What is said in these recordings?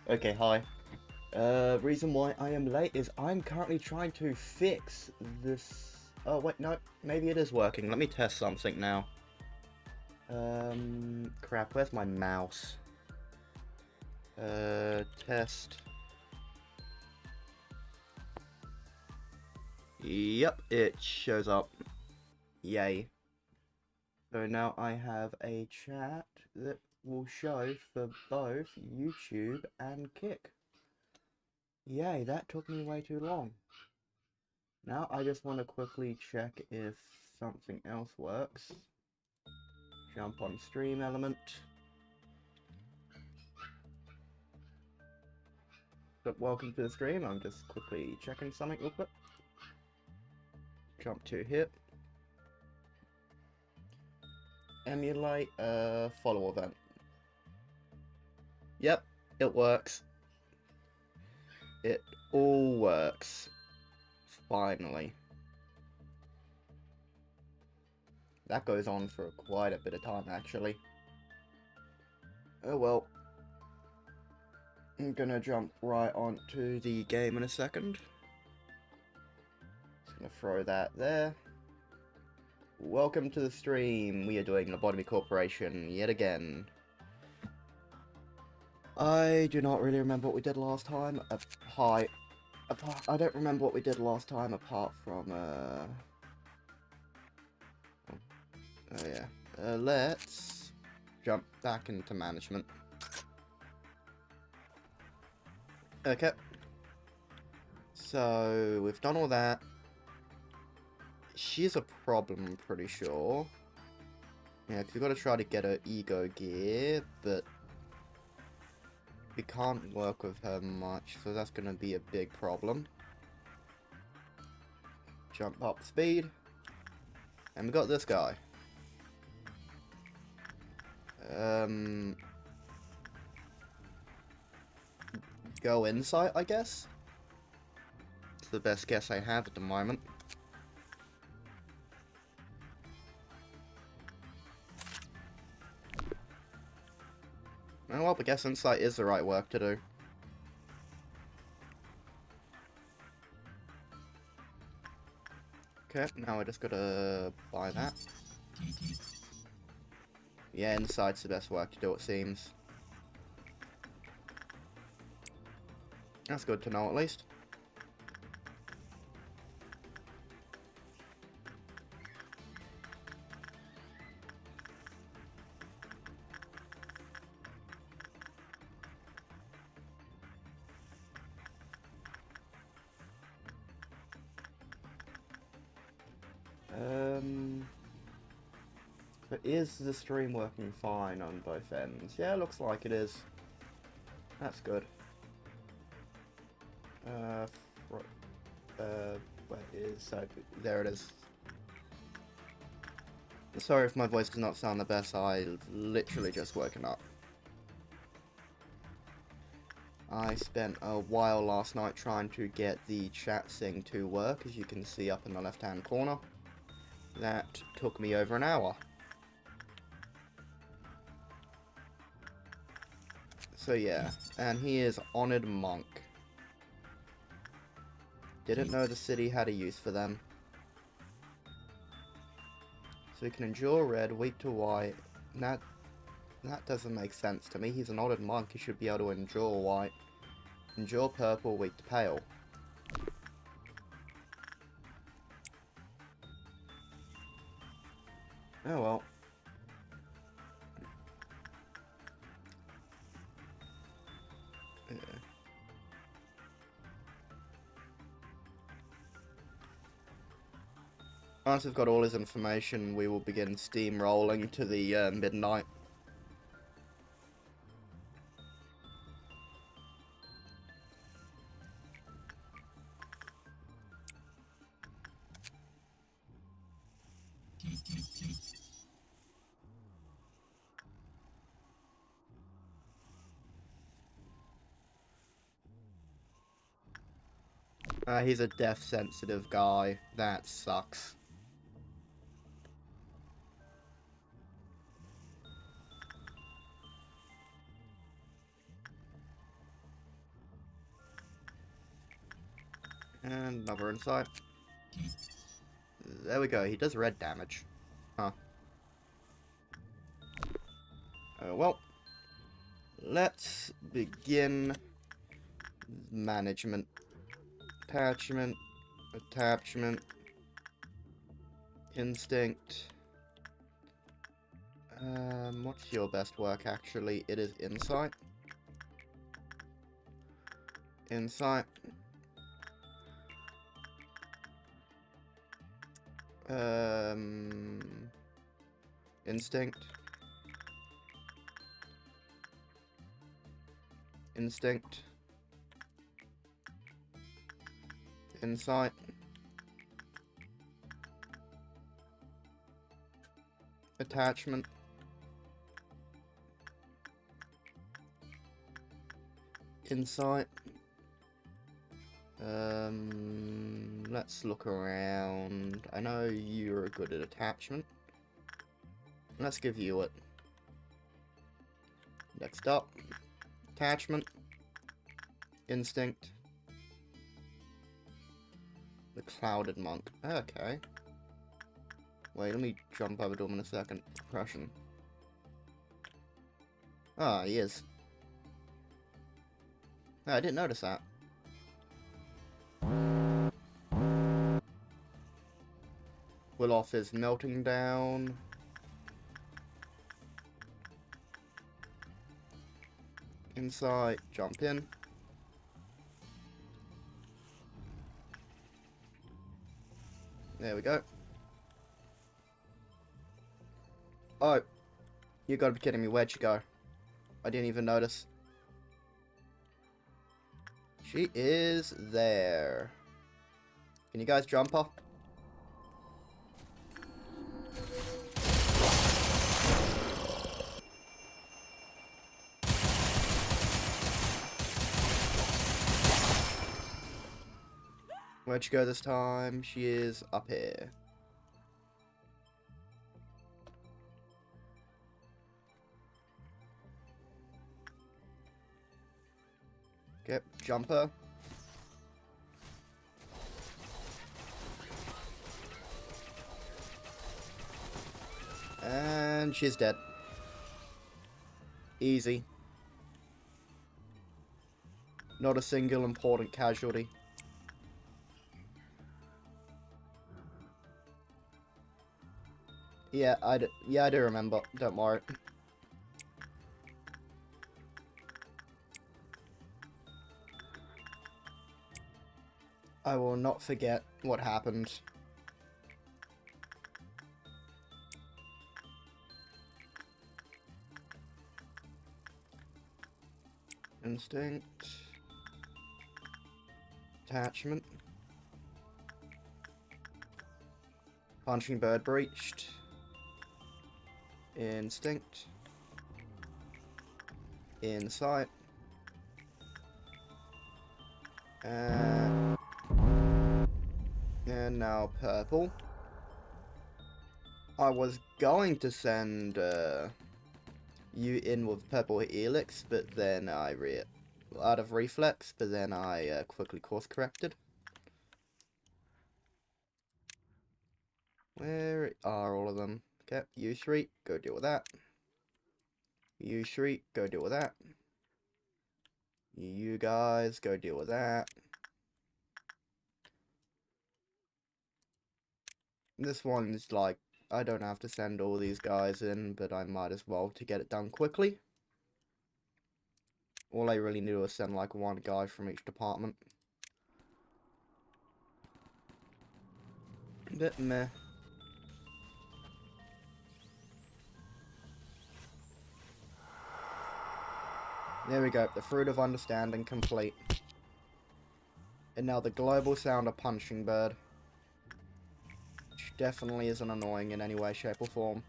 Okay, hi. Reason why I am late is I'm currently trying to fix this. Oh, wait, no, maybe it is working. Let me test something now. Crap, where's my mouse? Test. Yep, it shows up. Yay. So now I have a chat that will show for both YouTube and Kick. Yay, that took me way too long. Now I just want to quickly check if something else works. Jump on stream element. But welcome to the stream, I'm just quickly checking something real quick. Jump to hit. Emulate a follow event. Yep, it works. It all works. Finally. That goes on for quite a bit of time, actually. Oh well. I'm gonna jump right onto the game in a second. Just gonna throw that there. Welcome to the stream. We are doing Lobotomy Corporation yet again. I do not really remember what we did last time. I don't remember what we did last time apart from, oh yeah. Let's jump back into management. Okay. So, we've done all that. She's a problem, I'm pretty sure. Yeah, because we've got to try to get her ego gear, but we can't work with her much, so that's going to be a big problem. Jump up speed. And we got this guy. Go insight, I guess? It's the best guess I have at the moment. Oh, well, I guess insight is the right work to do. Okay, now I just gotta buy that. Yeah, insight's the best work to do, it seems. That's good to know, at least. But is the stream working fine on both ends? Yeah, looks like it is. That's good. Where is... So, there it is. Sorry if my voice does not sound the best, I've literally just woken up. I spent a while last night trying to get the chat thing to work, as you can see up in the left hand corner. That took me over an hour. So yeah, and he is Honored Monk. Didn't know the city had a use for them. So he can endure red, weak to white. That doesn't make sense to me. He's an Honored Monk, he should be able to endure white. Endure purple, weak to pale. Oh well. Yeah. Once we've got all his information, we will begin steamrolling to the midnight. He's a death-sensitive guy. That sucks. And another insight. There we go, he does red damage. Huh. Well, let's begin management. Attachment, instinct. What's your best work actually? It is insight. Insight. Instinct. Instinct. Insight. Attachment. Insight. Let's look around. I know you're good at attachment. Let's give you it. Next up, attachment, instinct, the clouded monk. Okay. Wait, let me jump over to him in a second. Depression. Ah, he is. Oh, I didn't notice that. Will off is melting down. Insight, jump in. There we go. Oh, you gotta be kidding me. Where'd she go? I didn't even notice. She is there. Can you guys jump her? Where'd she go this time? She is up here. Okay, jump her. And she's dead. Easy. Not a single important casualty. Yeah, I do remember. Don't worry. I will not forget what happened. Instinct. Attachment. Punching bird breached. Instinct. Insight. And now purple. I was going to send you in with purple helix, but then I out of reflex, but then I quickly course corrected. Where are all of them? Okay, you three, go deal with that. You three, go deal with that. You guys, go deal with that. This one's like, I don't have to send all these guys in, but I might as well to get it done quickly. All I really need is send like one guy from each department. Bit meh. There we go, the fruit of understanding complete. And now the global sound of punching bird. Which definitely isn't annoying in any way, shape or form.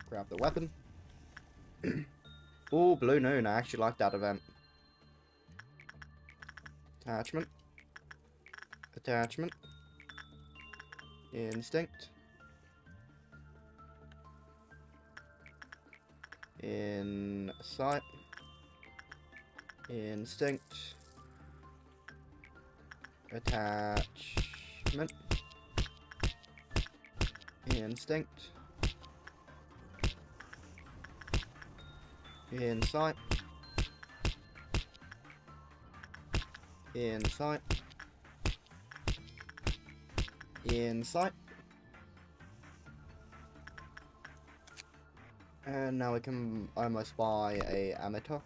Grab the weapon. Ooh, Blue Noon, I actually like that event. Attachment. Attachment. Instinct. Insight. Instinct. Attachment. Instinct. Insight. Insight. Insight. And now we can almost buy a amateur.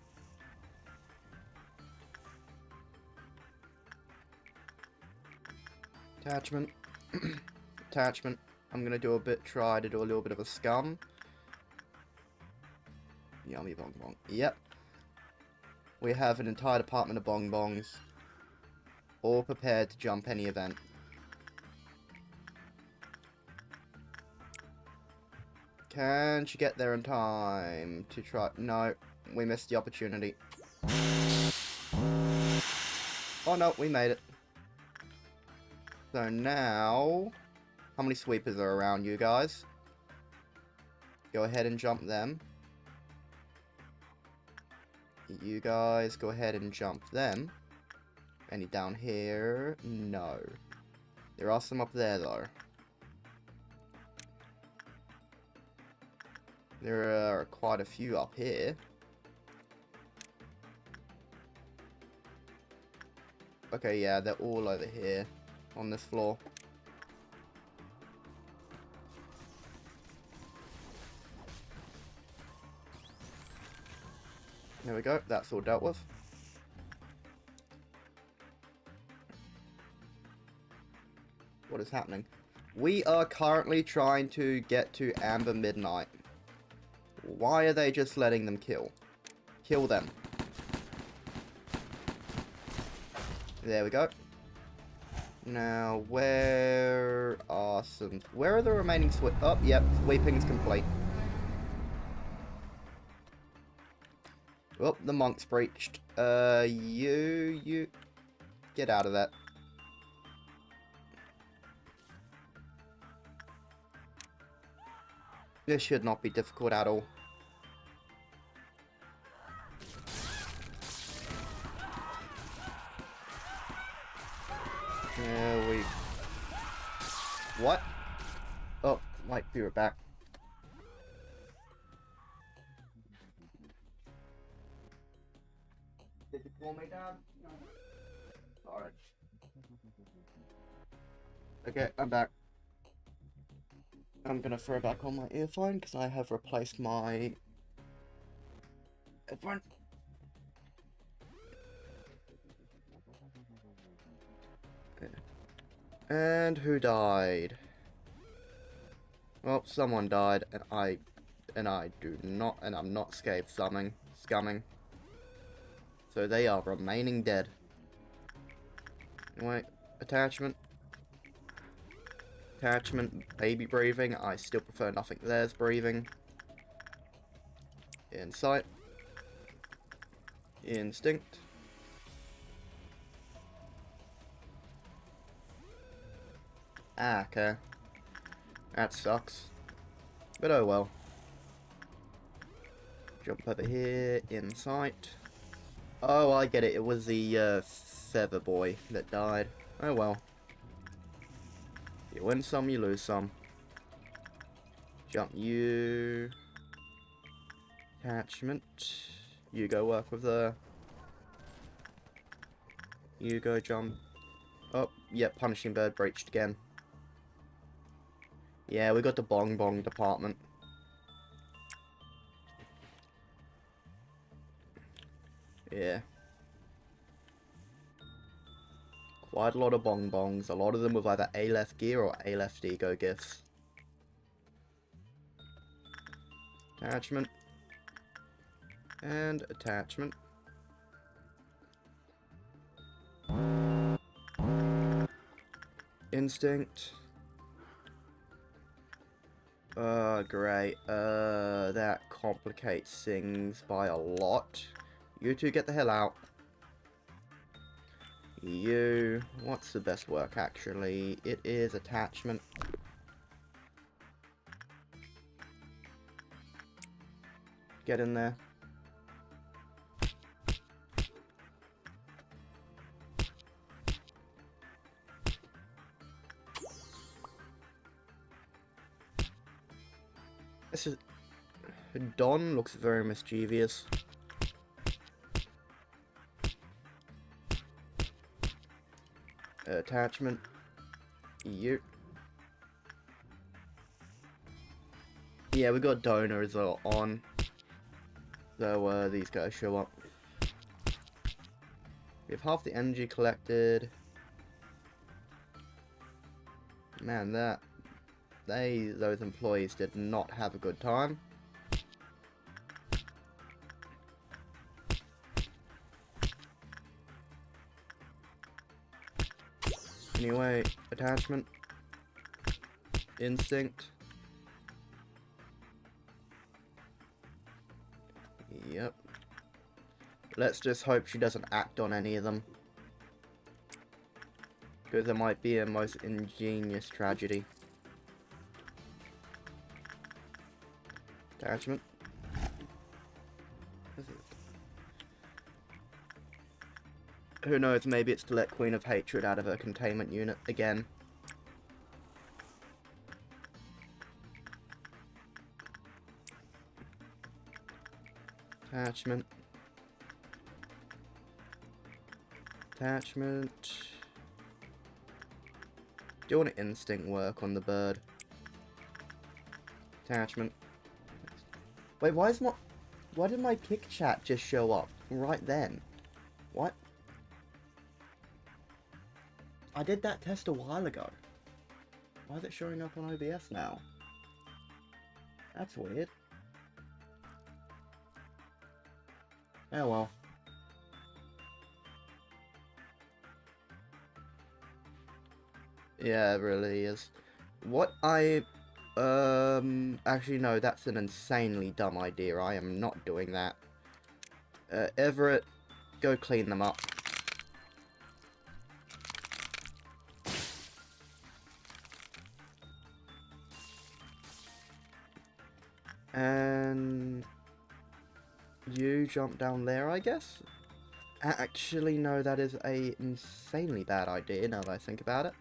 Attachment. Attachment. I'm gonna try to do a little bit of a scum. Yummy bong bong. Yep. We have an entire department of bong bongs. All prepared to jump any event. Can she get there in time to try? No, we missed the opportunity. Oh no, we made it. So now, how many sweepers are around you guys? Go ahead and jump them. You guys go ahead and jump them. Any down here? No. There are some up there though. There are quite a few up here. Okay, yeah, they're all over here on this floor. There we go, that's all dealt with. What is happening? We are currently trying to get to Amber Midnight. Why are they just letting them kill? Kill them. There we go. Now, where are the remaining oh, yep, sweeping's complete. Oh, the monk's breached. You get out of that. This should not be difficult at all. There we... What? Oh, might be right back. Did you call me, Dad? No. Sorry. Okay, I'm back. I'm gonna throw back on my earphone because I have replaced my headphone. And who died? Well, someone died, and I'm not scumming. So they are remaining dead. Wait, attachment. Attachment, baby breathing. I still prefer nothing there's breathing. Insight. Instinct. Ah, okay. That sucks. But oh well. Jump over here. Insight. Oh, I get it. It was the feather boy that died. Oh well. You win some, you lose some. Jump you. Attachment. You go work with the... You go jump. Oh, yeah, punishing bird breached again. Yeah, we got the bong bong department. Yeah. Quite a lot of bong bongs. A lot of them with either A left gear or A left ego gifts. Attachment. And attachment. Instinct. Great. That complicates things by a lot. You two get the hell out. You... What's the best work, actually? It is attachment. Get in there. This is... Don looks very mischievous. Attachment. You. Yeah, we got donors on. So, these guys show up. We have half the energy collected. Man, those employees did not have a good time. Anyway, attachment. Instinct. Yep. Let's just hope she doesn't act on any of them. Because it might be a most ingenious tragedy. Attachment. Who knows, maybe it's to let Queen of Hatred out of her containment unit again. Attachment. Attachment. Do you want an instinct work on the bird? Attachment. Wait, why did my kick chat just show up right then? What? I did that test a while ago. Why is it showing up on OBS now? That's weird. Oh well. Yeah, it really is. What actually no, that's an insanely dumb idea. I am not doing that. Everett, go clean them up. And you jump down there, I guess? Actually, no, that is a insanely bad idea now that I think about it.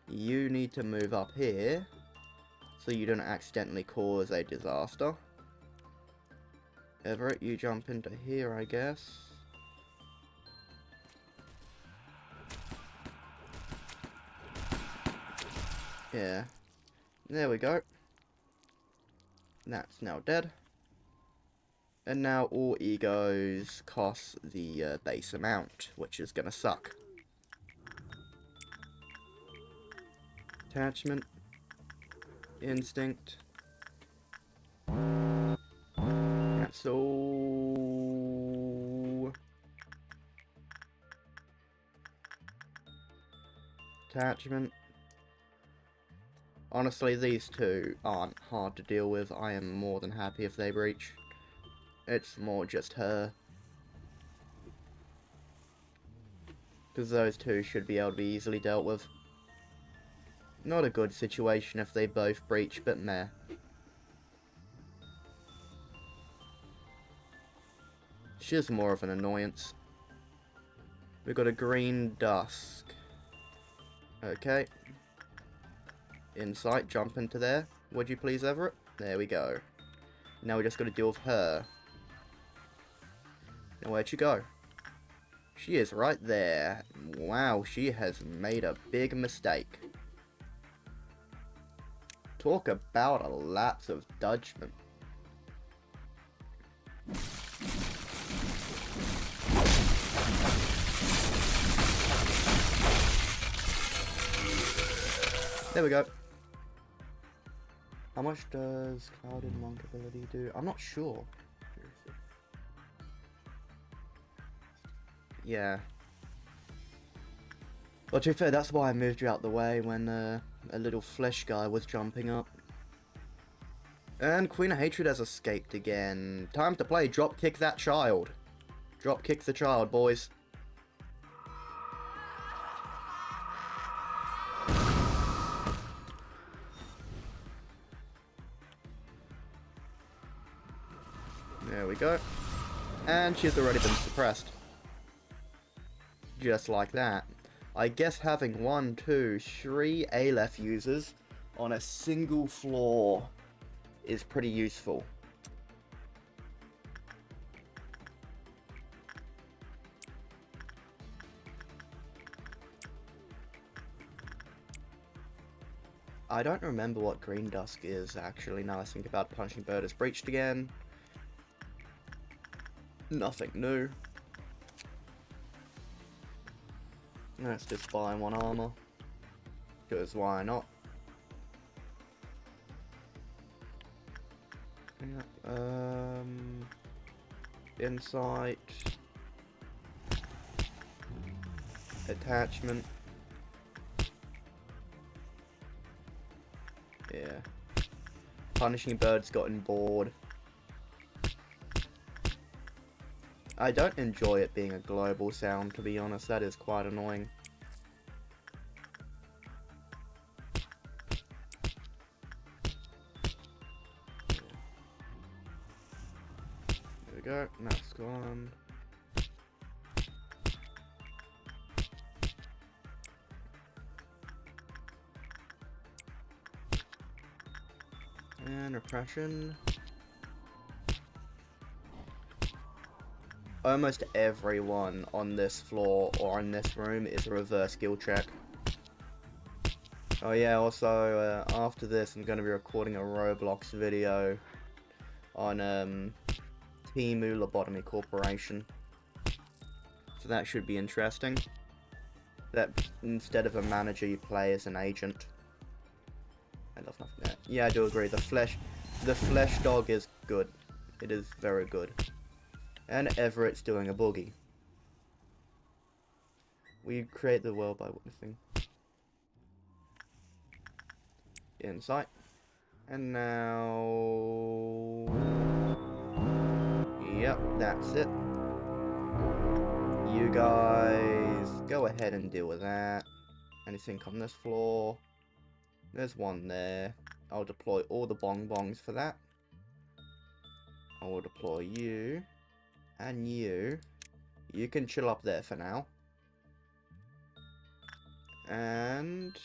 You need to move up here so you don't accidentally cause a disaster. Everett, you jump into here, I guess. Yeah. There we go. That's now dead. And now all egos cost the base amount, which is gonna suck. Attachment. Instinct. That's all. Attachment. Honestly, these two aren't hard to deal with. I am more than happy if they breach. It's more just her. Because those two should be able to be easily dealt with. Not a good situation if they both breach, but meh. She's more of an annoyance. We've got a green dusk. Okay. Insight, jump into there. Would you please, Everett? There we go. Now we just got to deal with her. Now where'd she go? She is right there. Wow, she has made a big mistake. Talk about a lapse of judgment. There we go. How much does Clouded Monk ability do? I'm not sure. Yeah. Well, to be fair, that's why I moved you out the way when a little flesh guy was jumping up. And Queen of Hatred has escaped again. Time to play Drop Kick That Child. Drop kick the child, boys. There we go. And she's already been suppressed. Just like that. I guess having 1, 2, 3 Aleph users on a single floor is pretty useful. I don't remember what green dusk is, actually, now I think about punching bird is breached again. Nothing new. Let's just buy one armor. Because why not? Yeah, insight. Attachment. Yeah. Punishing birds gotten bored. I don't enjoy it being a global sound, to be honest. That is quite annoying. There we go. That's gone. And repression. Almost everyone on this floor or in this room is a reverse skill check. Oh yeah, also after this I'm going to be recording a Roblox video on Lobotomycorporation. So that should be interesting. That instead of a manager you play as an agent. I love nothing there. Yeah, I do agree. The flesh dog is good. It is very good. And Everett's doing a boogie. We create the world by witnessing. Insight. And now... Yep, that's it. You guys go ahead and deal with that. Anything on this floor? There's one there. I'll deploy all the bonbons for that. I will deploy you. And you. You can chill up there for now. And...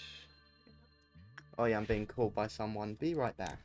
Oh yeah, I'm being called by someone. Be right back.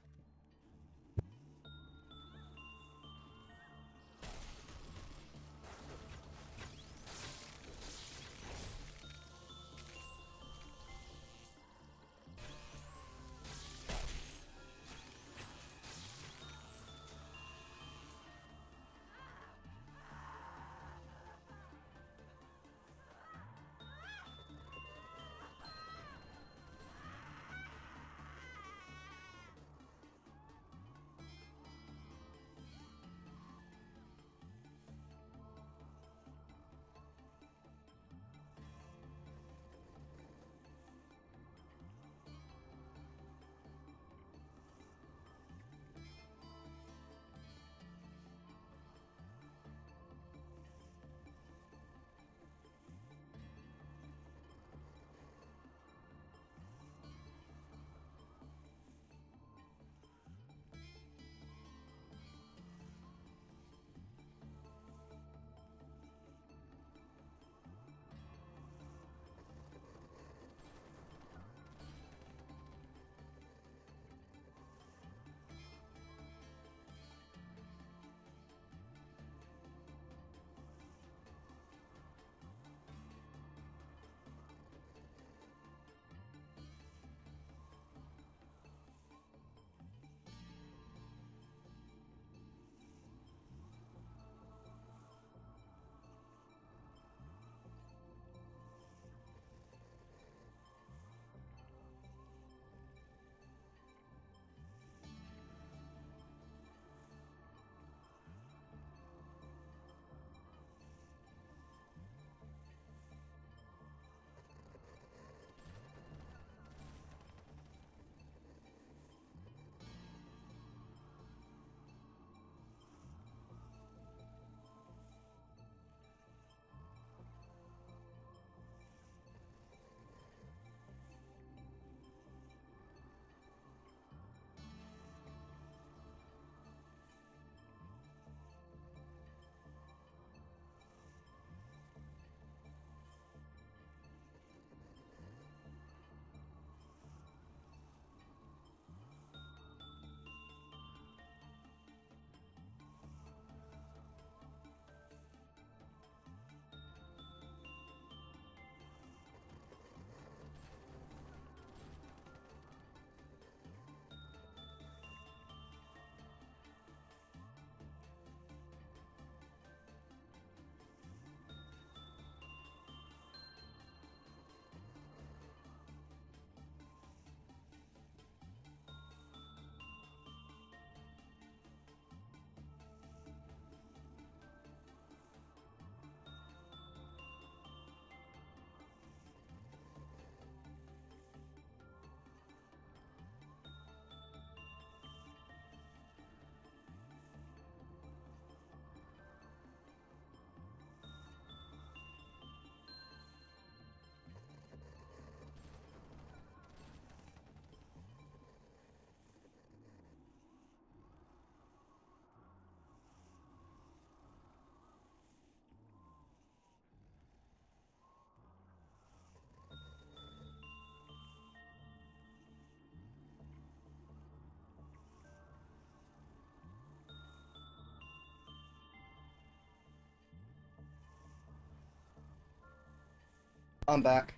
I'm back.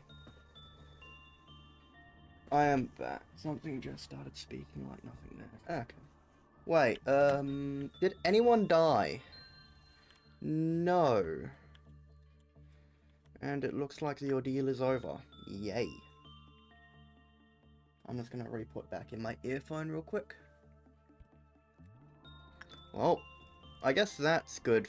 I am back. Something just started speaking like nothing there. Okay. Wait, did anyone die? No. And it looks like the ordeal is over. Yay. I'm just gonna re-put back in my earphone real quick. Well, I guess that's good.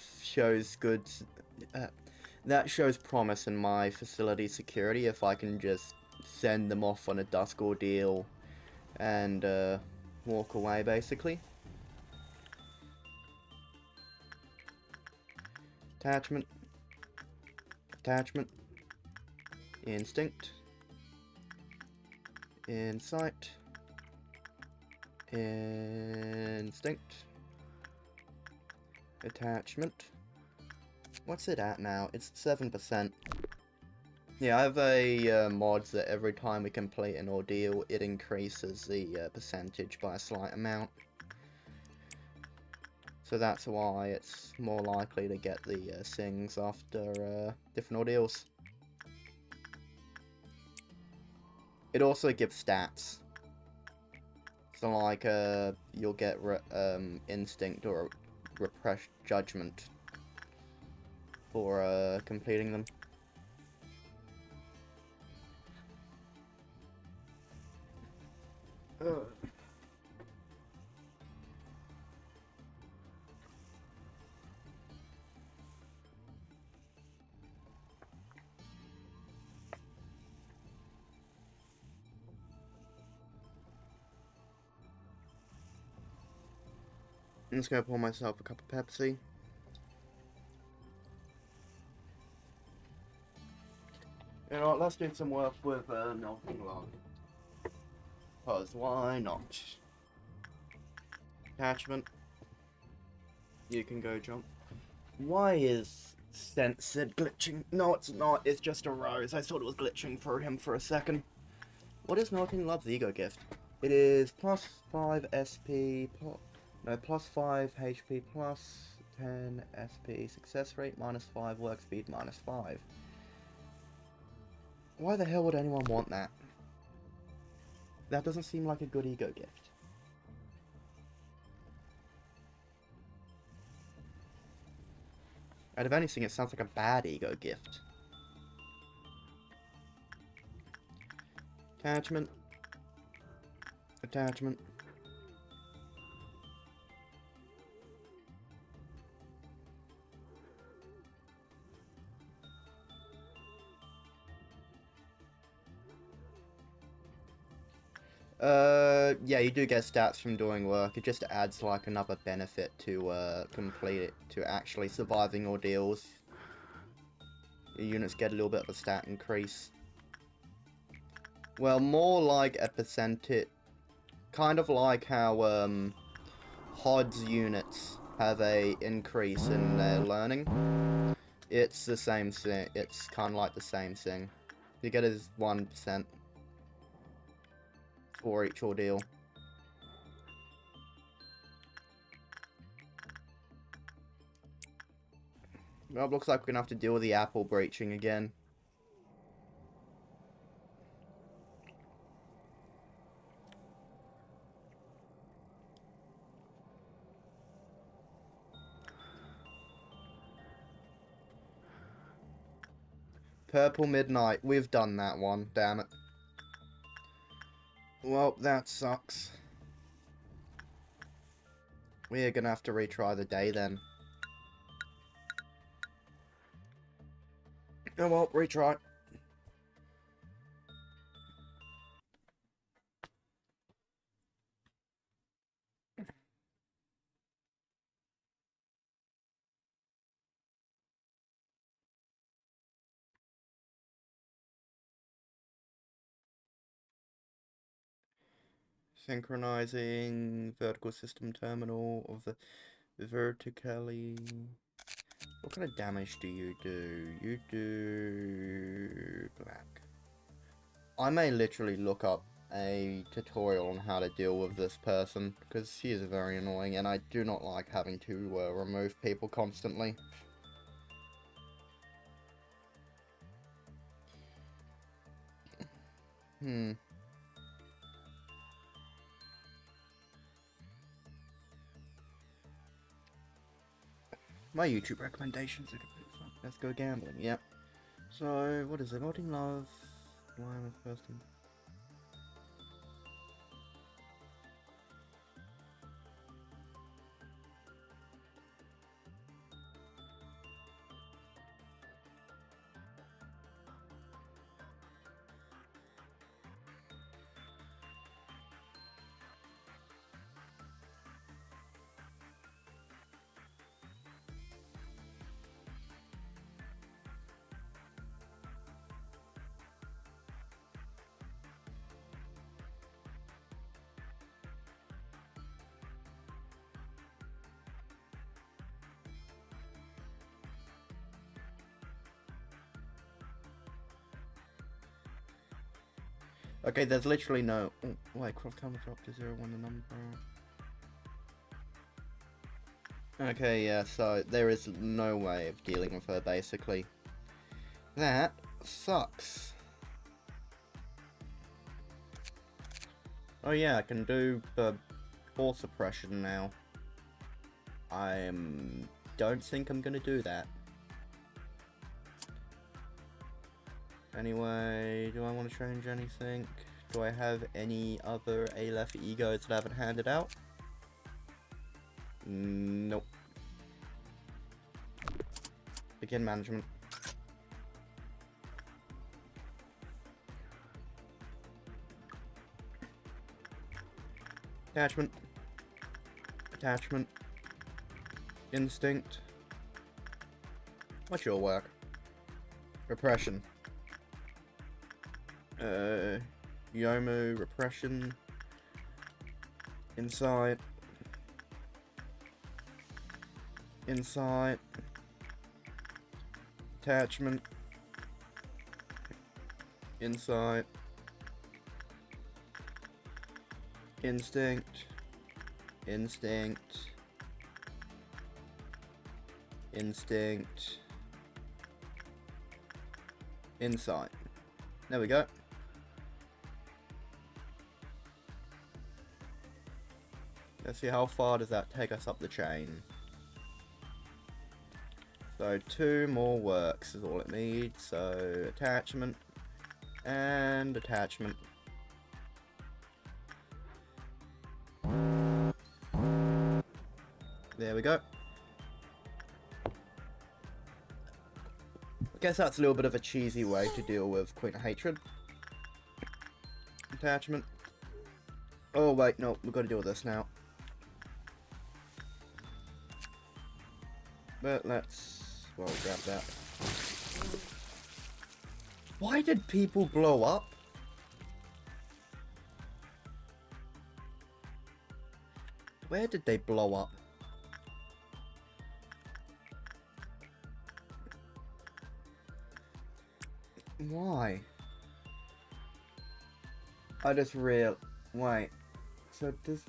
That shows promise in my facility security if I can just send them off on a dusk ordeal and walk away, basically. Attachment. Attachment. Instinct. Insight. Instinct. Attachment. What's it at now? It's 7%. Yeah, I have a mod that every time we complete an ordeal, it increases the percentage by a slight amount. So that's why it's more likely to get the sings after different ordeals. It also gives stats. So like, you'll get instinct or repressed judgment for completing them. I'm just gonna pour myself a cup of Pepsi. You know what, let's do some work with melting log. Because why not? Attachment. You can go jump. Why is censored glitching? No, it's not. It's just a rose. I thought it was glitching for him for a second. What is Melting Love's ego gift? It is plus 5 SP, plus 5 HP, plus 10 SP, success rate, minus 5, work speed, minus 5. Why the hell would anyone want that? That doesn't seem like a good ego gift. Out of anything, it sounds like a bad ego gift. Attachment. Attachment. Yeah, you do get stats from doing work. It just adds like another benefit to complete it, to actually surviving ordeals. Your units get a little bit of a stat increase. Well, more like a percentage, kind of like how HOD's units have a increase in their learning. It's the same thing. It's kind of like the same thing. You get is 1% for each ordeal. Well, it looks like we're gonna have to deal with the apple breaching again. Purple Midnight. We've done that one. Damn it. Well, that sucks. We're gonna have to retry the day then. Oh well, retry. Synchronizing vertical system terminal of the vertically. What kind of damage do? You do black. I may literally look up a tutorial on how to deal with this person, because he is very annoying and I do not like having to remove people constantly. My YouTube recommendations are completely fine. Let's go gambling, yep. So, what is it? Modding love. Why am I first in? Okay, there's literally no. Oh, wait, cross camera drop to 0 when the number. Okay, yeah, so there is no way of dealing with her basically. That sucks. Oh yeah, I can do the core suppression now. Don't think I'm gonna do that. Anyway, do I want to change anything? Do I have any other Aleph egos that I haven't handed out? Nope. Begin management. Attachment. Attachment. Instinct. What's your work? Repression. Yomu, repression. Insight. Insight. Attachment. Insight. Instinct. Instinct. Instinct. Insight. There we go. Let's see how far does that take us up the chain. So 2 more works is all it needs. So attachment and attachment. There we go. I guess that's a little bit of a cheesy way to deal with Queen of Hatred. Attachment. Oh wait, no, we've got to deal with this now. But let's, well, grab that. Why did people blow up? Where did they blow up? Why? I just wait. So does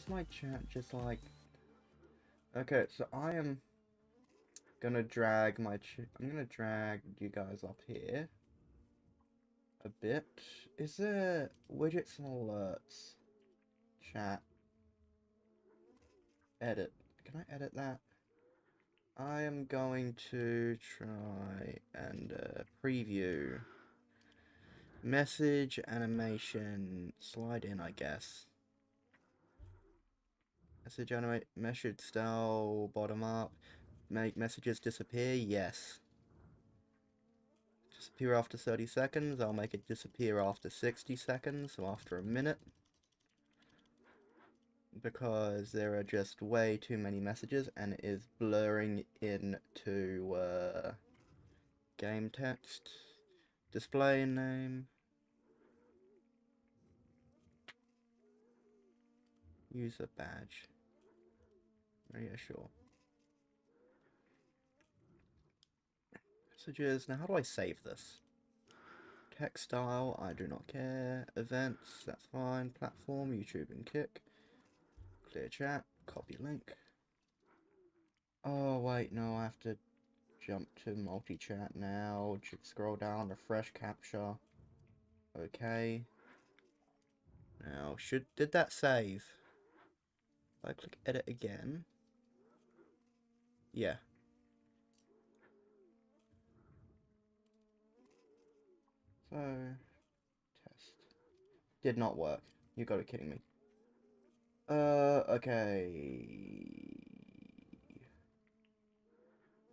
my chat just like? Okay, so I am gonna drag I'm gonna drag you guys up here a bit. Is there widgets and alerts? Chat. Edit. Can I edit that? I am going to try and preview. Message animation. Slide in, I guess. Message animate. Message style. Bottom up. Make messages disappear. Yes. Disappear after 30 seconds. I'll make it disappear after 60 seconds. So after a minute. Because there are just way too many messages and it is blurring into game text. Display name. User badge. Oh yeah, sure. Messages. Now how do I save this? Text style, I do not care. Events, that's fine. Platform, YouTube and Kick. Clear chat, copy link. Oh wait, no, I have to jump to multi-chat now. Scroll down, refresh capture. Okay. Now, did that save? If I click edit again. Yeah. So, test. Did not work. You gotta be kidding me. Okay.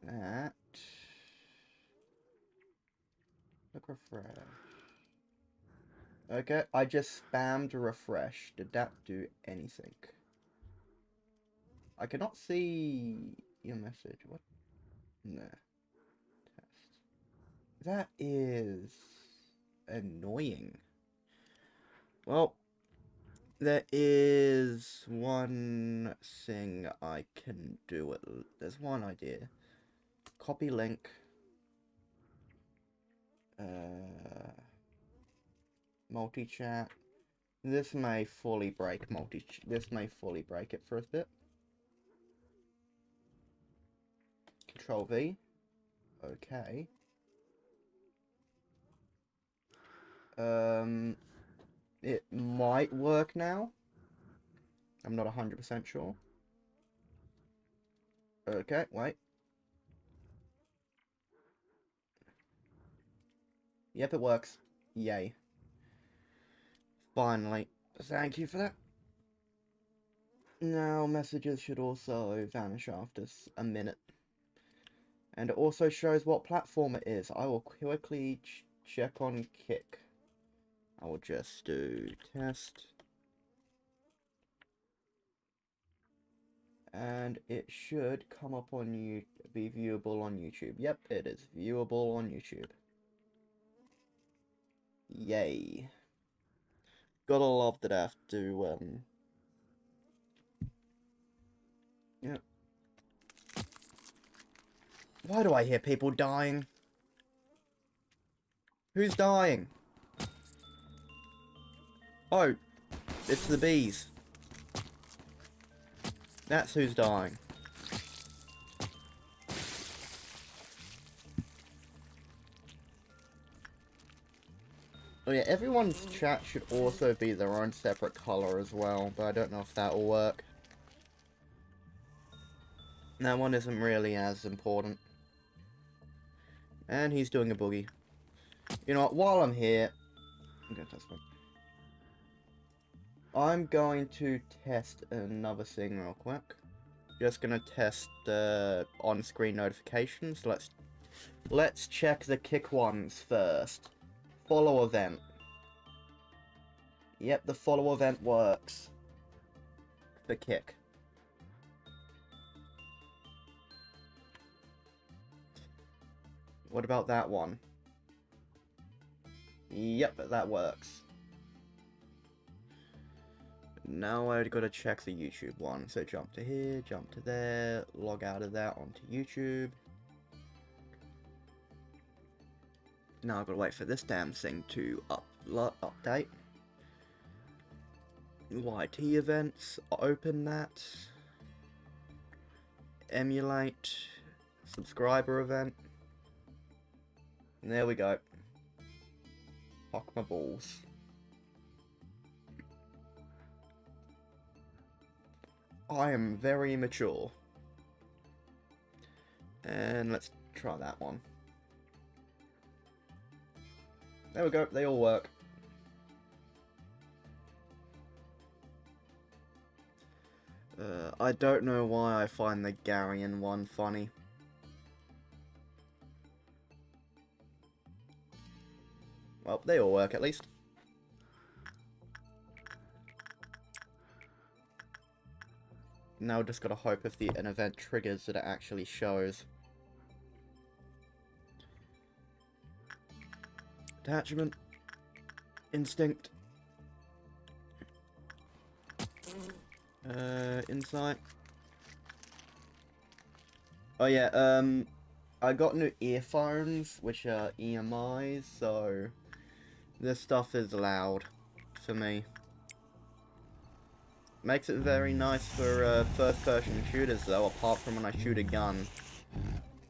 That. Look, refresh. Okay, I just spammed refresh. Did that do anything? I cannot see your message. What? No. Test. That is annoying. Well, there is one thing I can do. There's one idea. Copy link. Multi-chat. This may fully break this may fully break it for a bit. Control V. Okay. It might work now. I'm not 100% sure. Okay, wait. Yep, it works. Yay. Finally. Thank you for that. Now, messages should also vanish after a minute. And it also shows what platform it is. I will quickly check on Kick. I will just do test. And it should come up on be viewable on YouTube. Yep, it is viewable on YouTube. Yay. Gotta love that I have to, Yep. Why do I hear people dying? Who's dying? Oh, it's the bees. That's who's dying. Oh yeah, everyone's chat should also be their own separate color as well, but I don't know if that will work. That one isn't really as important. And he's doing a boogie. You know what, while I'm here, I'm going to test another thing real quick. Just gonna test on-screen notifications. Let's check the Kick ones first. Follow event. Yep, the follow event works. The Kick. What about that one? Yep, that works. Now I've got to check the YouTube one. So jump to here, jump to there, log out of that onto YouTube. Now I've got to wait for this damn thing to update. YT events, open that. Emulate. Subscriber event. And there we go. Fuck my balls. I am very mature. And let's try that one. There we go, they all work. I don't know why I find the Garian one funny. Well, they all work at least. Now just gotta hope if an event triggers that it actually shows. Attachment. Instinct. Insight. Oh yeah, I got new earphones, which are EMIs, so this stuff is loud for me. Makes it very nice for first-person shooters though, apart from when I shoot a gun.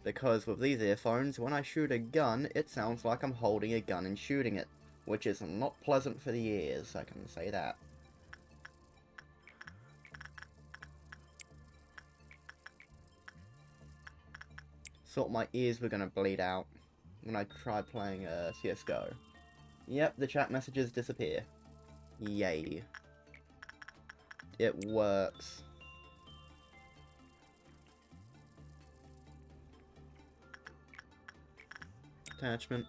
Because with these earphones, when I shoot a gun, it sounds like I'm holding a gun and shooting it. which is not pleasant for the ears, I can say that. Thought my ears were gonna bleed out when I tried playing CSGO. Yep, the chat messages disappear. Yay. It works. Attachment.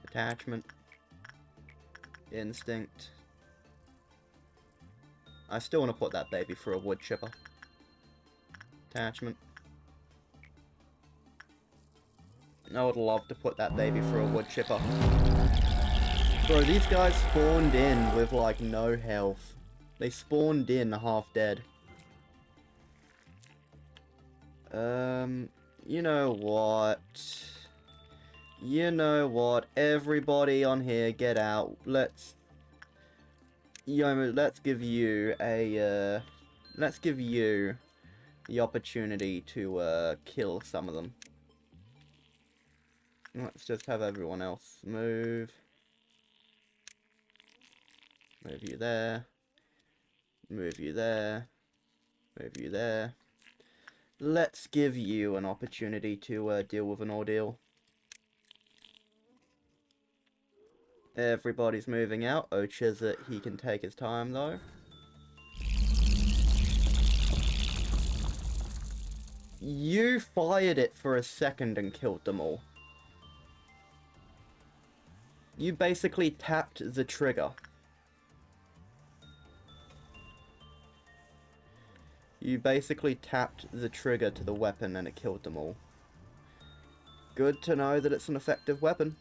Attachment. Instinct. I still want to put that baby through a wood chipper. Attachment. I would love to put that baby through a wood chipper. Bro, these guys spawned in with, like, no health. They spawned in half dead. You know what? You know what? Everybody on here, get out. Let's give you a, let's give you the opportunity to, kill some of them. Let's just have everyone else move. Move you there. Move you there. Move you there. Let's give you an opportunity to deal with an ordeal. Everybody's moving out. Ochizit, he can take his time though. You fired it for a second and killed them all. You basically tapped the trigger. You basically tapped the trigger to the weapon and it killed them all. Good to know that it's an effective weapon.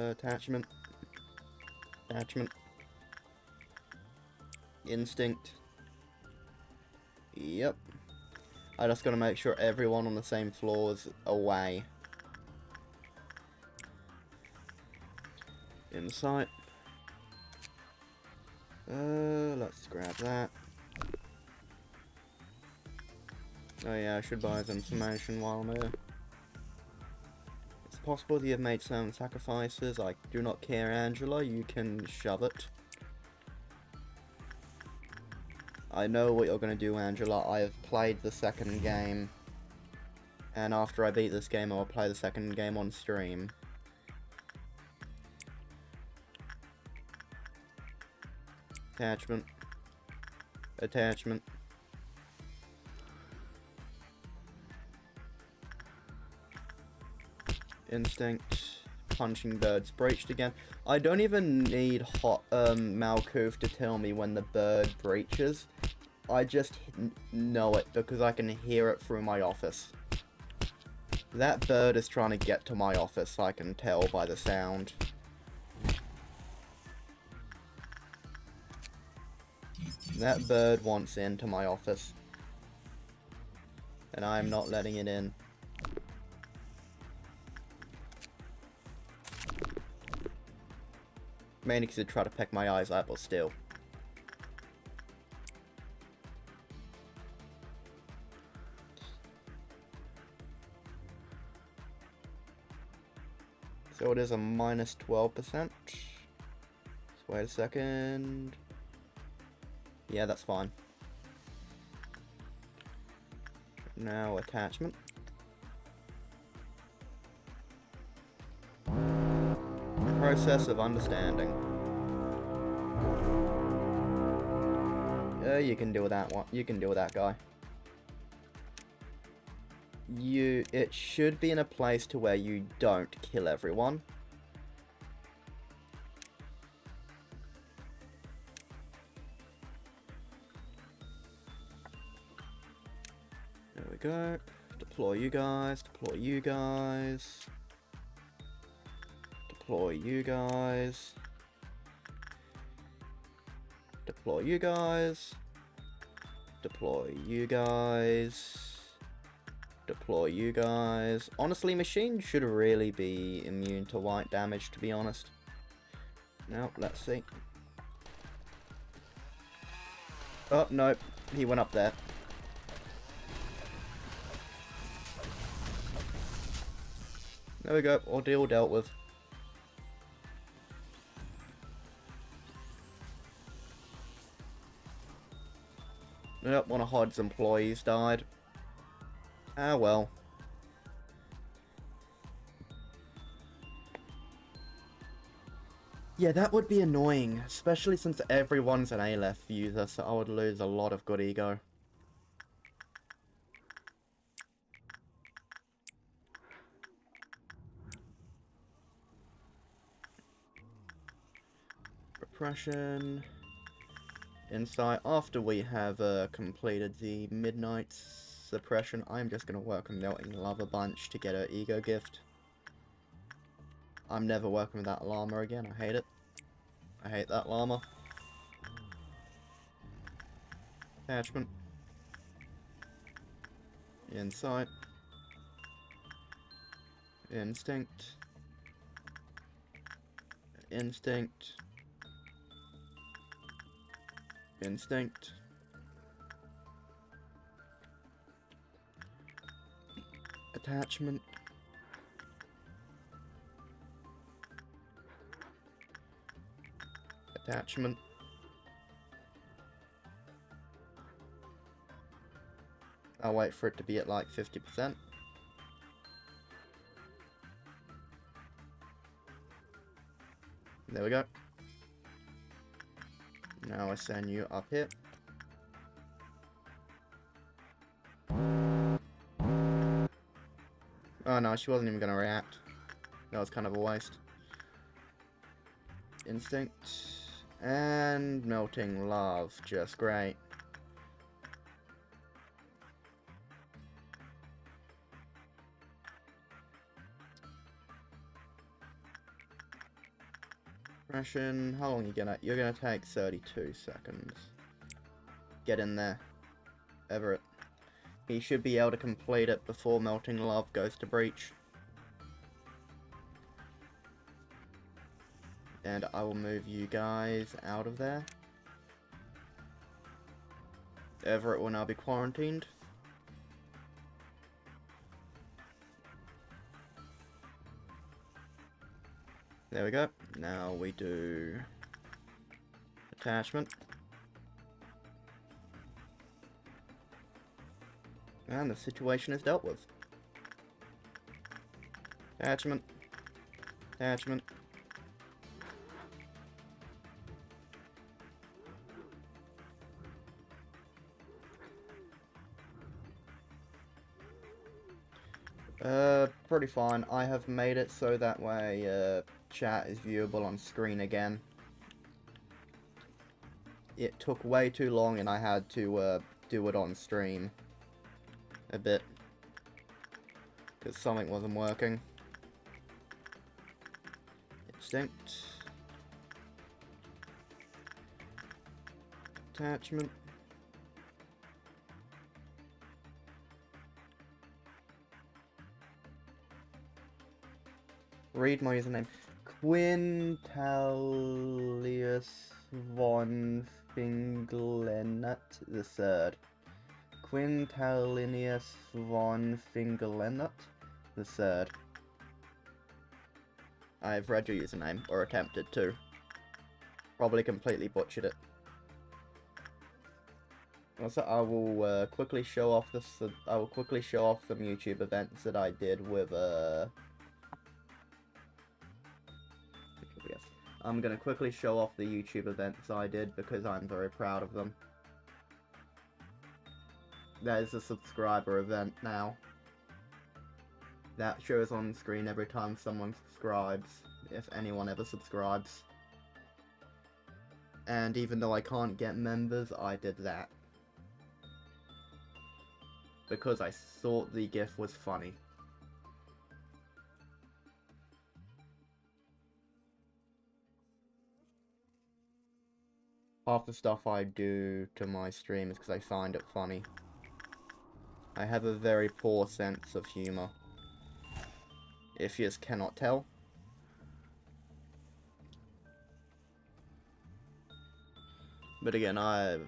Attachment. Attachment. Instinct. Yep. I just gotta make sure everyone on the same floor is away. Insight. Let's grab that. Oh yeah, I should buy some information while I'm here. It's possible that you have made some sacrifices. I do not care, Angela. You can shove it. I know what you're going to do, Angela. I have played the second game. And after I beat this game, I'll play the second game on stream. Attachment. Attachment. Instinct. Punching birds breached again. I don't even need Malkuth to tell me when the bird breaches. I just know it because I can hear it through my office. That bird is trying to get to my office, I can tell by the sound. That bird wants into my office. And I'm not letting it in. Mainly because it tried to peck my eyes out, but still. So it is a minus 12%. Just wait a second. Yeah, that's fine. Now attachment. Process of understanding. Yeah, you can deal with that one. You can deal with that guy. It should be in a place to where you don't kill everyone. There we go. Deploy you guys. Deploy you guys. Deploy you guys. Deploy you guys. Deploy you guys. Deploy you guys. Honestly, machines should really be immune to white damage, to be honest. Now, let's see. Oh, nope. He went up there. There we go. Ordeal dealt with. Yep, one of Hod's employees died. Ah, well. Yeah, that would be annoying, especially since everyone's an Aleph user, so I would lose a lot of good ego. Repression. Insight. After we have completed the Midnight Suppression, I'm just going to work on Melting Lava Bunch to get her ego gift. I'm never working with that llama again, I hate it. I hate that llama. Attachment. Insight. Instinct. Instinct. Instinct. Attachment. Attachment. I'll wait for it to be at like 50%. There we go. Now I send you up here. Oh no, she wasn't even going to react. That was kind of a waste. Instinct. And Melting Love. Just great. Ration. How long are you gonna? You're gonna take 32 seconds. Get in there. Everett. He should be able to complete it before Melting Love goes to breach. And I will move you guys out of there. Everett will now be quarantined. There we go. Now we do attachment. And the situation is dealt with. Attachment. Attachment. Pretty fine. I have made it so that way, chat is viewable on screen again. It took way too long and I had to, do it on stream a bit. Because something wasn't working. Instinct. Attachment. Read my username. Quintalius von Fingelenut the Third. Quintalinius von Fingelenut the Third. I've read your username, or attempted to. Probably completely butchered it. Also, I will quickly show off this. I will quickly show off some YouTube events that I did with I'm gonna quickly show off the YouTube events I did because I'm very proud of them. That is a subscriber event now. That shows on screen every time someone subscribes, if anyone ever subscribes. And even though I can't get members, I did that. Because I thought the GIF was funny. Half the stuff I do to my stream is because I find it funny. I have a very poor sense of humor. If you just cannot tell. But again,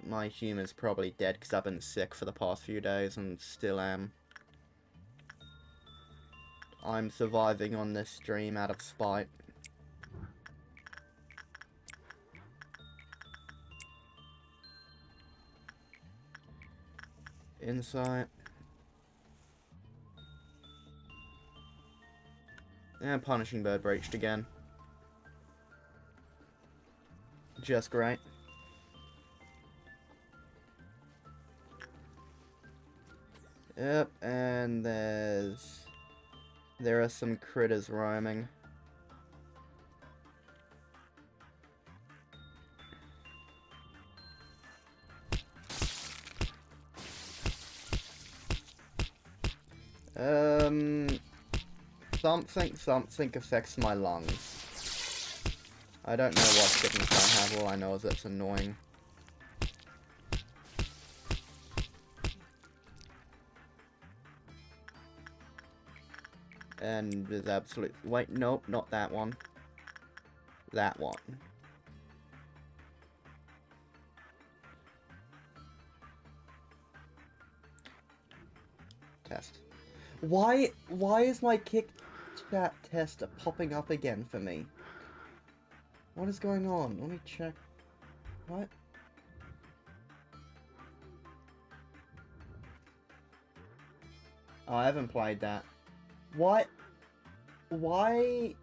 my humor's probably dead because I've been sick for the past few days and still am. I'm surviving on this stream out of spite. Insight. And punishing bird breached again. Just great. Yep, and there are some critters roaming. Something affects my lungs. I don't know what sickness I have, all I know is it's annoying. And there's absolute... Wait, nope, not that one. That one. Test. Why is my kick chat test popping up again for me? What is going on? Let me check. What? Oh, I haven't played that. What? Why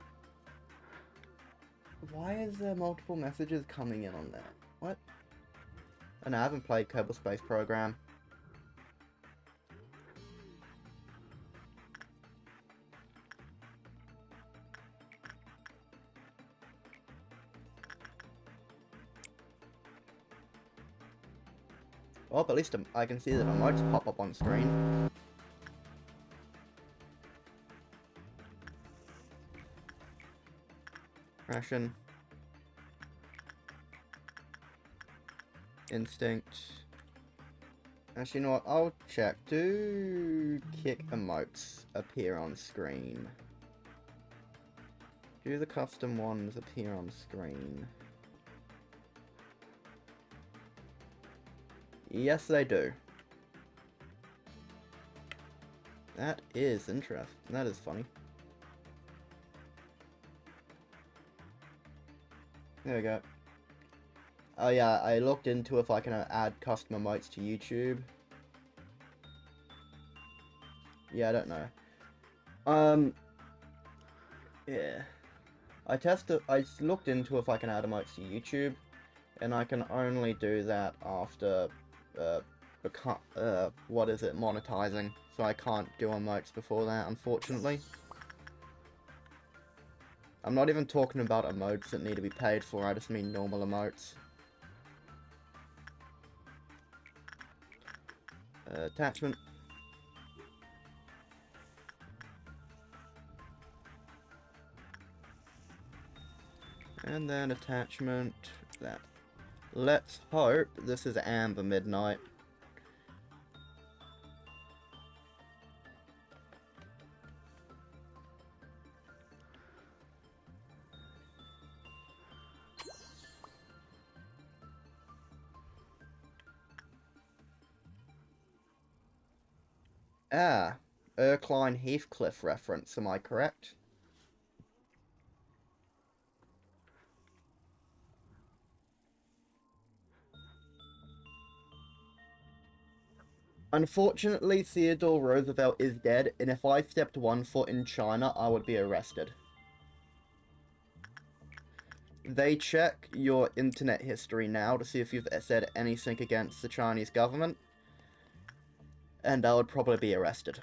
is there multiple messages coming in on that? What? And I haven't played Kerbal Space Program. Well, at least I can see that emotes pop up on screen. Ration. Instinct. Actually, you know what? I'll check. Do kick emotes appear on screen? Do the custom ones appear on screen? Yes, they do. That is interesting. That is funny. There we go. Oh yeah, I looked into if I can add custom emotes to YouTube. Yeah, I don't know. Yeah. I looked into if I can add emotes to YouTube, and I can only do that after, what is it, monetizing. So I can't do emotes before that, unfortunately. I'm not even talking about emotes that need to be paid for, I just mean normal emotes. Attachment. And then attachment, that. Let's hope this is Amber Midnight. Ah, Erkline Heathcliff reference, am I correct? Unfortunately, Theodore Roosevelt is dead, and if I stepped one foot in China, I would be arrested. They check your internet history now to see if you've said anything against the Chinese government, and I would probably be arrested.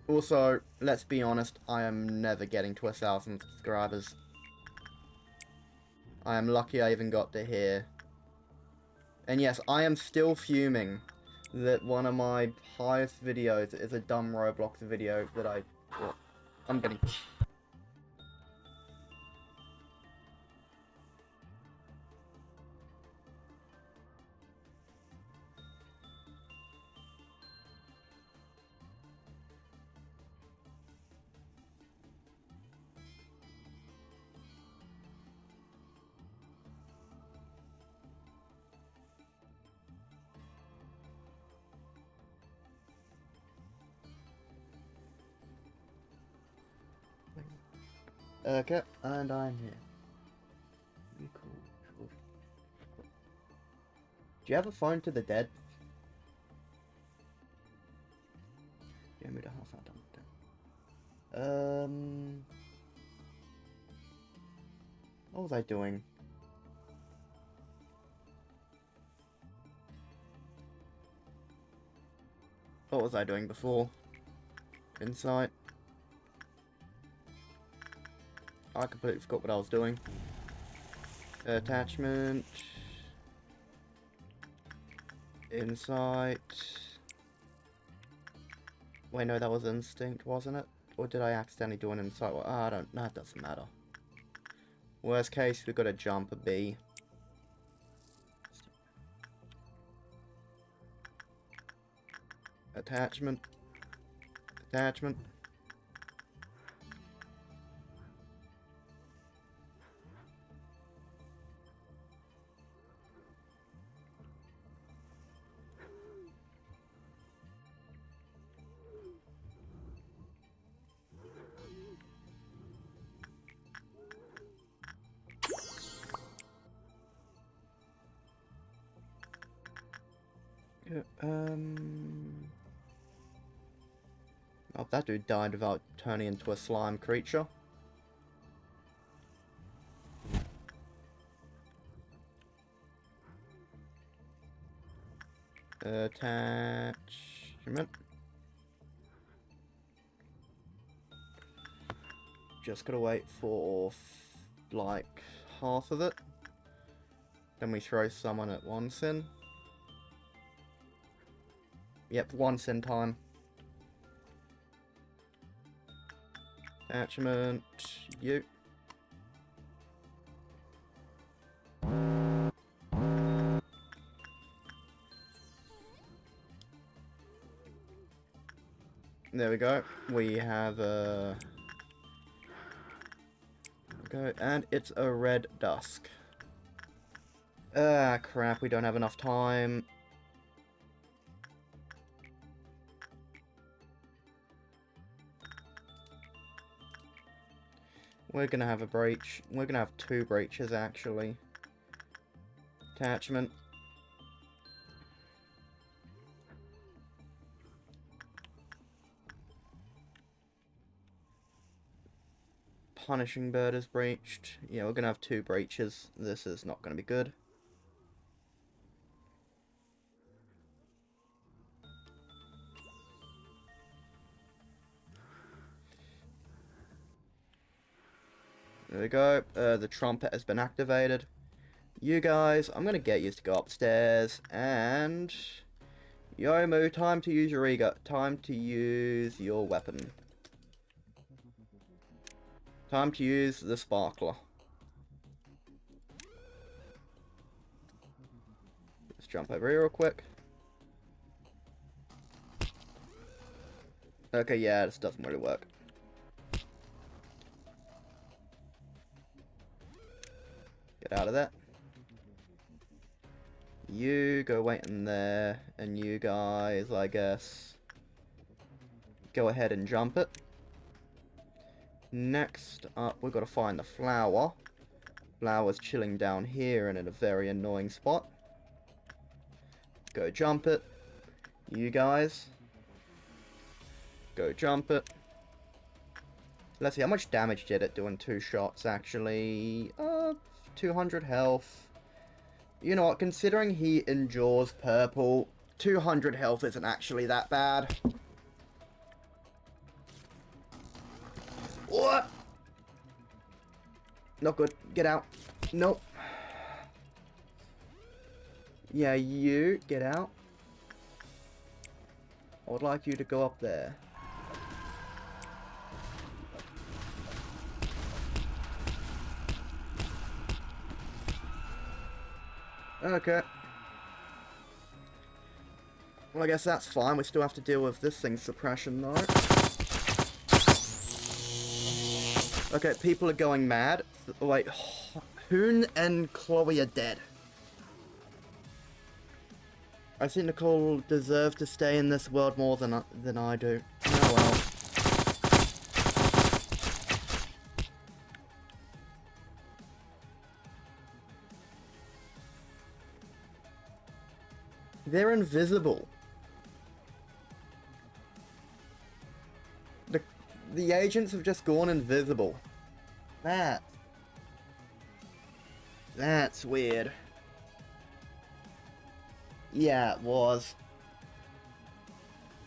Also, let's be honest, I am never getting to 1,000 subscribers. I am lucky I even got to here. And yes, I am still fuming that one of my highest videos is a dumb Roblox video that I'm getting... Okay, and I'm here. Be cool. Do you have a phone to the dead? Yeah, me the house out done. What was I doing? What was I doing before? Insight. I completely forgot what I was doing. Attachment. Insight. Wait, no, that was instinct, wasn't it? Or did I accidentally do an insight? Well, I don't know, it doesn't matter. Worst case, we've got to jump a B. Attachment. Attachment. Oh, that dude died without turning into a slime creature. Attachment. Just gotta wait for, like, half of it. Then we throw someone at once in. Yep, once in time. Attachment, you. There we go. We have a... Okay, and it's a red dusk. Ah, crap, we don't have enough time. We're gonna have a breach. We're gonna have 2 breaches, actually. Attachment. Punishing bird is breached. Yeah, we're gonna have 2 breaches. This is not gonna be good. There we go. The trumpet has been activated. You guys, I'm gonna get you to go upstairs and... Yomu, time to use your ego. Time to use your weapon. Time to use the sparkler. Let's jump over here real quick. Okay, yeah, this doesn't really work. Get out of that. You go wait in there, and you guys, I guess, go ahead and jump it. Next up, we've got to find the flower. Flower's chilling down here and in a very annoying spot. Go jump it. You guys, go jump it. Let's see, how much damage did it do in 2 shots, actually? 200 health. You know what, considering he endures purple, 200 health isn't actually that bad. What? Not good. Get out. Nope. Yeah, you, get out. I would like you to go up there. Okay. Well, I guess that's fine. We still have to deal with this thing's suppression, though. Okay, people are going mad. Wait, Hoon and Chloe are dead. I think Nicole deserves to stay in this world more than I do. Oh well. They're invisible. The agents have just gone invisible. That's weird. Yeah, it was.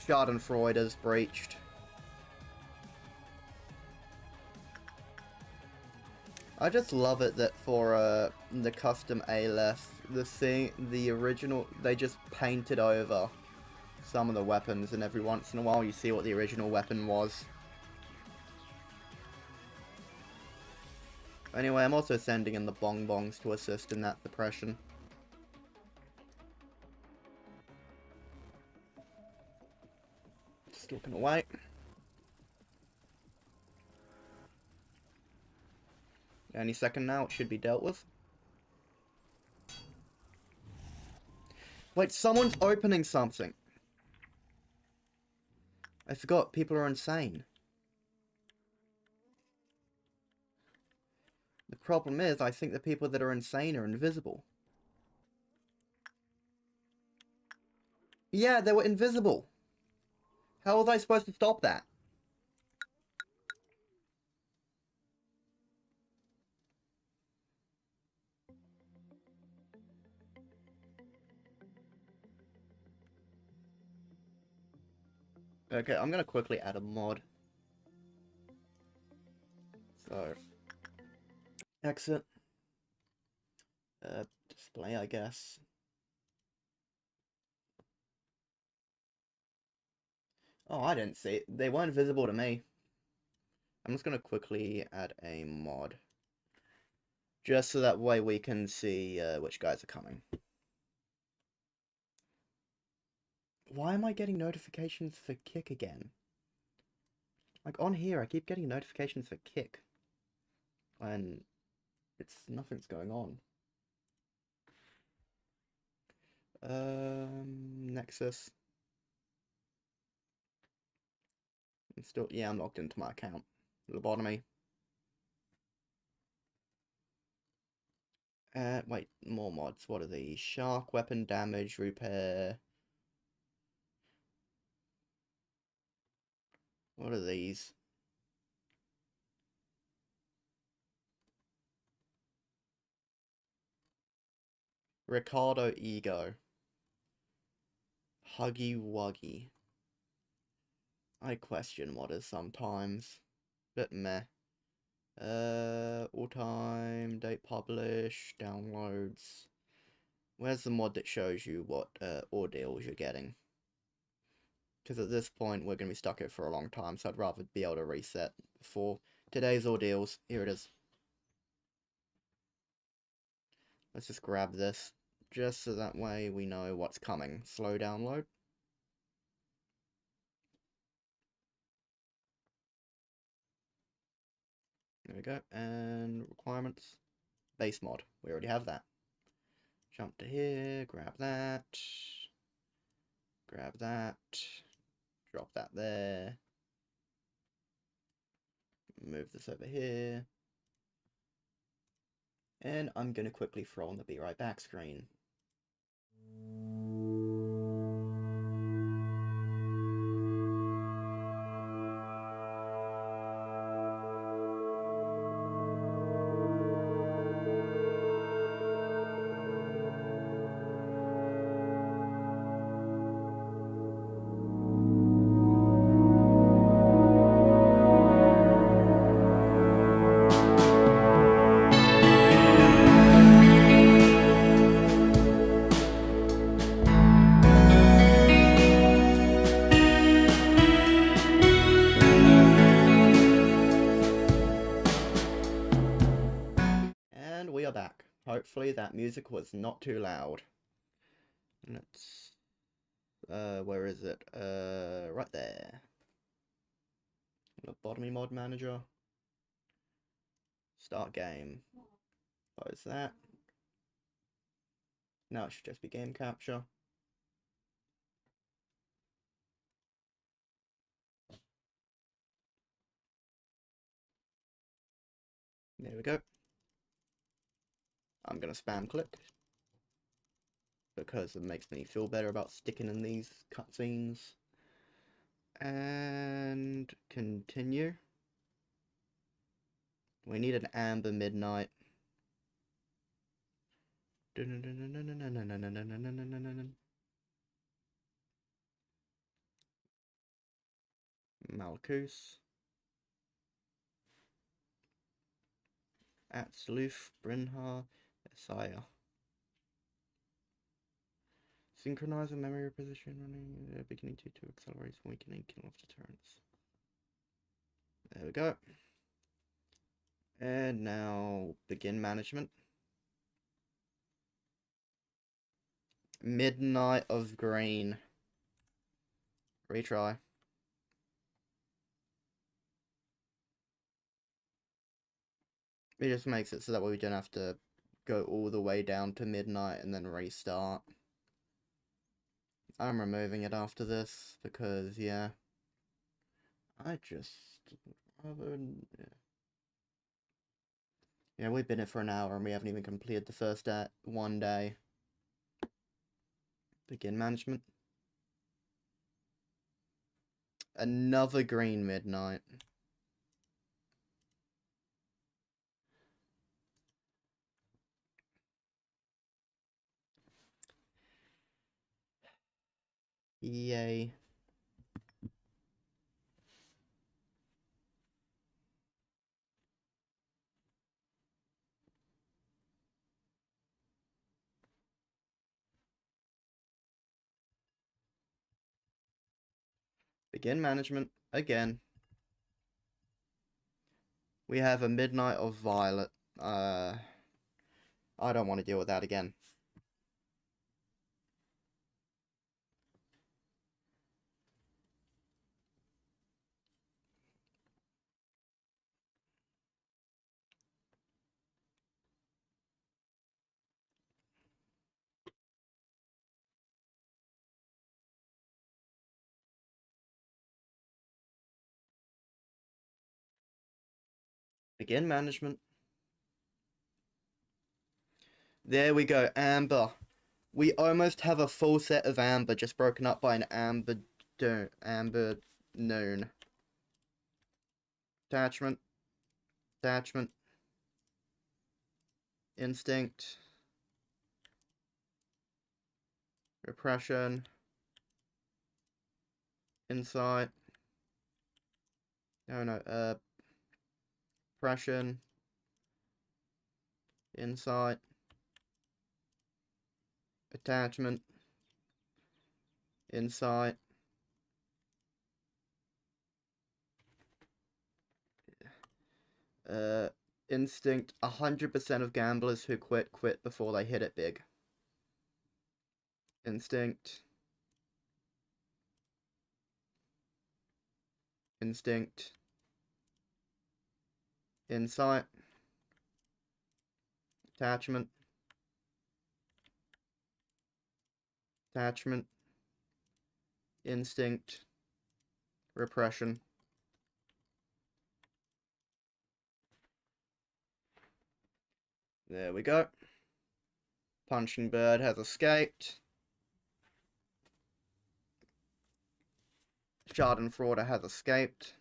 Schadenfreude is breached. I just love it that for the custom Aleph, the original, they just painted over some of the weapons, and every once in a while you see what the original weapon was. Anyway, I'm also sending in the bonbons to assist in that depression. Just looking away. Any second now, it should be dealt with. Wait, someone's opening something. I forgot, people are insane. The problem is, I think the people that are insane are invisible. Yeah, they were invisible. How was I supposed to stop that? Okay, I'm gonna quickly add a mod. So, exit. Display, I guess. Oh, I didn't see it. They weren't visible to me. I'm just gonna quickly add a mod. Just so that way we can see which guys are coming. Why am I getting notifications for kick again? Like, on here, I keep getting notifications for kick. And nothing's going on. Nexus. I'm logged into my account. Lobotomy. Wait, more mods. What are these? Shark, weapon damage, repair. What are these? Ricardo Ego. Huggy Wuggy. I question modders sometimes. Bit meh. All time, date publish, downloads. Where's the mod that shows you what ordeals you're getting? Because at this point, we're going to be stuck here for a long time, so I'd rather be able to reset before today's ordeals. Here it is. Let's just grab this, just so that way we know what's coming. Slow download. There we go, and requirements. Base mod, we already have that. Jump to here, grab that, drop that there, move this over here, and I'm going to quickly throw on the be right back screen. And we are back. Hopefully that music was not too loud. Let's... where is it? Right there. Lobotomy mod manager. Start game. Close that. Now it should just be game capture. There we go. I'm gonna spam click. because it makes me feel better about sticking in these cutscenes. And continue. We need an amber midnight. Malkus. Atzluf, Brinhar, Isaiah. Synchronize the memory position running beginning to accelerate weakening kill off deterrence. There we go. And now begin management. Midnight of Green. Retry. It just makes it so that way we don't have to go all the way down to midnight and then restart. I'm removing it after this because, yeah, I just rather... Yeah, we've been here for an hour and we haven't even completed the first one day. Begin management. Another green midnight. Yay. Begin management again. We have a Midnight of Violet. I don't want to deal with that again. Begin management. There we go, Amber. We almost have a full set of Amber, just broken up by an Amber Noon. Attachment. Attachment. Instinct. Repression. Insight. No. Repression. Insight. Attachment. Insight. Instinct. 100% of gamblers who quit before they hit it big. Instinct. Instinct. Insight. Attachment. Attachment. Instinct. Repression. There we go. Punching Bird has escaped. Schadenfreude has escaped.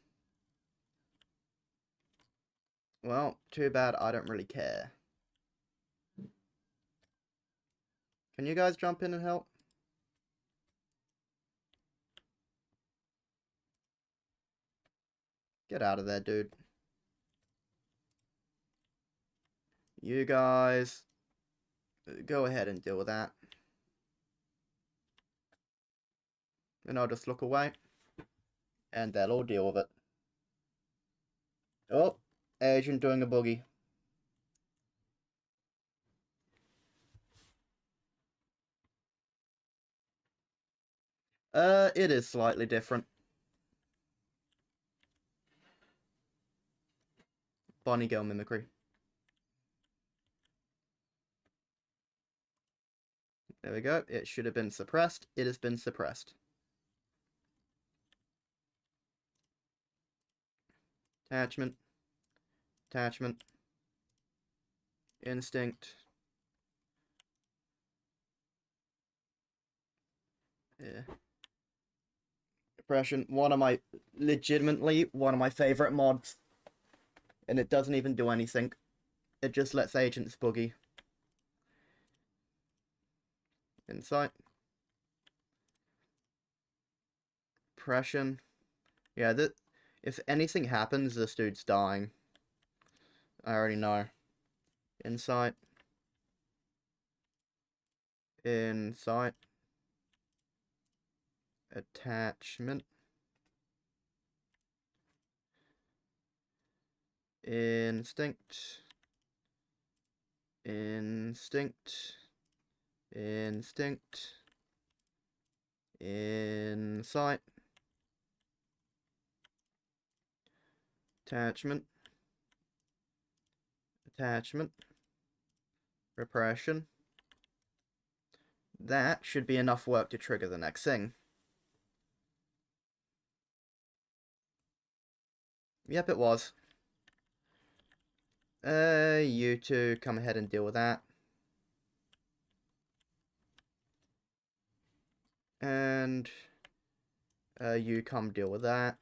Well, too bad, I don't really care. Can you guys jump in and help? Get out of there, dude. You guys, go ahead and deal with that. And I'll just look away. And they'll all deal with it. Oh, Agent doing a boogie. It is slightly different. Bonnie Girl mimicry. There we go. It should have been suppressed. It has been suppressed. Attachment. Attachment. Instinct. Yeah. Depression, legitimately one of my favorite mods. And it doesn't even do anything. It just lets agents boogie. Insight. Depression. Yeah, if anything happens, this dude's dying. I already know. Insight. Insight. Attachment. Instinct. Instinct. Instinct. Insight. Attachment. Attachment. Repression. That should be enough work to trigger the next thing. Yep, it was. You two come ahead and deal with that. And, you come deal with that.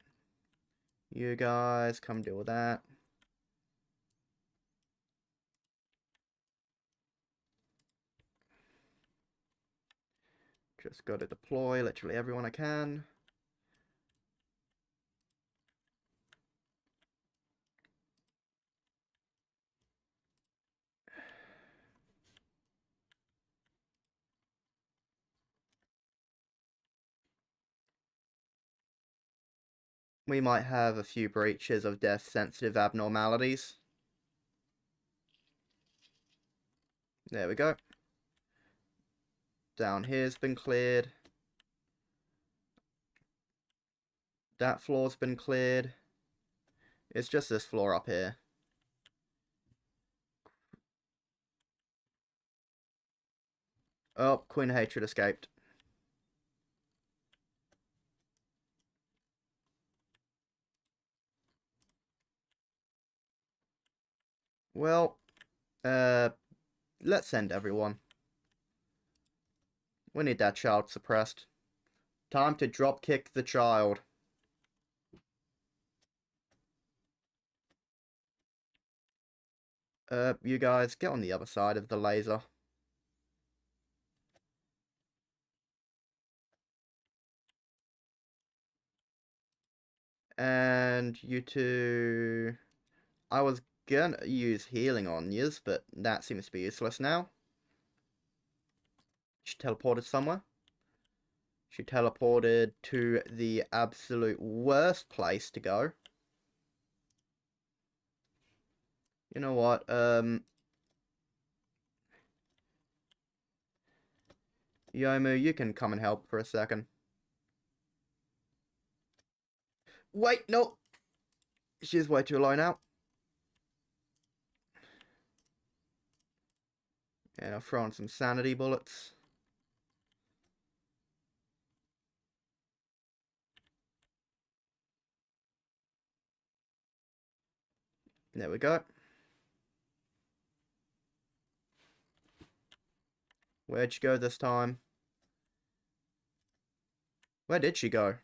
You guys come deal with that. Just gotta deploy literally everyone I can. We might have a few breaches of death-sensitive abnormalities. There we go. Down here's been cleared. That floor's been cleared. It's just this floor up here. Oh, Queen of Hatred escaped. Well, let's send everyone. We need that child suppressed. Time to drop kick the child. You guys, get on the other side of the laser. And you two... I was gonna use healing on yous, but that seems to be useless now. She teleported somewhere. She teleported to the absolute worst place to go. You know what, Yomu, you can come and help for a second. Wait, no! She's way too low now. And I'll throw in some sanity bullets. There we go. Where'd she go this time? Where did she go?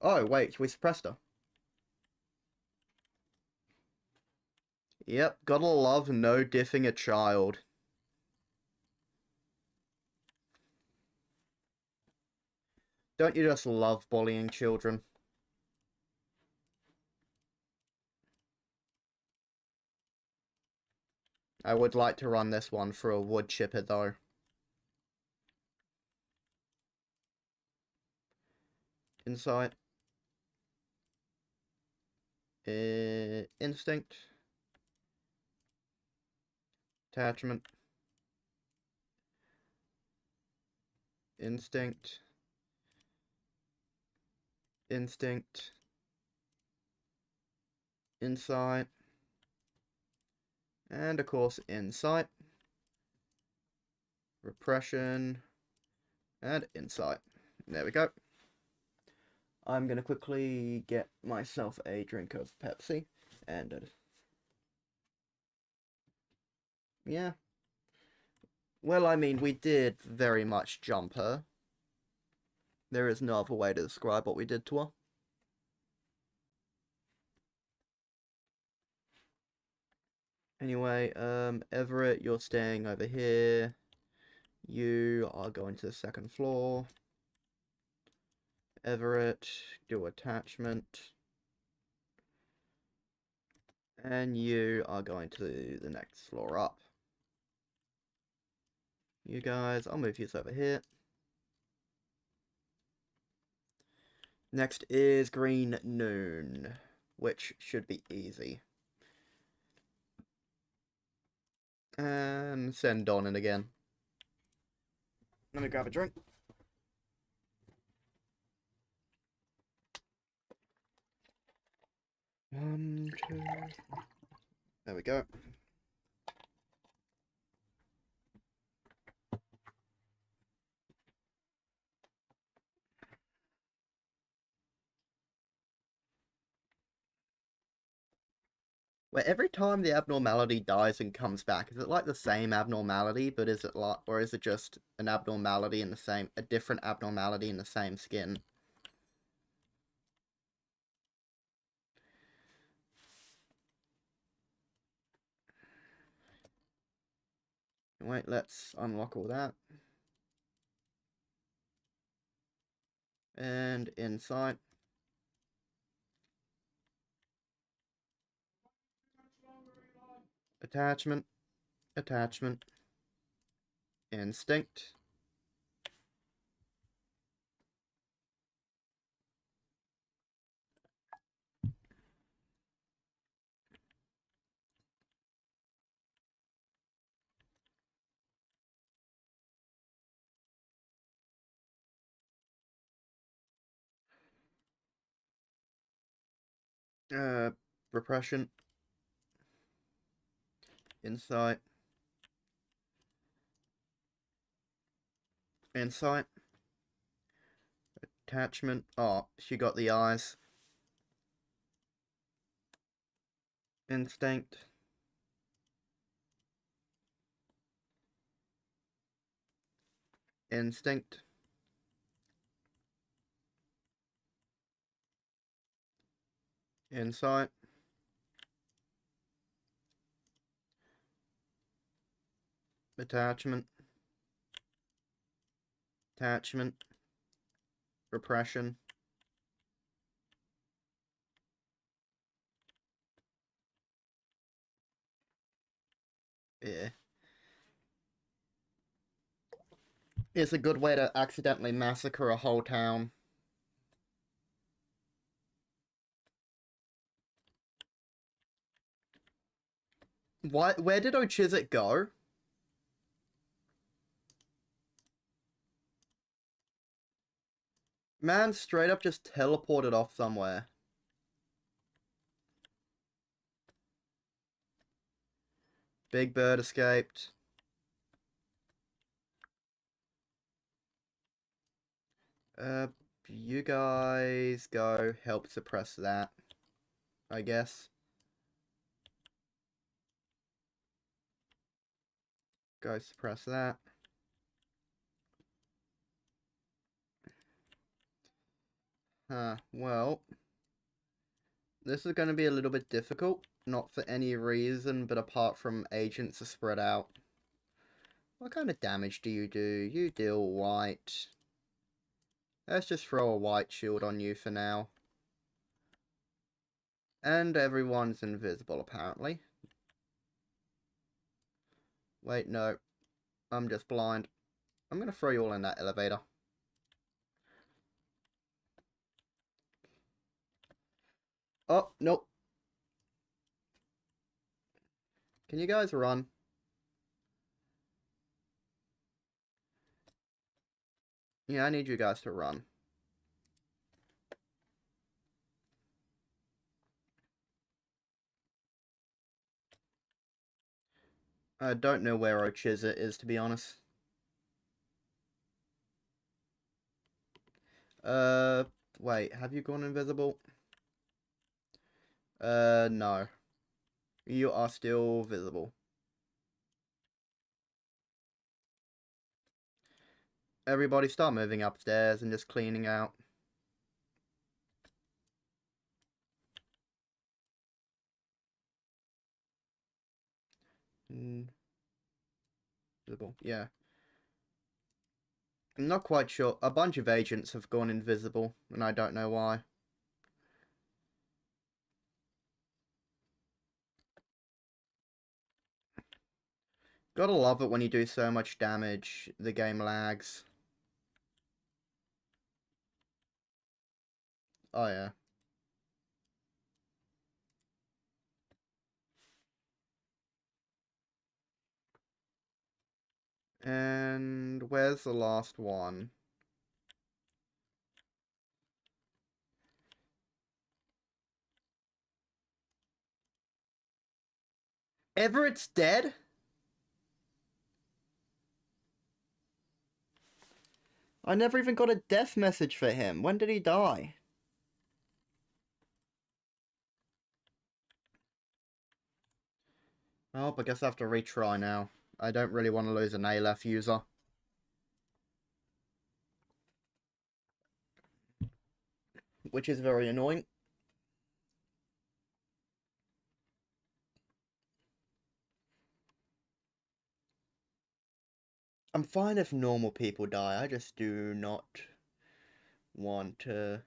Oh, wait, we suppressed her. Yep, gotta love no diffing a child. Don't you just love bullying children? I would like to run this one for a wood chipper though. Insight. Instinct. Attachment. Instinct. Instinct. Insight. And of course, insight. Repression. And insight. There we go. I'm gonna quickly get myself a drink of Pepsi. And yeah. Well, I mean, we did very much jump her. There is no other way to describe what we did to her. Anyway, Everett, you're staying over here. You are going to the second floor. Everett, do attachment. And you are going to the next floor up. You guys, I'll move you over here. Next is Green Noon, which should be easy. And send Don in again. Let me grab a drink. Two. There we go. Where every time the abnormality dies and comes back, is it like the same abnormality, but is it like, or is it just an abnormality in the same, a different abnormality in the same skin? Wait, let's unlock all that. And insight. Attachment. Attachment. Instinct. Repression. Insight. Insight. Attachment. Oh, she got the eyes. Instinct. Instinct. Insight. Attachment. Attachment. Repression. Yeah. It's a good way to accidentally massacre a whole town. Where did O'Chiswick go? Man straight up just teleported off somewhere. Big Bird escaped. You guys go help suppress that, I guess. Go suppress that. Well, this is going to be a little bit difficult, not for any reason, but apart from agents are spread out. What kind of damage do? You deal white. Let's just throw a white shield on you for now. And everyone's invisible, apparently. Wait, no. I'm just blind. I'm going to throw you all in that elevator. Oh, nope. Can you guys run? Yeah, I need you guys to run. I don't know where O'Chiswick is, to be honest. Wait, have you gone invisible? No. You are still visible. Everybody start moving upstairs and just cleaning out. Invisible, yeah. I'm not quite sure. A bunch of agents have gone invisible, and I don't know why. Gotta love it when you do so much damage, the game lags. Oh yeah. And where's the last one? Everett's dead? I never even got a death message for him. When did he die? Oh, I guess I have to retry now. I don't really want to lose an ALF user. Which is very annoying. I'm fine if normal people die. I just do not want to...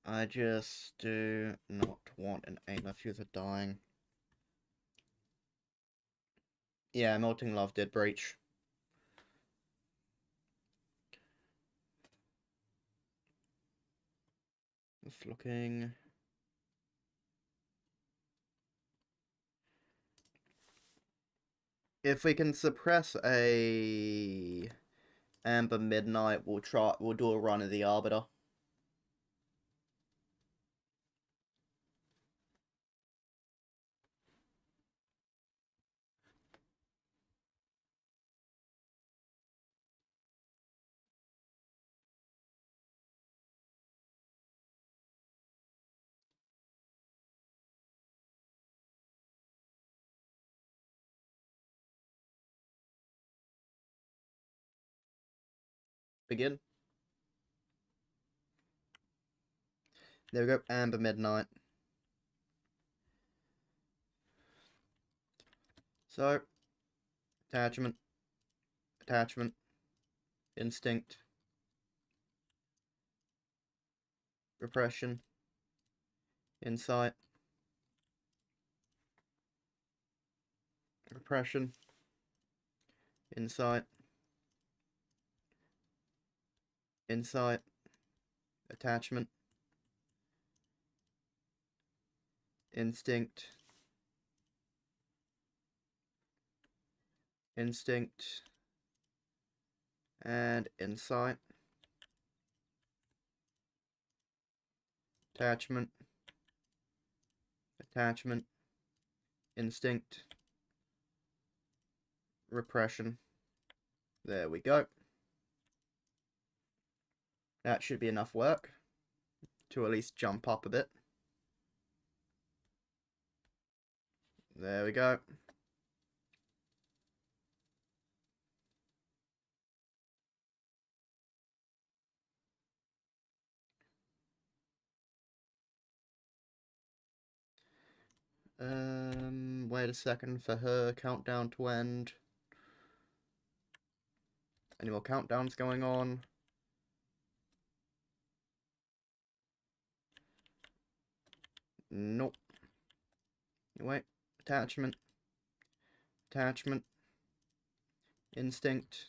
I just do not want an ALF user dying. Yeah, Melting Love did breach. Just looking... If we can suppress a Amber Midnight, we'll do a run of the Arbiter. Begin. There we go, Amber Midnight. So, attachment, attachment, instinct, repression, insight, repression, insight, insight, attachment, instinct, instinct, and insight, attachment, attachment, instinct, repression. There we go. That should be enough work to at least jump up a bit. There we go. Wait a second for her countdown to end. Any more countdowns going on? Nope. Wait. Attachment. Attachment. Instinct.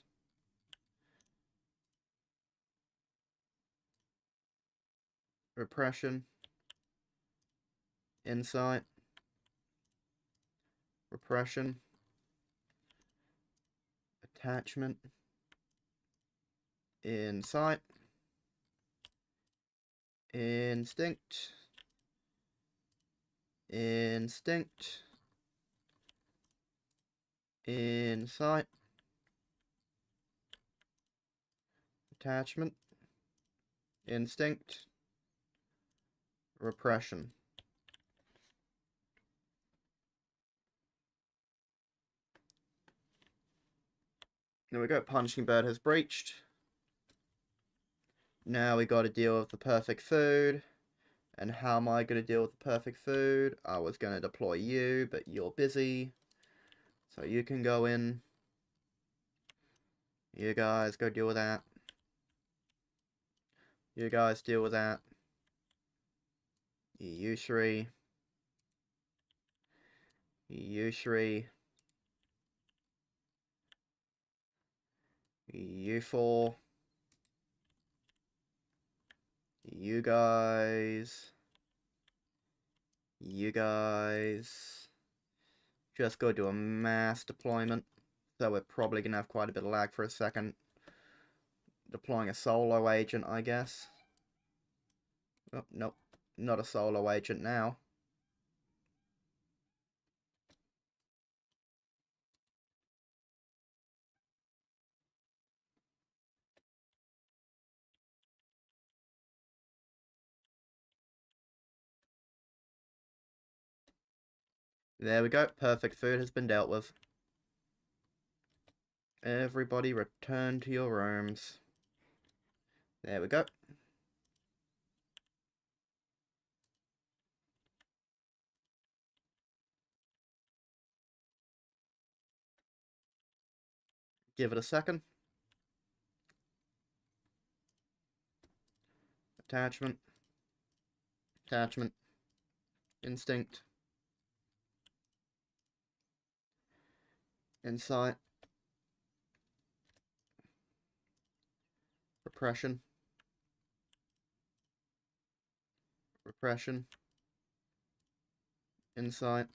Repression. Insight. Repression. Attachment. Insight. Instinct. Instinct. Insight. Attachment. Instinct. Repression. There we go, punching bird has breached. Now we got to deal with the perfect food. And how am I going to deal with the perfect food? I was going to deploy you, but you're busy. So you can go in. You guys go deal with that. You guys deal with that. You three. You three. You four. You guys. You guys. Just go do a mass deployment. So we're probably going to have quite a bit of lag for a second. Deploying a solo agent, I guess. Oh, nope. Not a solo agent now. There we go. Perfect food has been dealt with. Everybody return to your rooms. There we go. Give it a second. Attachment. Attachment. Instinct. Insight. Repression. Repression. Insight.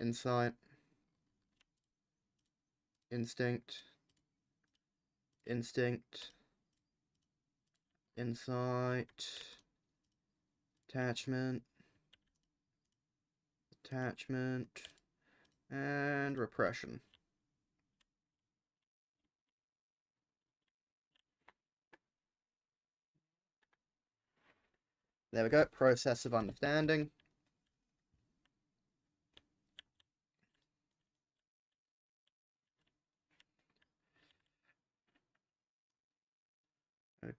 Insight. Instinct. Instinct. Insight. Attachment. Attachment. And repression. There we go. Process of understanding.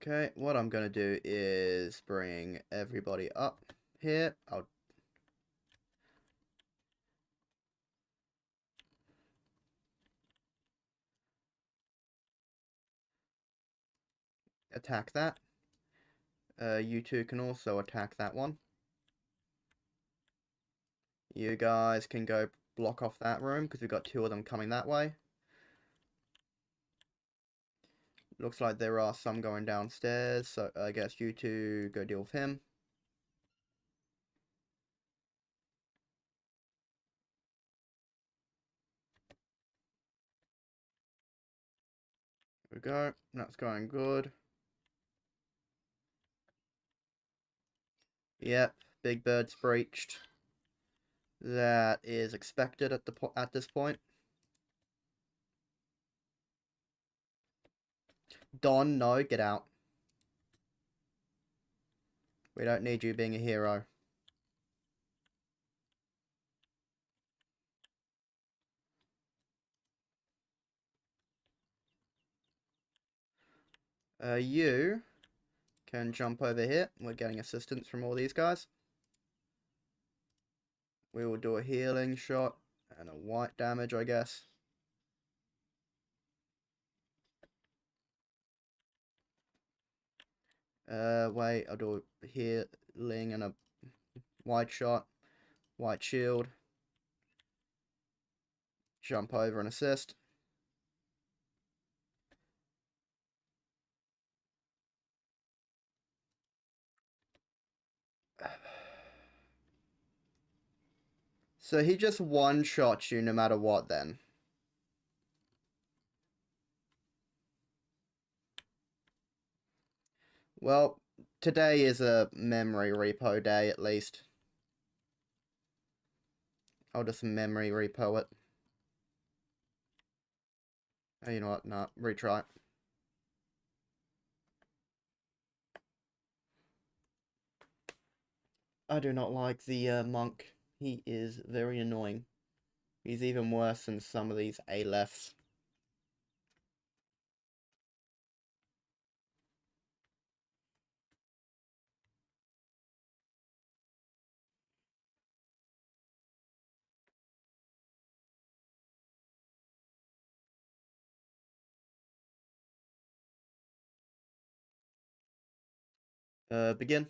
Okay, what I'm going to do is bring everybody up here. I'll attack that. You two can also attack that one. You guys can go block off that room because we've got two of them coming that way. Looks like there are some going downstairs, so I guess you two go deal with him. There we go. That's going good. Yep, Big Bird's breached. That is expected at this point. Don, no, get out. We don't need you being a hero. You can jump over here. We're getting assistance from all these guys. We will do a healing shot and a white damage, I guess. Wait, I'll do a healing and a white shot, white shield. Jump over and assist. So he just one-shots you no matter what then. Well, today is a memory repo day at least. I'll just memory repo it. Oh, you know what? Nah, retry. I do not like the monk. He is very annoying. He's even worse than some of these A-lefts. Begin.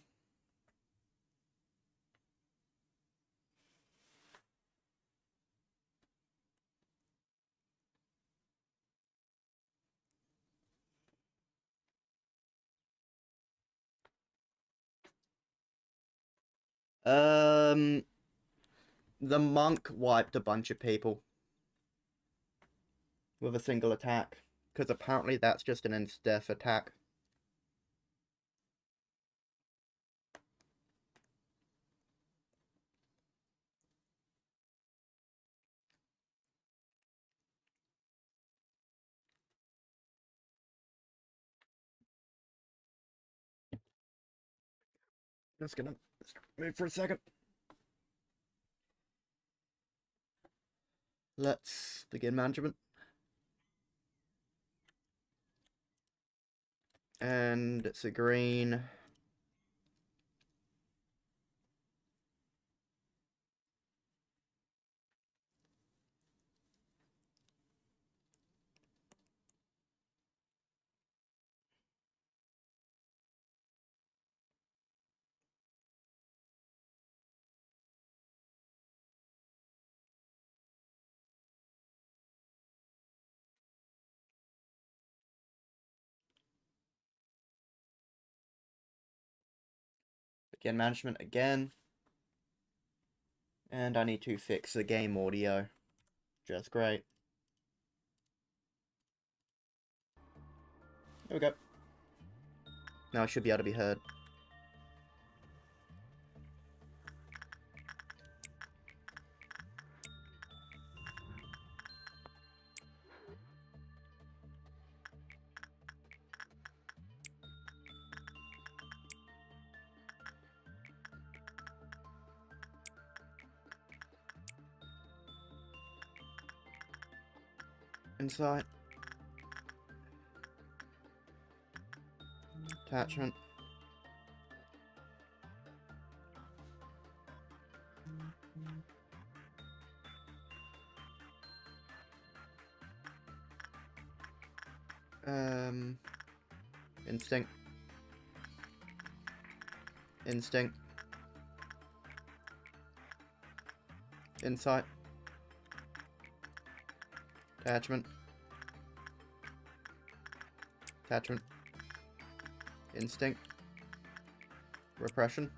The monk wiped a bunch of people with a single attack, because apparently that's just an insta-death attack. Just gonna move for a second. Let's begin management. And it's a green. Begin management again. And I need to fix the game audio. Just great. There we go. Now I should be able to be heard. Insight. Attachment. Instinct. Instinct. Insight. Attachment. Attachment. Instinct. Repression.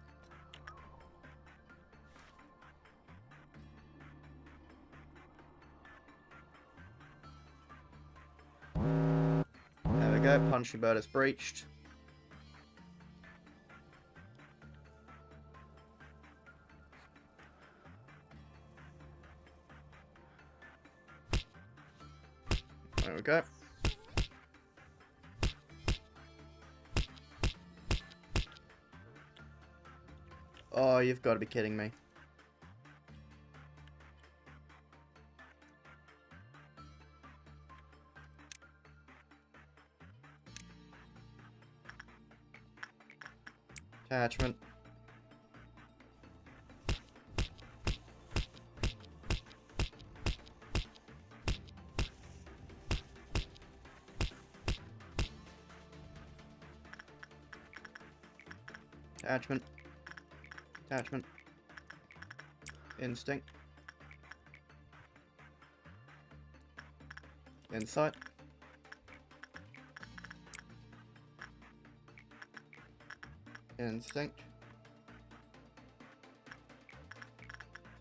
There we go, punching bird is breached. There we go. Oh, you've got to be kidding me. Attachment. Attachment. Attachment. Instinct. Insight. Instinct.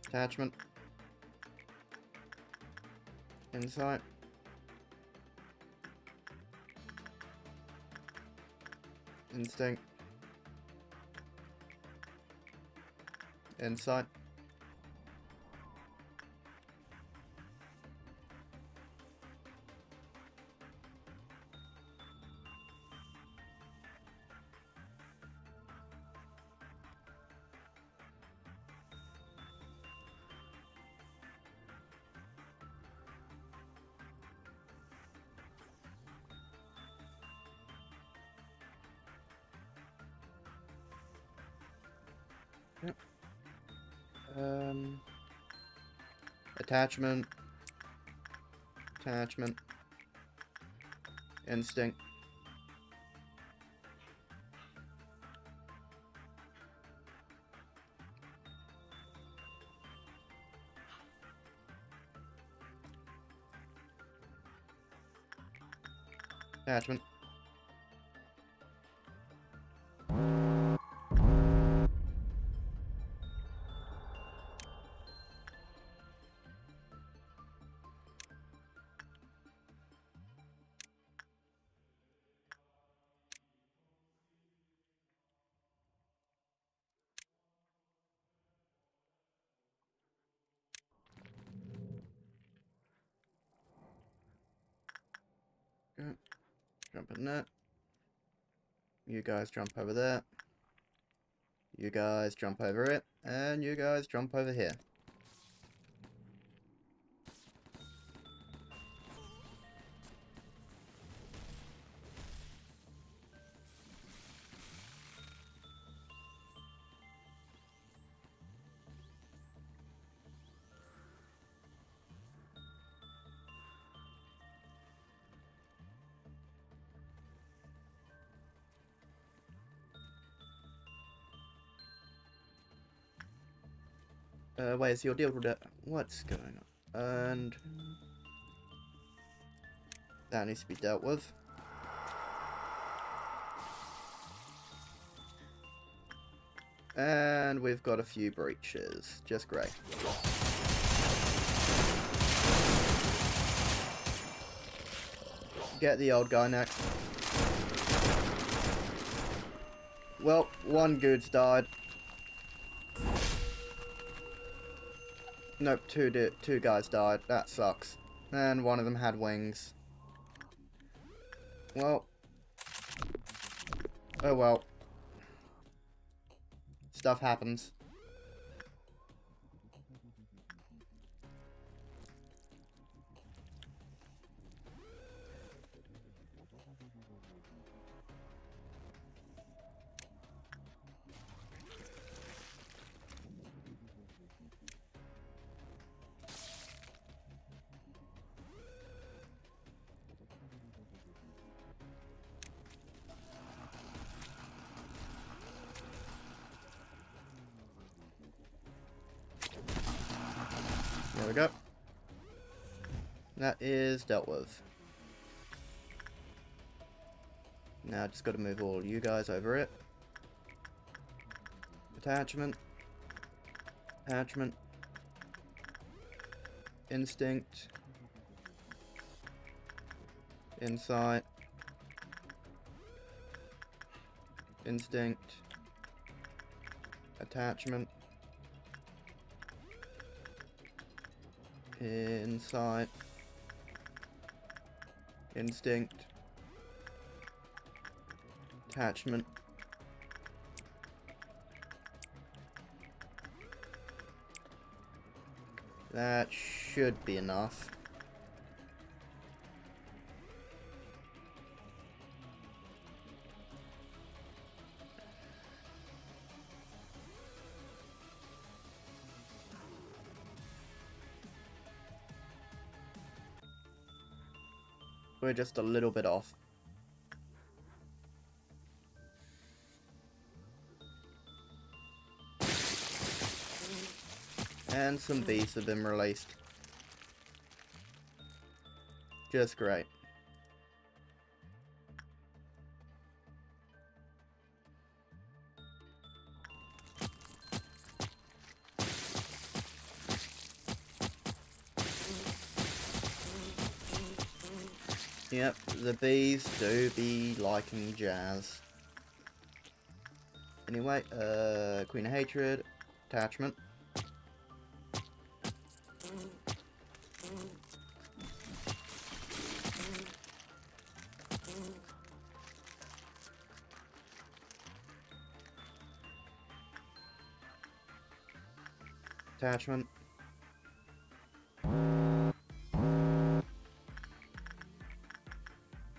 Attachment. Insight. Instinct. Insight. Attachment. Attachment. Instinct. Attachment. Jump in that. You guys jump over there. You guys jump over it. And you guys jump over here. Where's your deal with that? What's going on? And that needs to be dealt with. And we've got a few breaches. Just great. Get the old guy next. Well, one goods died. Nope, two guys died. That sucks. And one of them had wings. Well. Oh well. Stuff happens. There we go. That is dealt with. Now just got to move all you guys over it. Attachment. Attachment. Instinct. Insight. Instinct. Attachment. Insight. Instinct. Attachment. That should be enough. We're just a little bit off. And some bees have been released. Just great. Yep, the bees do be liking jazz. Anyway, Queen of Hatred, attachment. Attachment.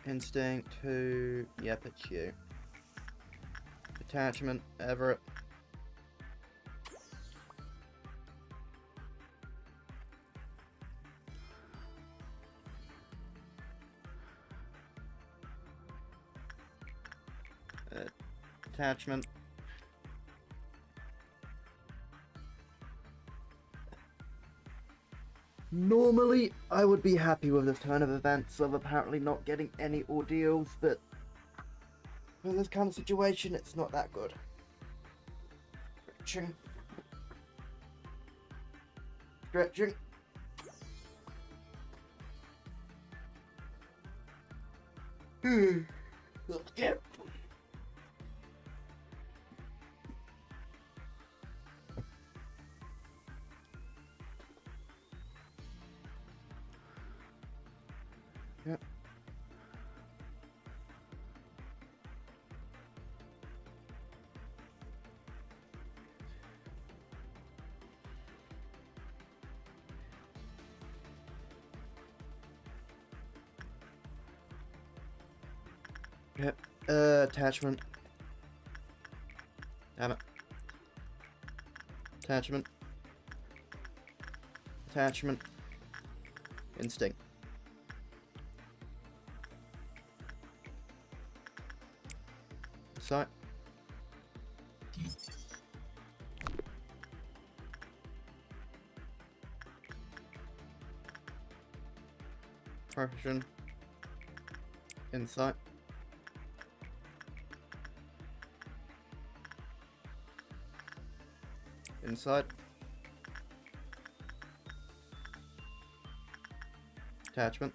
Instinct, who? Yep, it's you. Attachment, Everett. Attachment. Normally, I would be happy with this turn of events of apparently not getting any ordeals, but for this kind of situation, it's not that good. Stretching. Stretching. Let's get. Yep. Yep. Attachment. Damn it. Attachment. Attachment. Instinct. Sight. Precision. Insight. Inside. Attachment.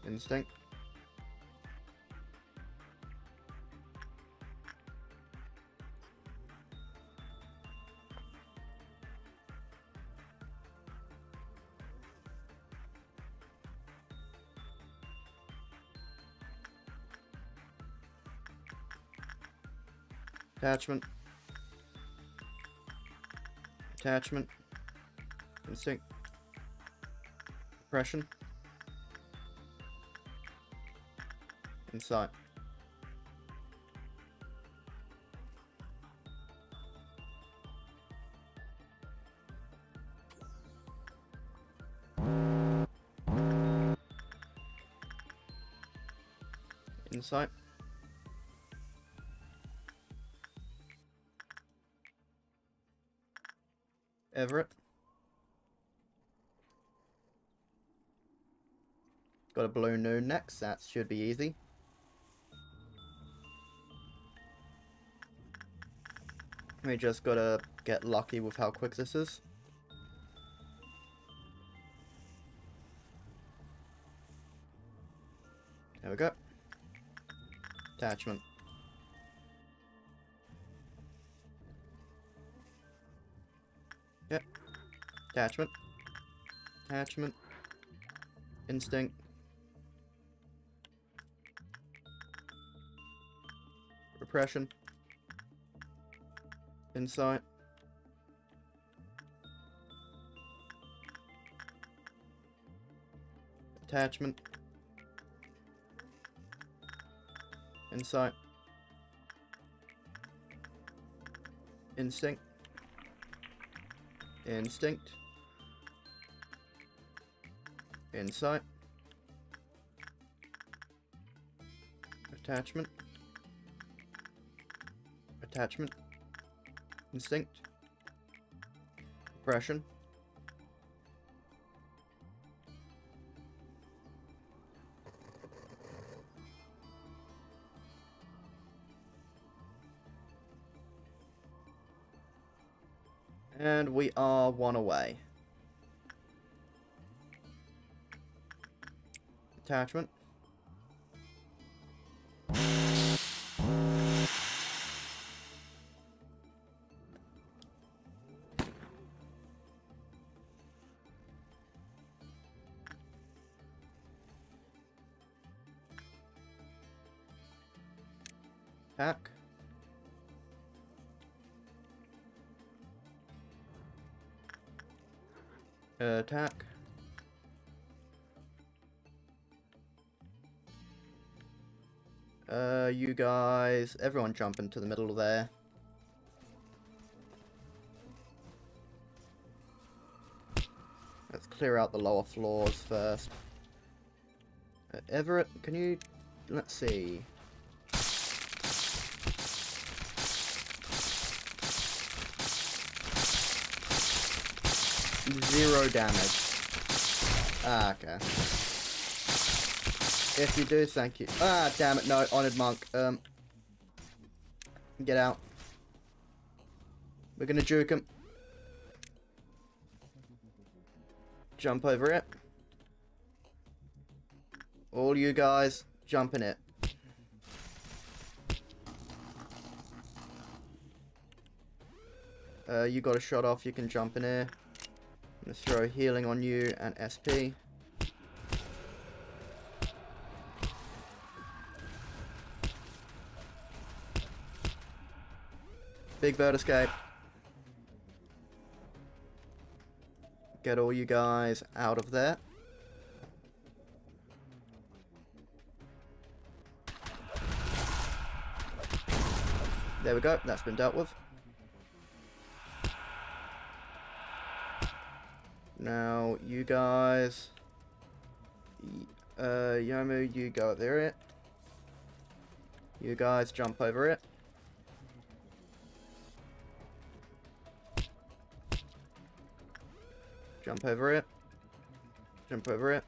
Instinct. Attachment. Attachment. Instinct. Depression. Insight. Insight. Everett. Got a blue noon next, that should be easy. We just gotta get lucky with how quick this is. There we go. Attachment. Yep. Attachment. Attachment. Instinct. Repression. Insight. Attachment. Insight. Instinct. Instinct. Insight. Attachment. Attachment. Instinct. Depression. And we are one away. Attachment. Attack. Attack. You guys, everyone jump into the middle there. Let's clear out the lower floors first. Everett, can you... Let's see. Zero damage. Ah, okay. If you do, thank you. Ah, damn it, no, Honored Monk. Get out. We're gonna juke him. Jump over it. All you guys, jump in it. You got a shot off, you can jump in here. I'm gonna throw healing on you and SP. Big bird escape. Get all you guys out of there. There we go, that's been dealt with. Now, you guys... Yomu, you go up there. You guys jump over it. Jump over it. Jump over it.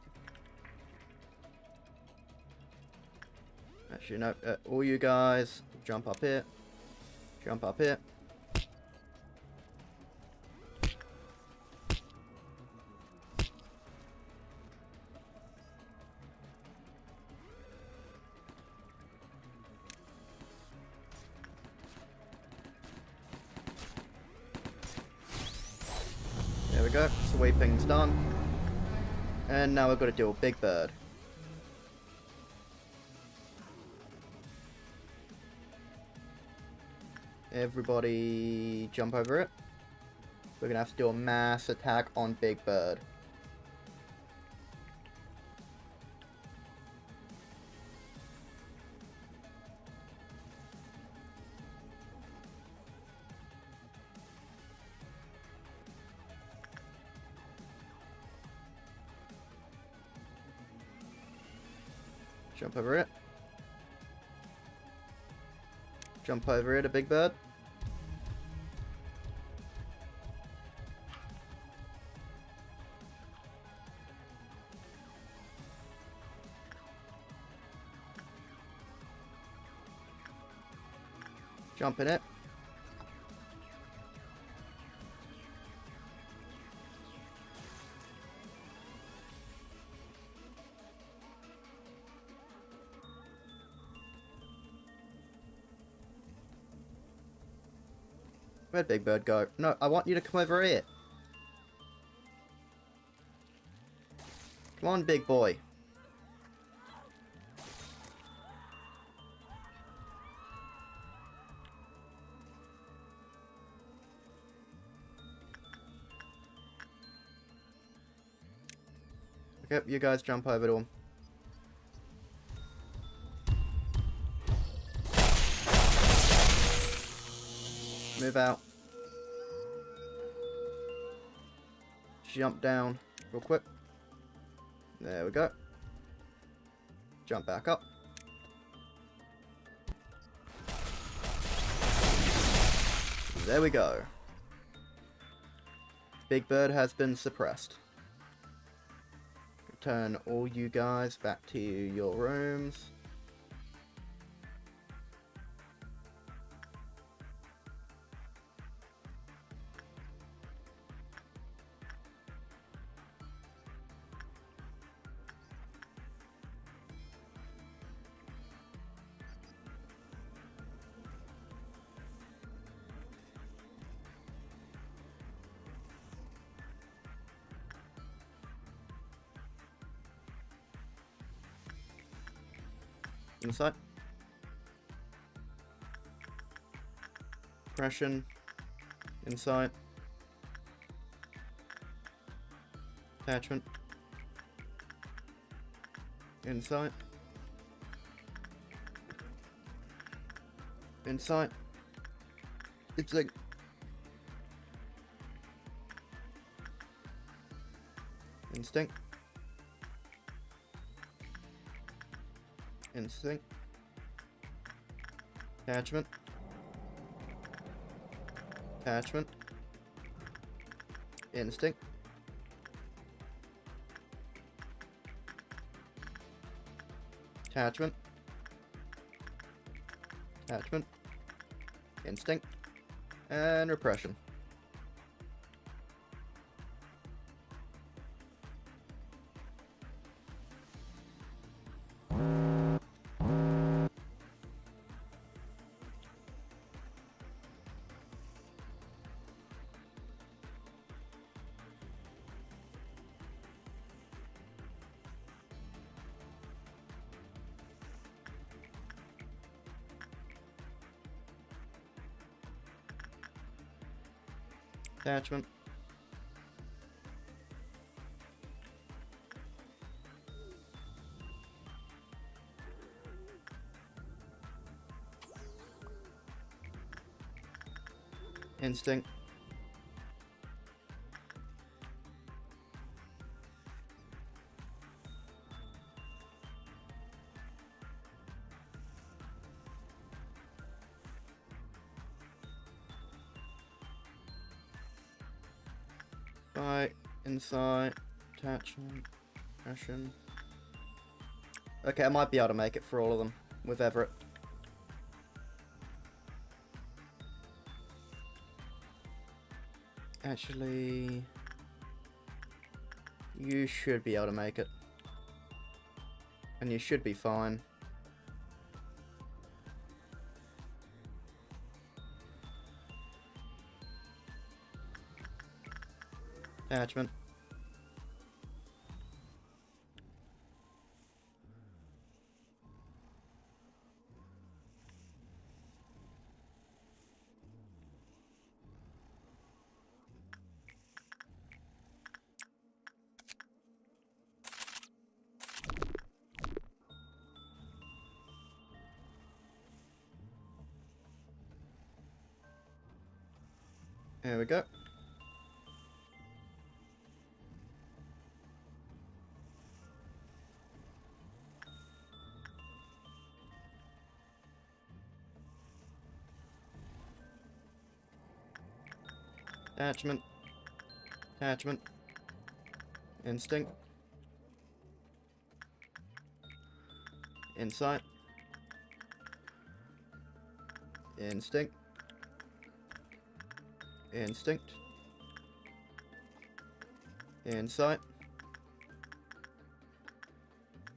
Actually, no. All you guys, jump up here. Jump up here. There we go. Sweeping's done. And now we've got to deal with Big Bird. Everybody jump over it. We're going to have to do a mass attack on Big Bird. Jump over it. Jump over it, a Big Bird. Jump in it. Where'd Big Bird go? No, I want you to come over here. Come on, big boy. Yep, you guys jump over to him. Move out. Jump down real quick. There we go. Jump back up. There we go. Big Bird has been suppressed. Return all you guys back to your rooms. Inside. Suppression. Inside. Attachment. Inside. Inside. It's like... Instinct. Instinct. Attachment. Attachment. Instinct. Attachment. Attachment. Instinct. And repression. Attachment. Instinct. Fight, insight, attachment, passion. Okay, I might be able to make it for all of them with Everett. Actually, you should be able to make it. And you should be fine. Attachment. There we go. Attachment. Attachment. Instinct. Insight. Instinct. Instinct. Insight.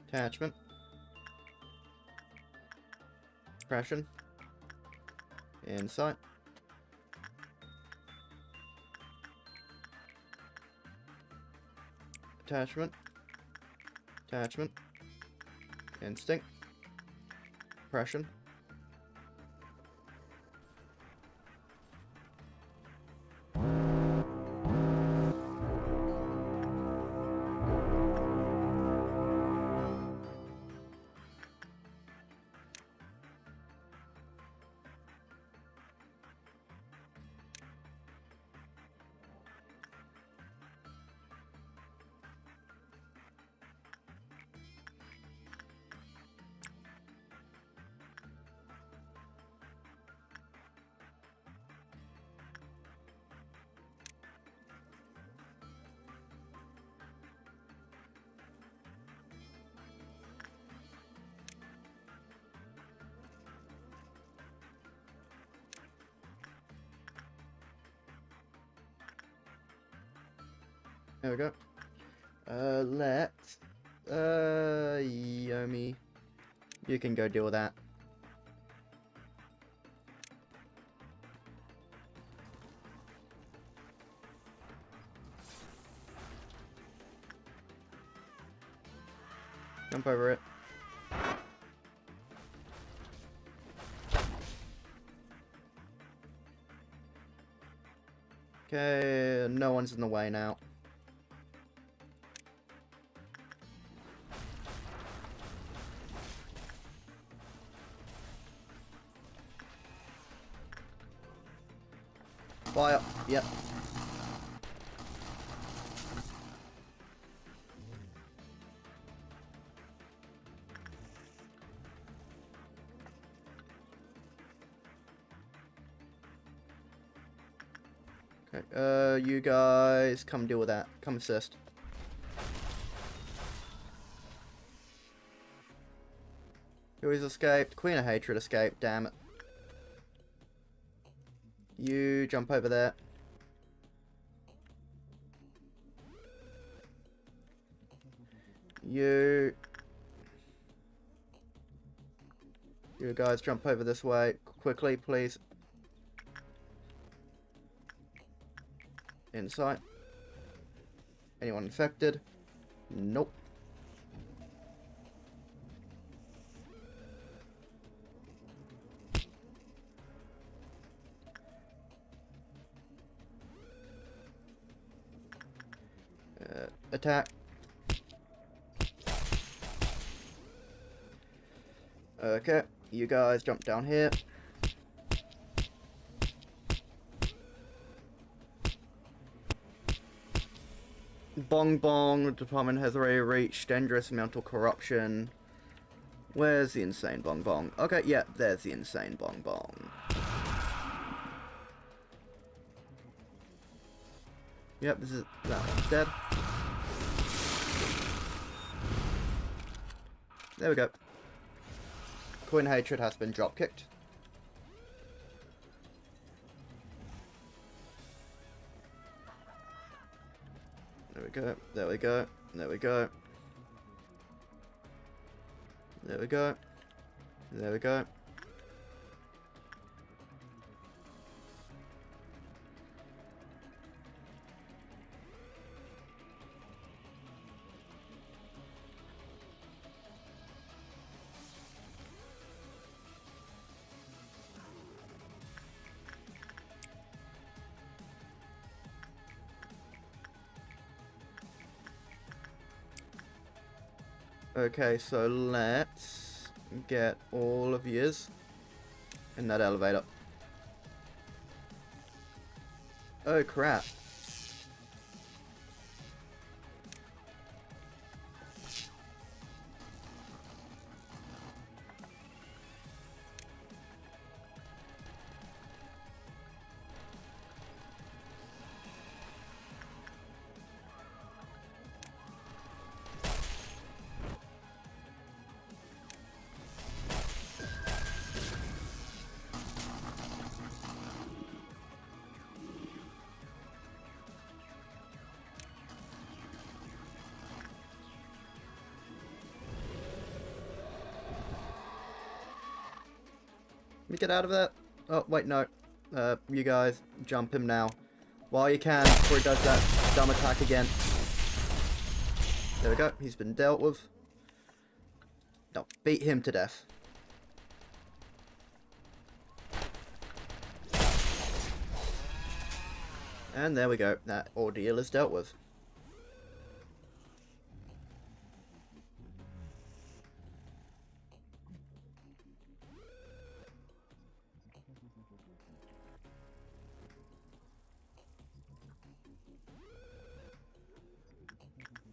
Attachment. Suppression. Insight. Attachment. Attachment. Instinct. Suppression. There we go. Let's... Yomi. You can go deal with that. Jump over it. Okay, no one's in the way now. Fire. Yep. You guys come deal with that. Come assist. Who has escaped? Queen of Hatred escaped, damn it. You jump over there. You guys jump over this way. Quickly, please. Inside. Anyone infected? Nope. Attack. Okay, you guys jump down here. Bong bong, the department has already reached dangerous mental corruption. Where's the insane bong bong? Okay, yeah, there's the insane bong bong. Yep, that one's dead. There we go. Queen Hatred has been drop kicked. There we go, there we go, there we go. There we go. There we go. Okay, so let's get all of yous in that elevator. Oh crap. Let me get out of that. Oh, wait, no. You guys, jump him now. While you can, before he does that dumb attack again. There we go. He's been dealt with. Now, beat him to death. And there we go. That ordeal is dealt with.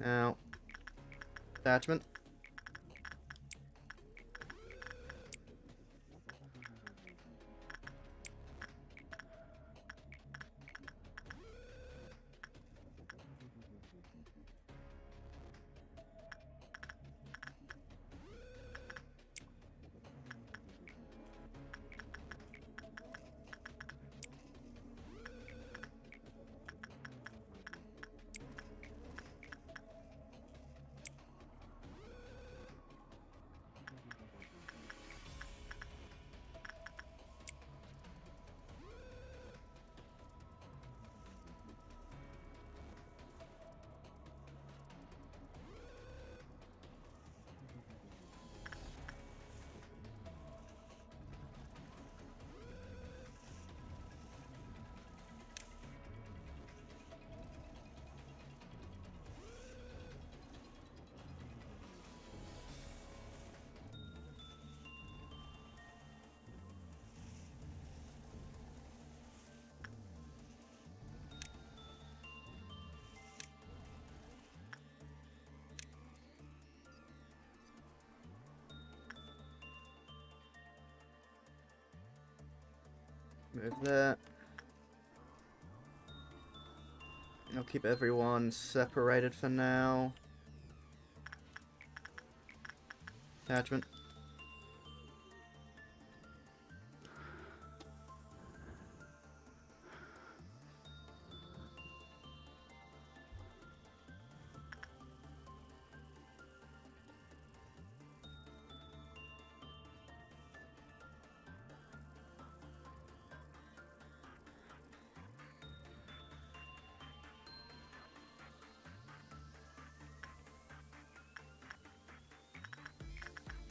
Now, attachment. Move that. I'll keep everyone separated for now. Attachment.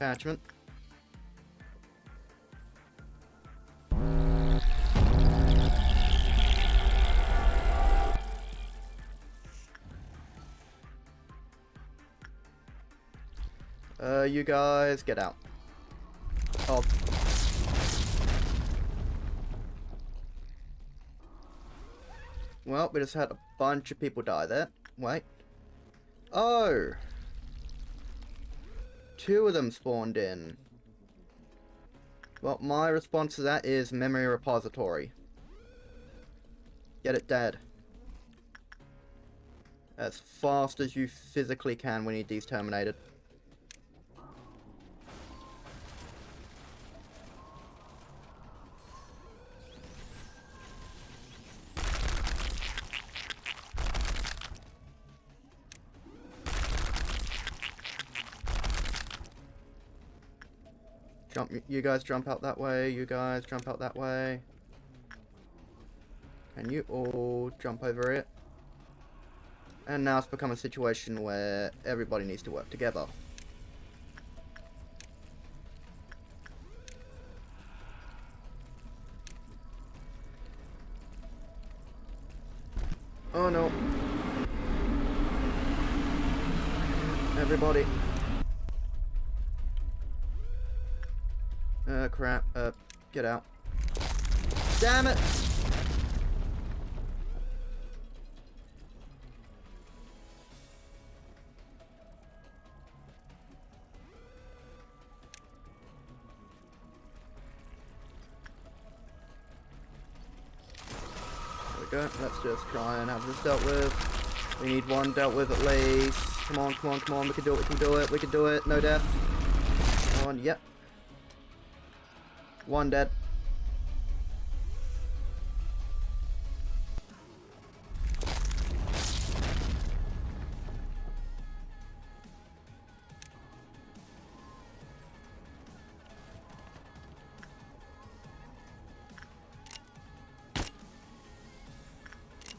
Attachment. You guys get out. Oh. Well, we just had a bunch of people die there. Wait. Oh! 2 of them spawned in. Well, my response to that is memory repository. Get it dead. As fast as you physically can when you need these terminated. You guys jump out that way, you guys jump out that way. Can you all jump over it? And now it's become a situation where everybody needs to work together. Oh no. Everybody. Crap. Get out. Damn it! There we go. Let's just try and have this dealt with. We need one dealt with at least. Come on, come on, come on. We can do it, we can do it, we can do it. No death. Come on, yep. 1 dead.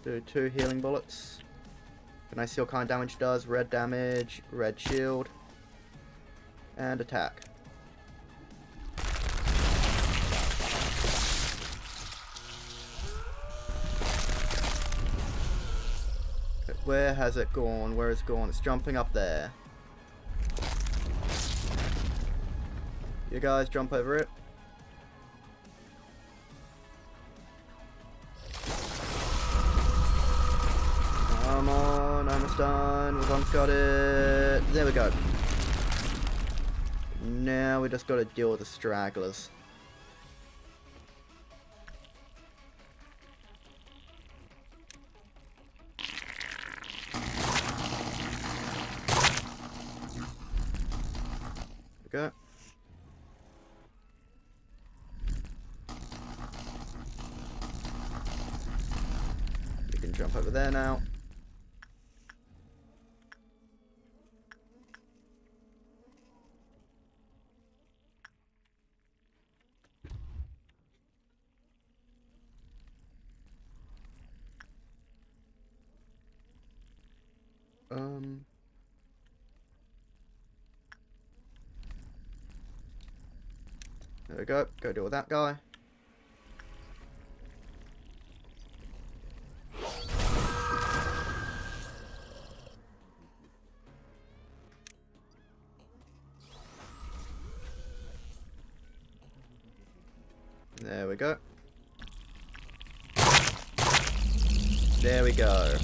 Do 2 healing bullets. Can I see what kind of damage it does? Red damage, red shield, and attack. Where has it gone? Where is it gone? It's jumping up there. You guys jump over it. Come on, almost done. We've almost got it. There we go. Now we just got to deal with the stragglers. Go. You can jump over there now. There we go. Go deal with that guy. There we go. There we go.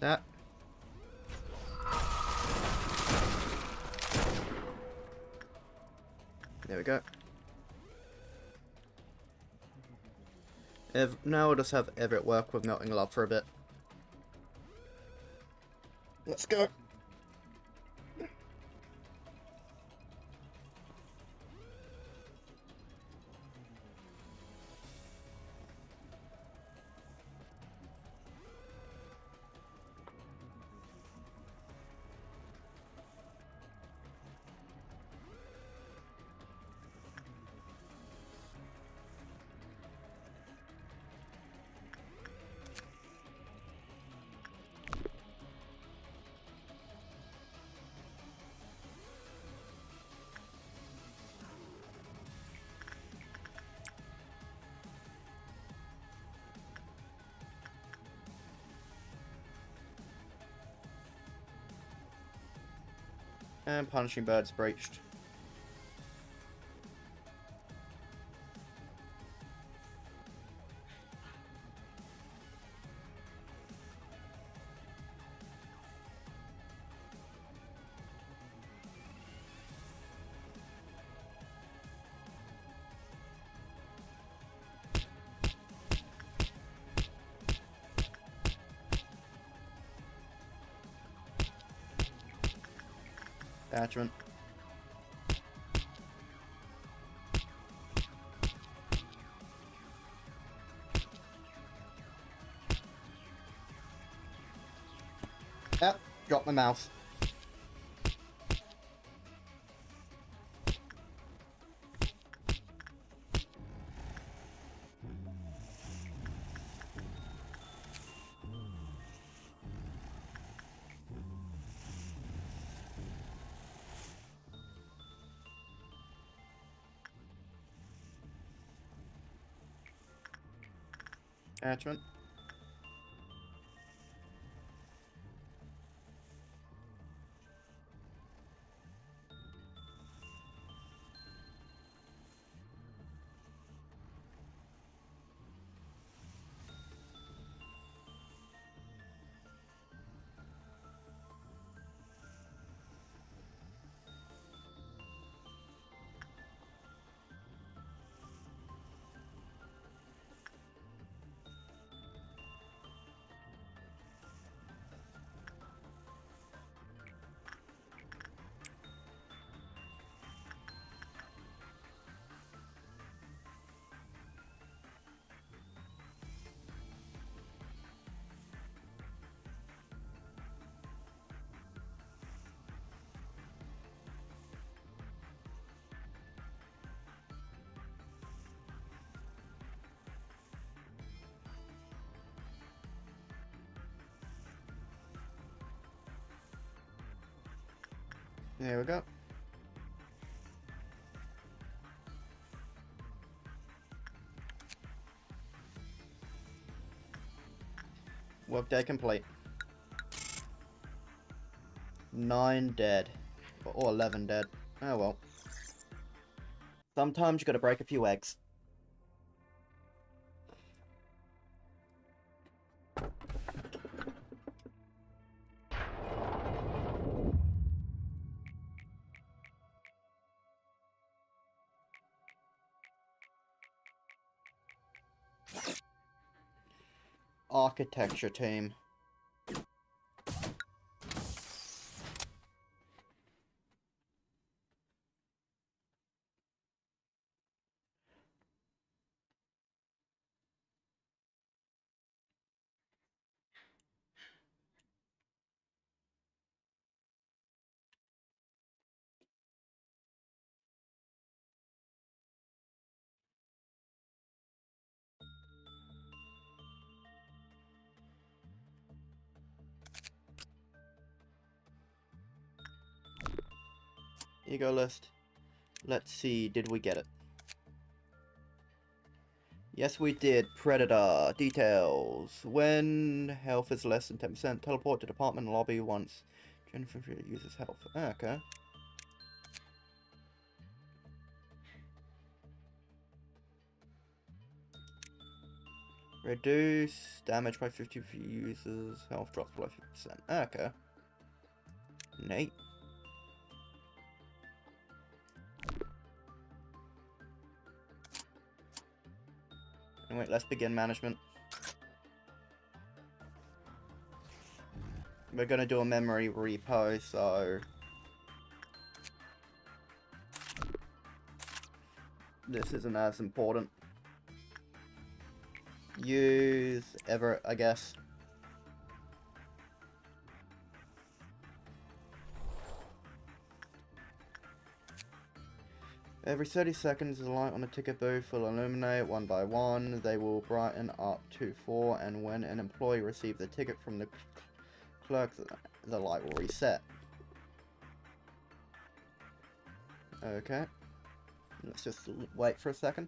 that. There we go. Now I'll just have Everett work with melting love for a bit. Let's go. And punishing birds breached. Attachment. Yep, drop my mouse. Attachment. There we go. Workday complete. 9 dead. Or 11 dead. Oh well. Sometimes you gotta break a few eggs. Architecture team. Ego list. Let's see, did we get it? Yes, we did. Predator. Details. When health is less than 10%, teleport to department lobby once. Jennifer uses health. Ah, okay. Reduce damage by 50 for users. Health drops below 50%. Okay. Neat. Anyway, let's begin management. We're gonna do a memory repo, so this isn't as important. Use Everett, I guess. Every 30 seconds, the light on a ticket booth will illuminate one by one. They will brighten up to 4, and when an employee receives the ticket from the clerk, the light will reset. Okay. Let's just wait for a second.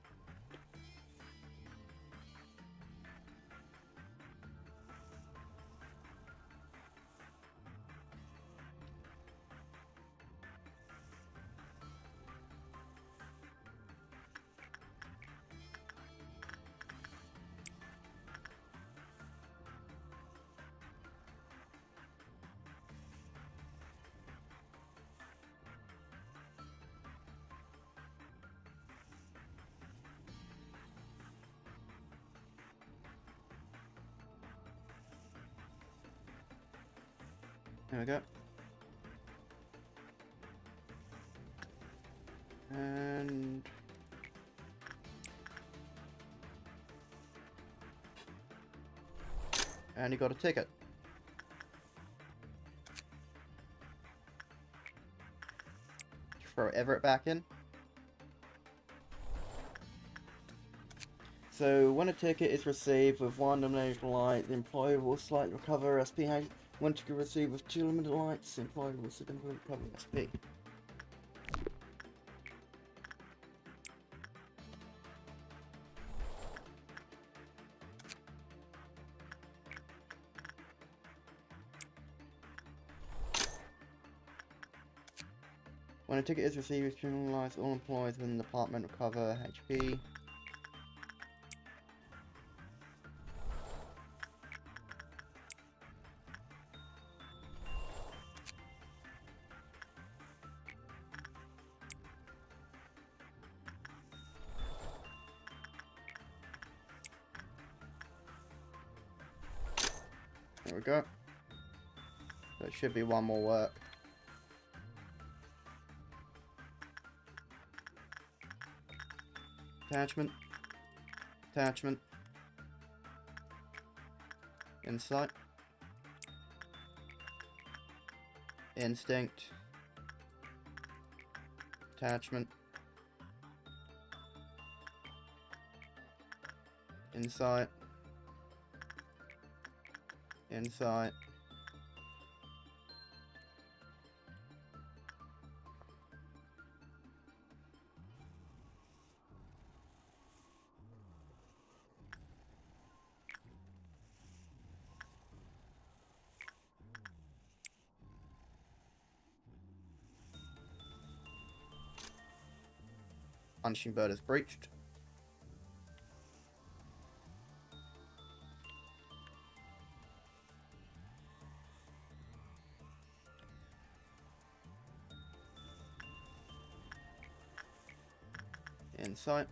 There we go. And you got a ticket. Throw Everett back in. So when a ticket is received with 1 illuminated light, the employee will slightly recover SP. When ticket received with 2 limited lights, the employee will significantly recover SP. When a ticket is received with 2 limited lights, all employees within the department recover HP. There we go. That should be one more work. Attachment. Attachment. Insight. Instinct. Attachment. Insight. Insight. Punching bird is breached. Insight.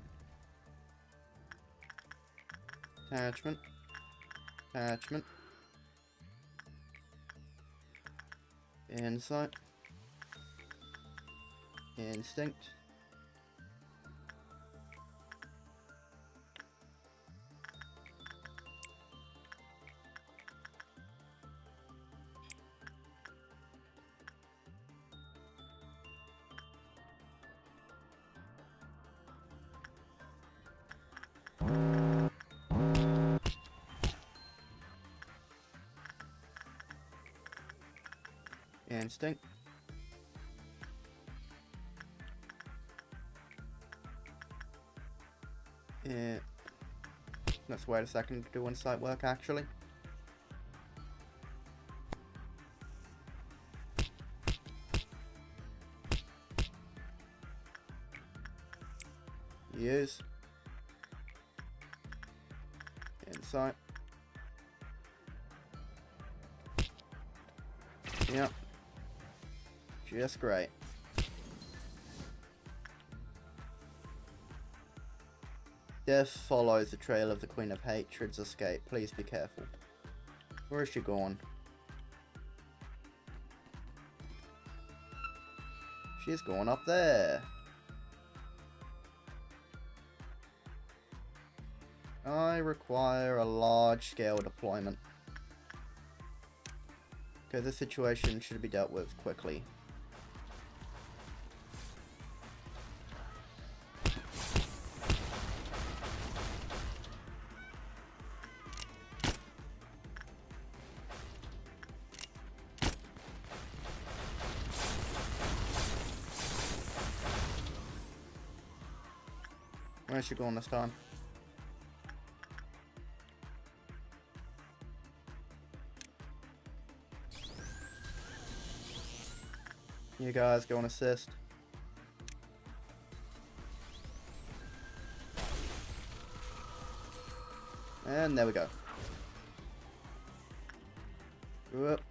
Attachment. Attachment. Insight. Instinct. Instinct. Let's wait a second to do insight work actually. Use. Insight. Yep. Just great. Death follows the trail of the Queen of Hatred's escape. Please be careful. Where is she going? She's going up there. I require a large-scale deployment. Okay, this situation should be dealt with quickly. Where's she going this time? You guys go and assist. And there we go. Whoop.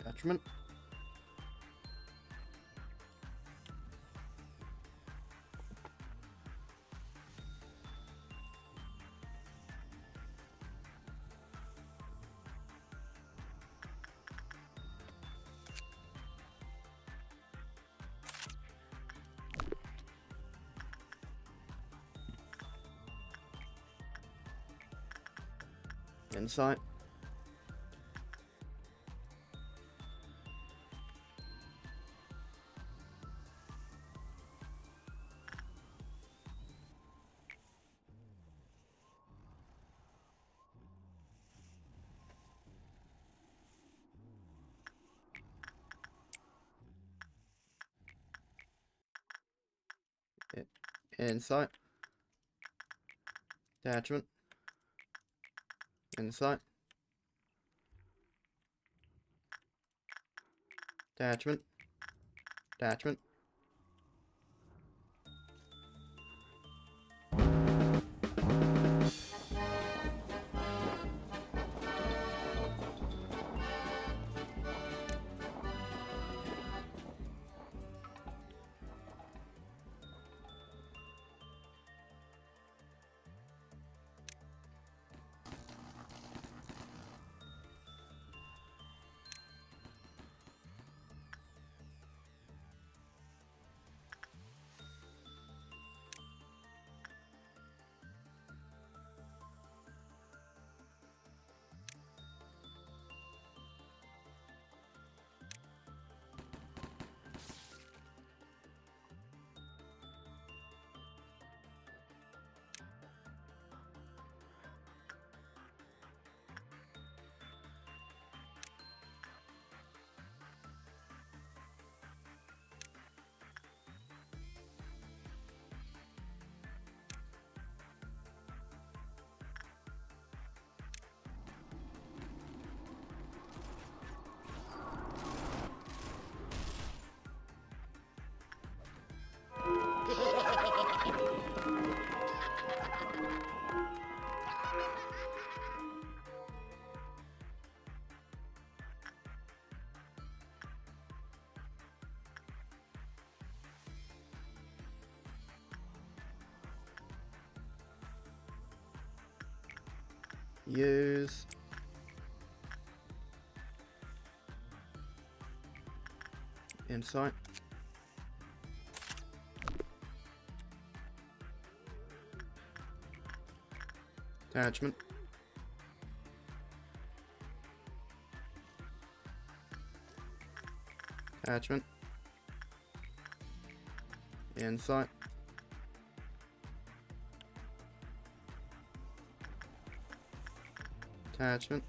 Attachment. Insight. Insight. Attachment. Insight. Attachment. Attachment. Use. Insight. Attachment. Attachment. Insight. Attachment.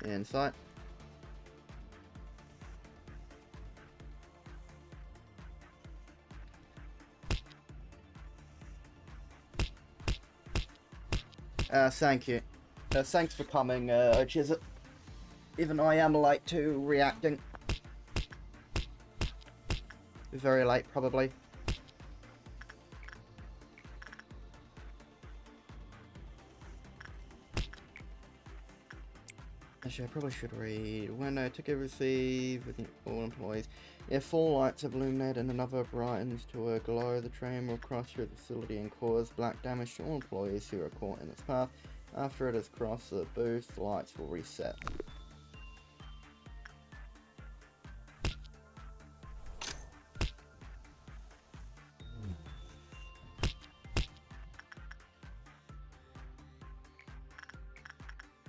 Insight. Thank you. Thanks for coming, Chisel. Even though I am late to reacting. Very late, probably. Actually, I probably should read. When a ticket received with all employees, if all lights have illuminated and another brightens to a glow, the train will cross through the facility and cause black damage to all employees who are caught in its path. After it has crossed the booth, the lights will reset.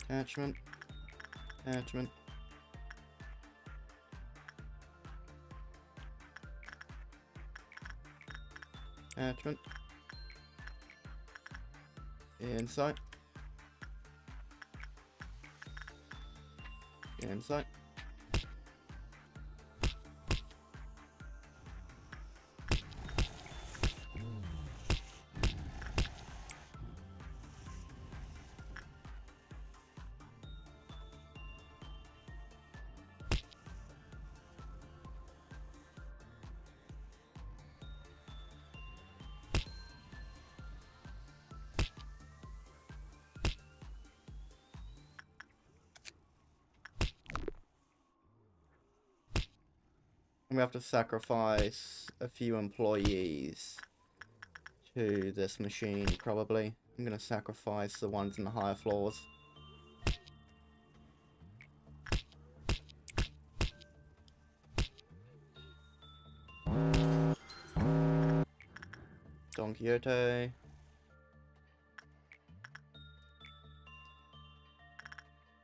Attachment. Attachment. Attachment. Insight. Insight. We have to sacrifice a few employees to this machine, probably. I'm gonna sacrifice the ones in the higher floors. Don Quixote.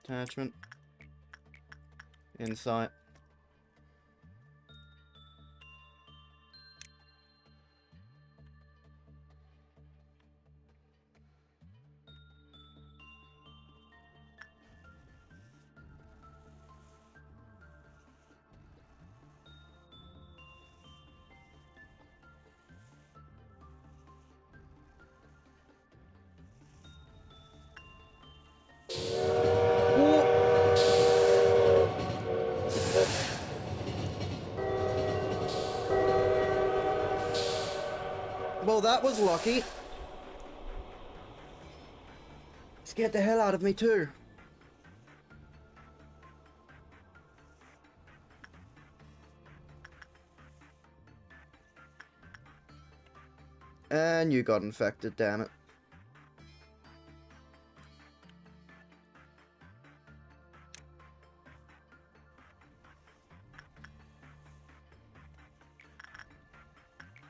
Attachment. Insight. Well, that was lucky. Scared the hell out of me too. And you got infected, damn it.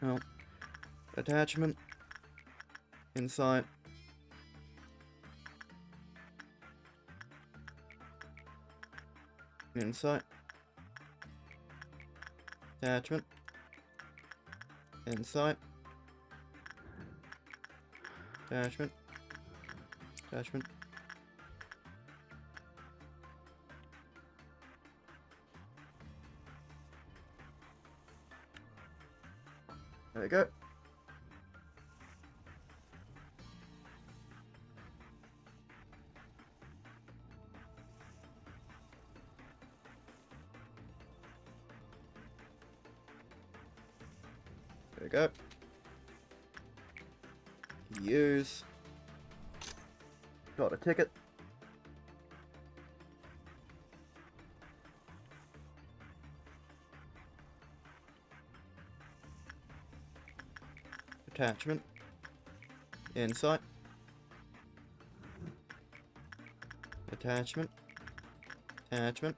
Oh. Attachment. Insight. Insight. Attachment. Insight. Attachment. Attachment. There we go. There we go. Use. Got a ticket. Attachment. Insight. Attachment. Attachment.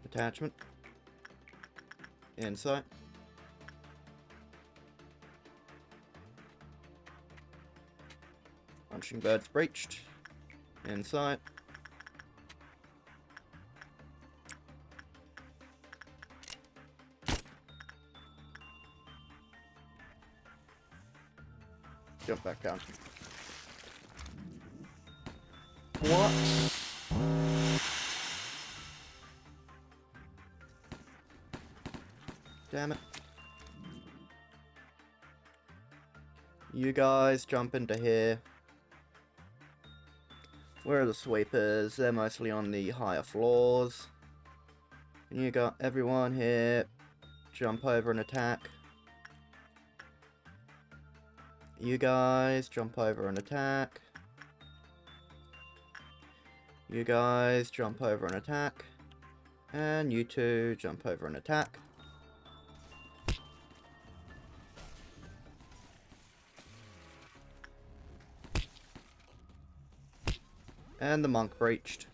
Attachment. Insight. Punching birds breached. Inside. Jump back down. What? Damn it. You guys jump into here. Where are the sweepers? They're mostly on the higher floors. And you got everyone here. Jump over and attack. You guys jump over and attack. You guys jump over and attack. And you two jump over and attack. And the monk breached.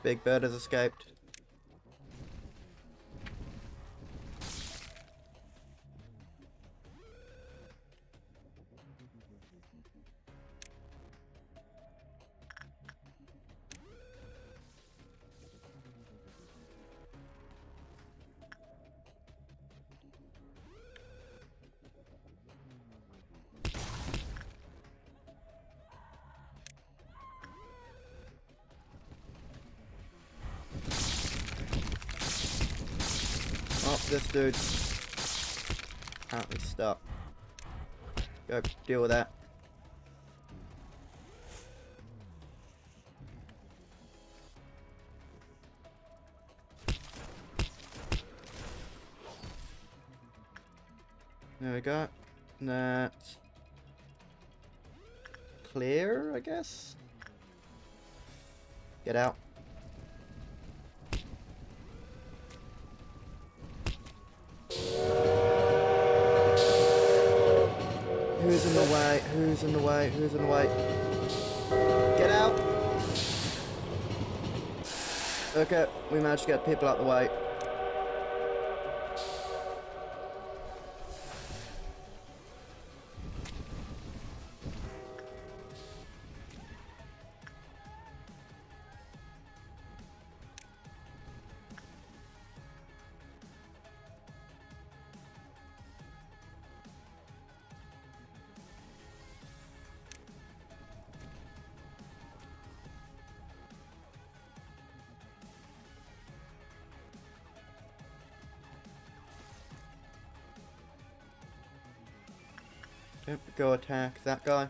Big Bird has escaped. Oh, this dude's apparently stuck. Go deal with that. There we go. That's clear, I guess. Get out. Who's in the way? Who's in the way? Who's in the way? Get out! Okay, we managed to get people out the way. Yep, go attack that guy.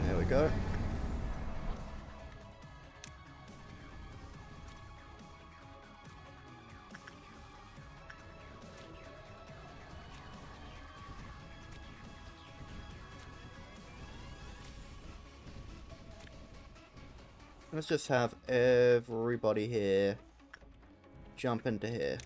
There we go. Let's just have everybody here jump into here.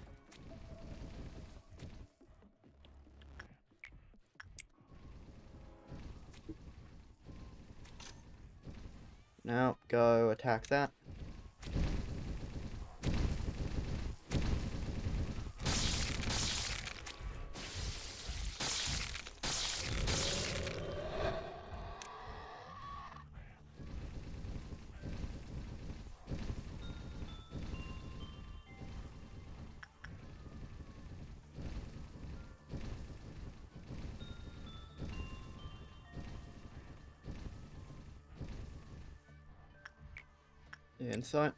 Now, go attack that. Insight.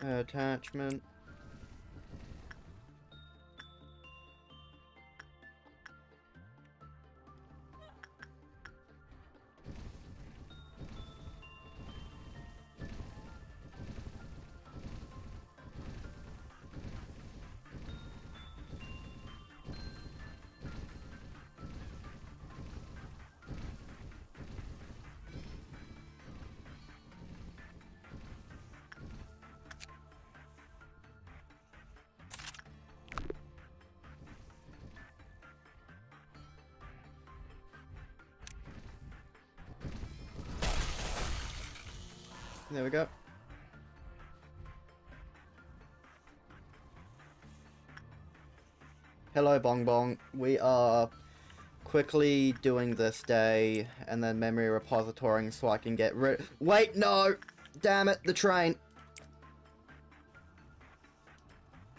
Attachment. There we go. Hello, Bong Bong. We are quickly doing this day and then memory repositorying so I can get rid. Wait, no! Damn it, the train!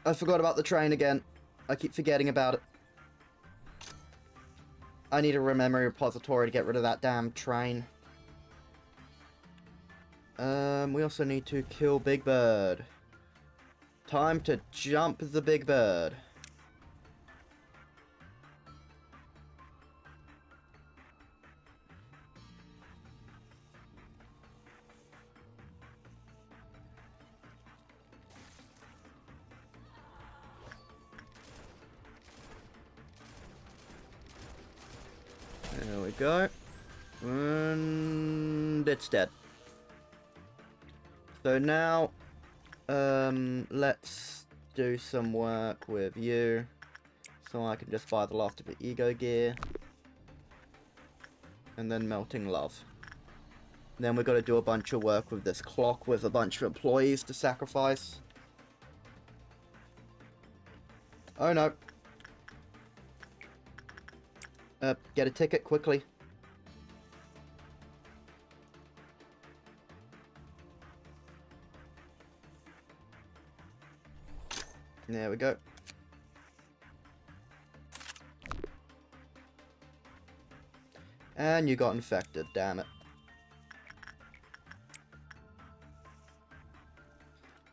I forgot about the train again. I keep forgetting about it. I need a memory repository to get rid of that damn train. We also need to kill Big Bird. Time to jump the Big Bird. There we go. And it's dead. So now, let's do some work with you. So I can just buy the last of the ego gear. And then melting love. Then we've got to do a bunch of work with this clock with a bunch of employees to sacrifice. Oh no. Get a ticket quickly. There we go. And you got infected, damn it.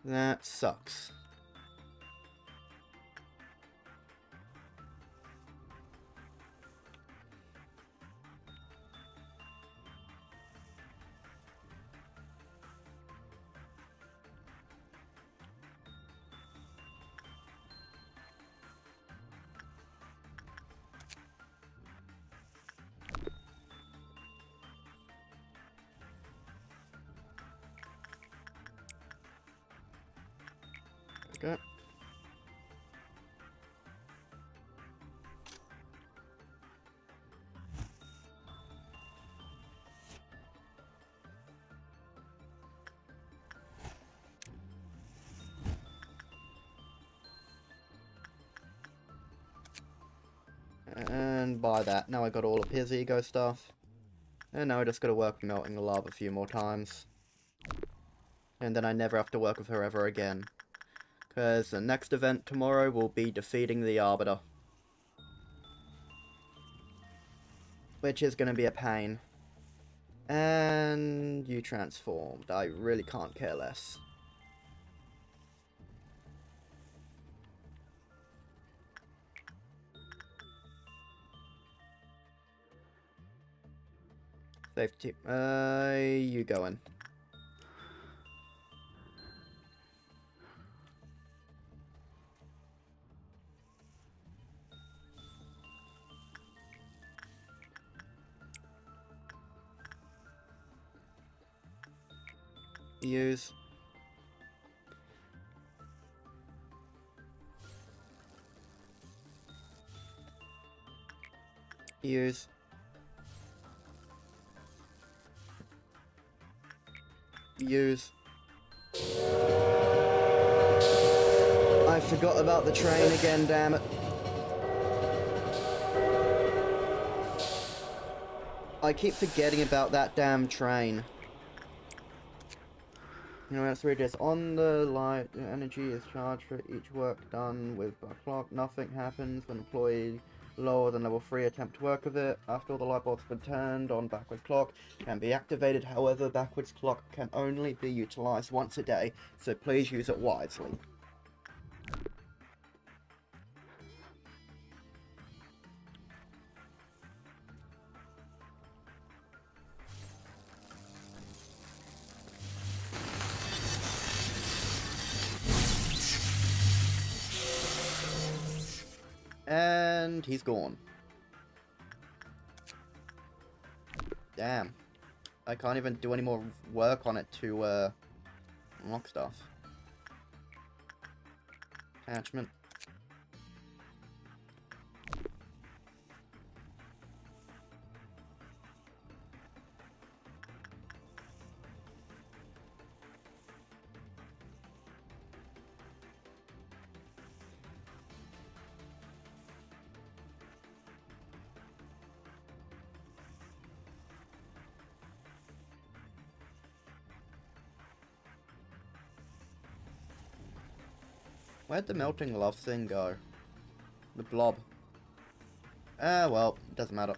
That sucks. Okay. And buy that. Now I got all of his ego stuff. And now I just gotta work with melting the lava a few more times. And then I never have to work with her ever again. Because the next event tomorrow will be defeating the Arbiter. Which is gonna be a pain. And you transformed. I really can't care less. Safety. You go in. Use. Use. Use. I forgot about the train again, damn it. I keep forgetting about that damn train. You know, let's read this. On the light, energy is charged for each work done with a clock. Nothing happens when employee lower than level 3 attempt to work with it. After all the light bulbs have been turned on, backwards clock can be activated. However, backwards clock can only be utilized once a day, so please use it wisely. And he's gone. Damn. I can't even do any more work on it to unlock stuff. Attachment. Where'd the melting love thing go? The blob. Ah, well, it doesn't matter.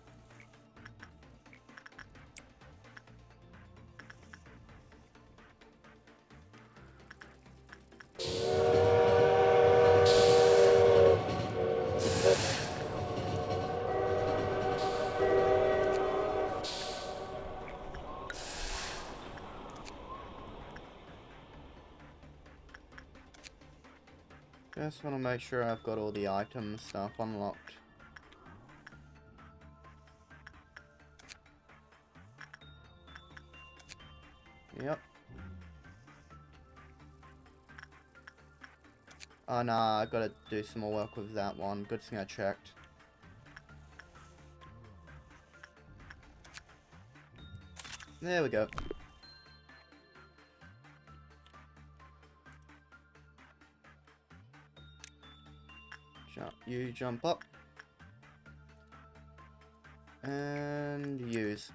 Just want to make sure I've got all the item stuff unlocked. Yep. Oh nah, I gotta do some more work with that one. Good thing I checked. There we go. You jump up. And use.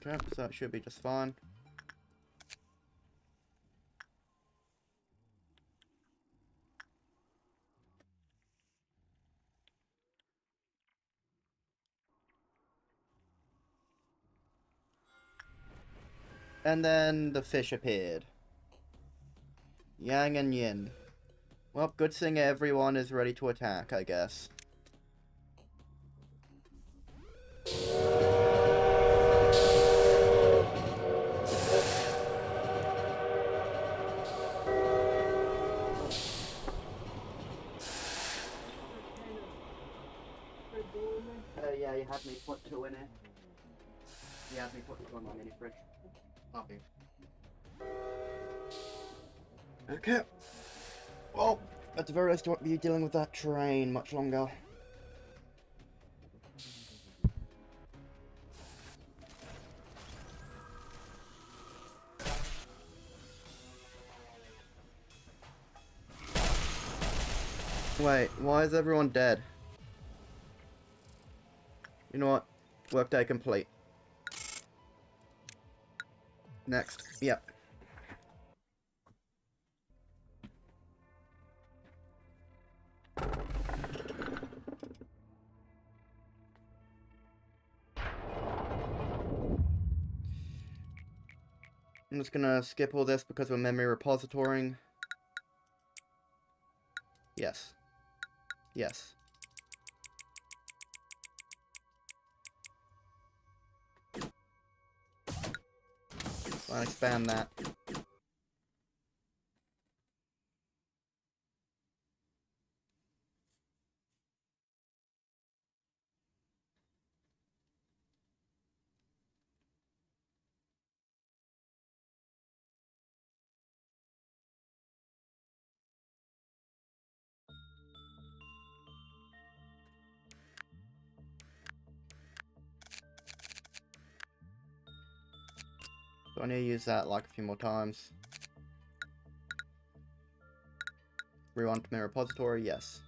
Okay, so it should be just fine. And then the fish appeared. Yang and yin. Well, good thing everyone is ready to attack, I guess. Yeah, you had me put 2 in it. You had me put 2 in my mini fridge. Love you. Okay. Well, at the very least, I won't be dealing with that train much longer. Wait, why is everyone dead? You know what? Workday complete. Next. Yep. I'm just gonna skip all this because we're memory repositorying. Yes. Yes. I'll expand that. So I need to use that like a few more times. Rewind to my repository, yes.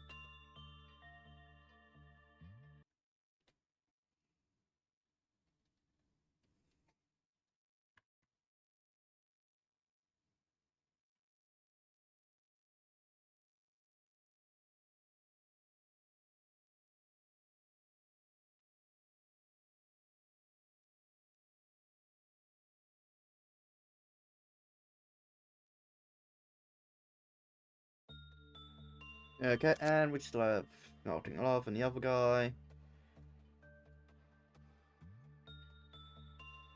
Okay, and we still have Melting Love and the other guy.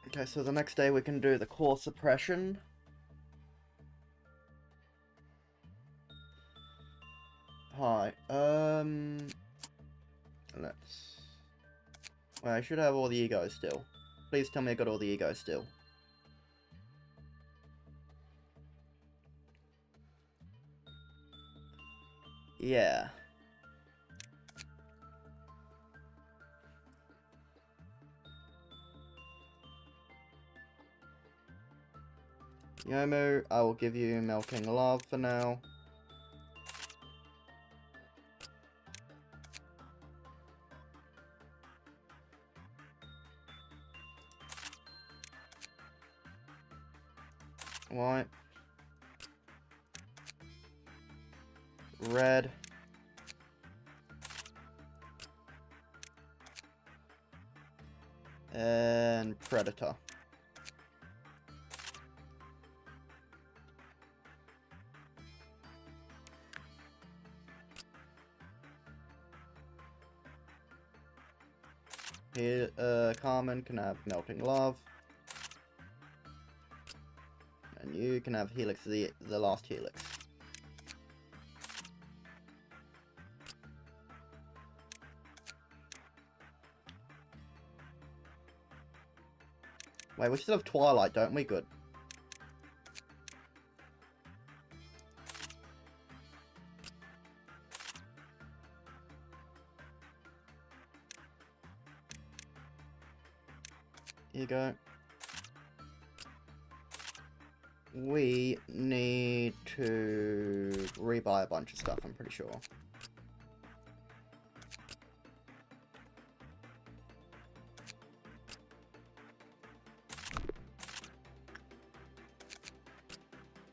Okay, so the next day we can do the core suppression. Hi, let's... Well, I should have all the egos still. Please tell me I got all the egos still. Yeah. Yomu, I will give you melting love for now. White. Red. And Predator. Here, Carmen can have Melting Love. And you can have Helix, the last Helix. Wait, we still have Twilight, don't we? Good. Here you go. We need to rebuy a bunch of stuff, I'm pretty sure.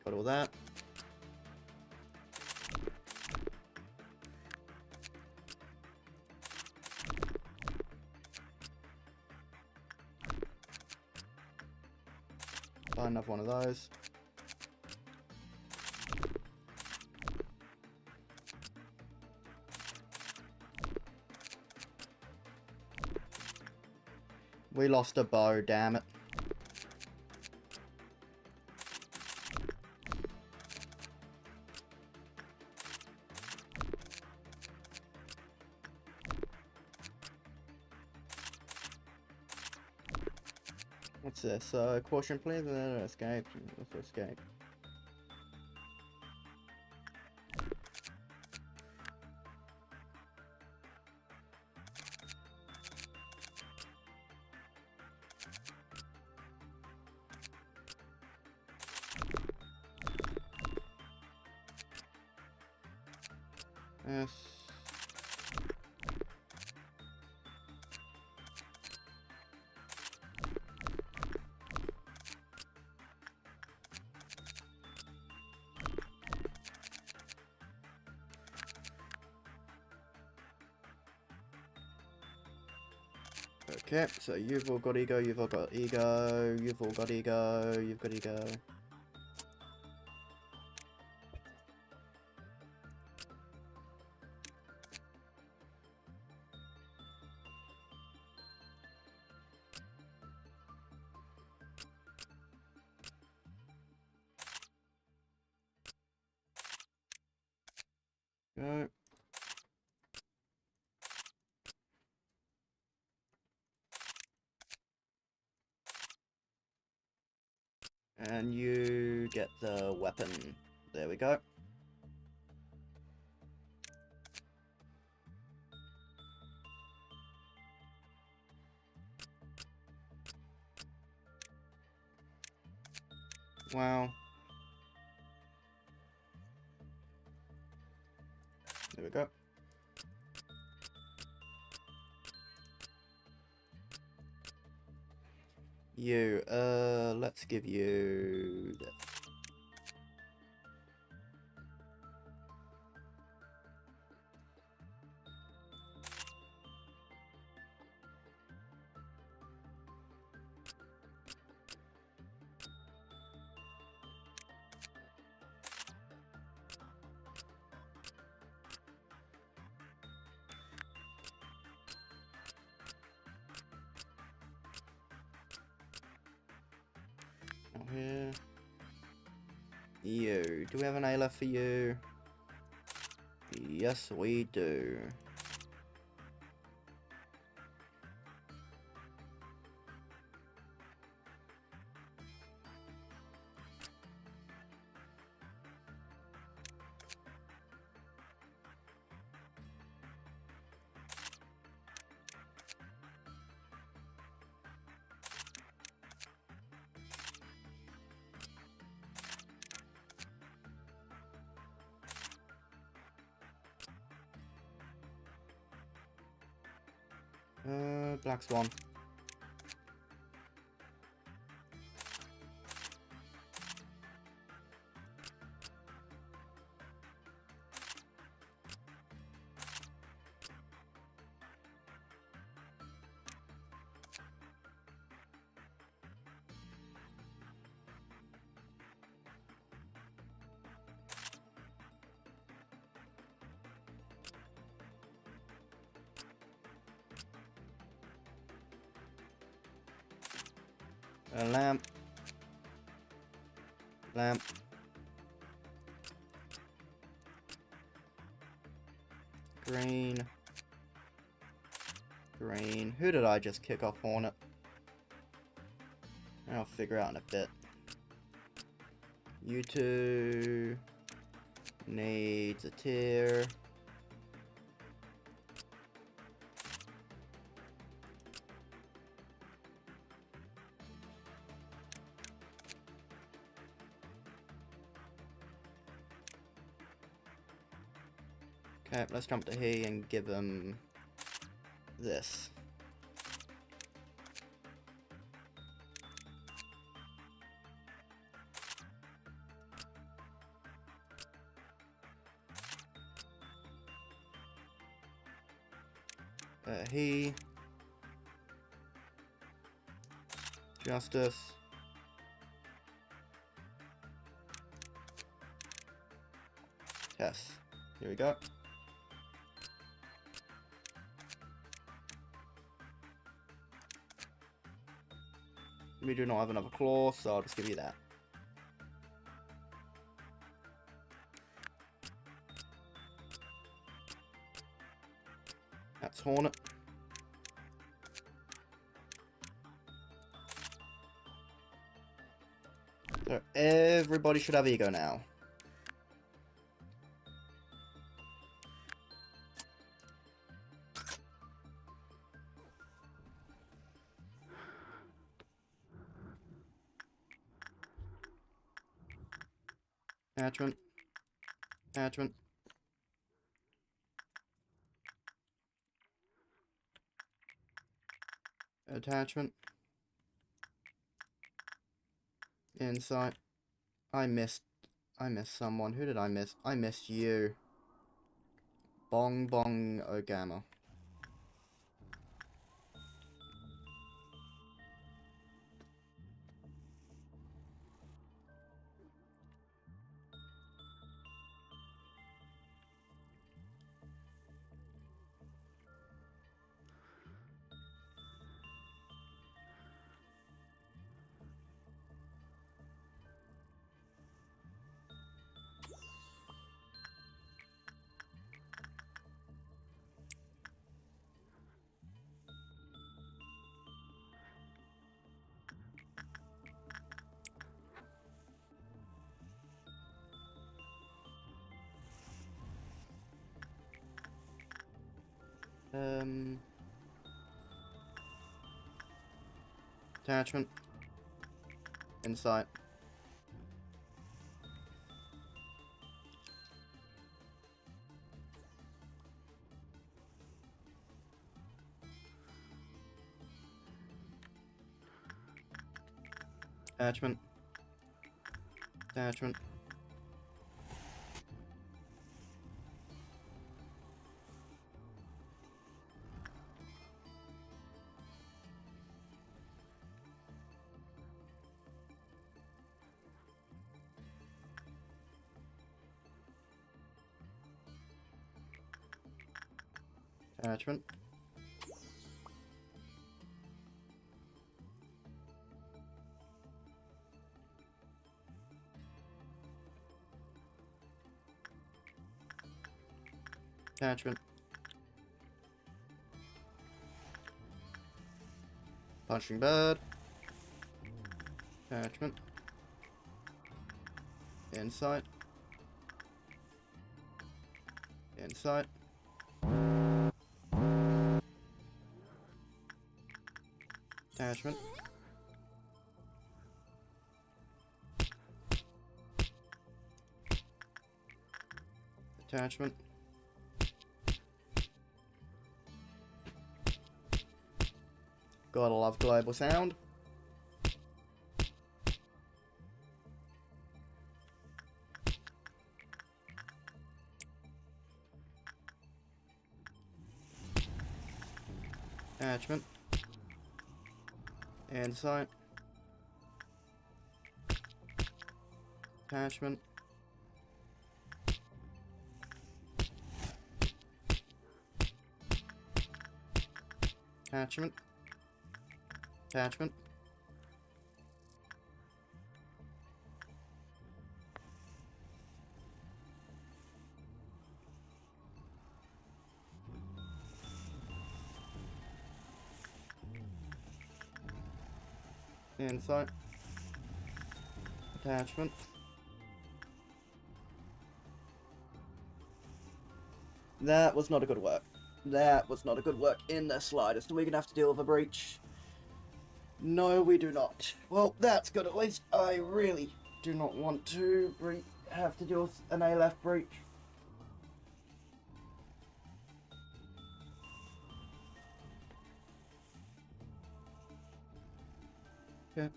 Got all that. Buy another one of those. We lost a bow, damn it. What's this? Quotient, please. Escape. Let's escape. Yes. Okay, so you've all got ego, you've all got ego, you've all got ego, you've got ego. Go. And you get the weapon. There we go. Wow. There we go. You, let's give you this. Here. You. Do we have an A left for you? Yes, we do. Black Swan. A lamp. Lamp. Green. Green. Who did I just kick off Hornet? I'll figure out in a bit. You two needs a tier. Okay, let's jump to he and give him this. He. Justice. Yes. Here we go. We do not have another claw, so I'll just give you that. That's Hornet. So everybody should have ego now. Attachment. Attachment. Attachment. Insight. I missed someone. Who did I miss? I missed you. Bong Bong Ogama. Attachment. Insight. Attachment. Attachment. Attachment. Attachment. Punching bad. Attachment. Insight. Insight. Attachment. Attachment. Gotta love global sound. Attachment. And sight. Attachment. Attachment. Attachment. Insight. Attachment. That was not a good work. That was not a good work in the slightest. We're gonna have to deal with a breach. No, we do not. Well, that's good at least. I really do not want to have to deal with an ALF breach. Okay.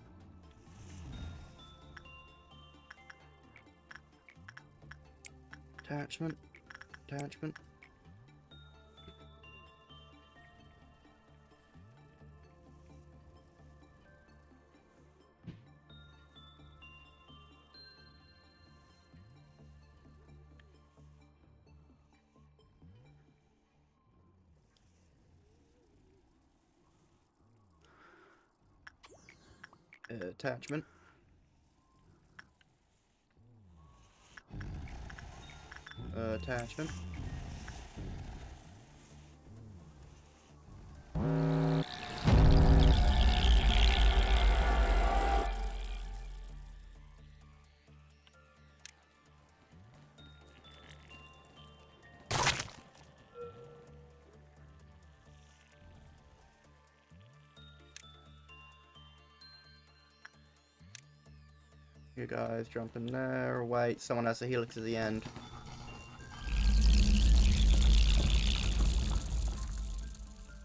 Attachment. Attachment. Attachment. Attachment. You guys jump in there. Wait, someone has a helix at the end.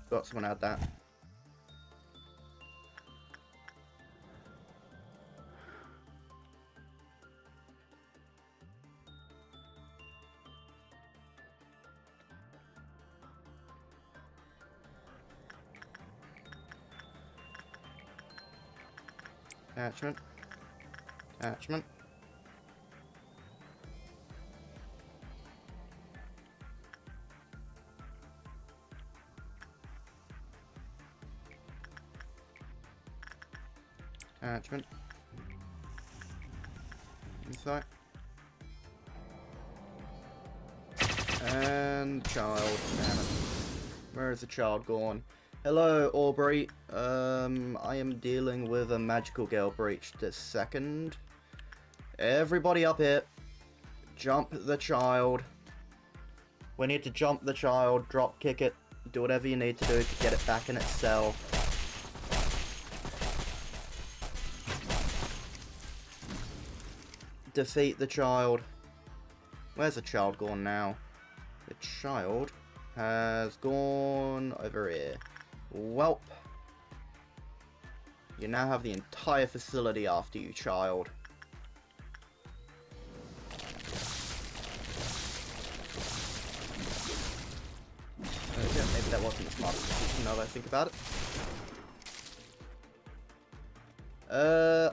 Got someone out that. Attachment. Attachment. Attachment. Insight. And child. Damn it. Where is the child gone? Hello, Aubrey. I am dealing with a magical girl breach this second. Everybody up here. Jump the child. We need to jump the child, drop kick it, do whatever you need to do to get it back in its cell. Defeat the child. Where's the child gone now? The child has gone over here. Welp. You now have the entire facility after you, child. Yeah, maybe that wasn't the smartest decision now that I think about it.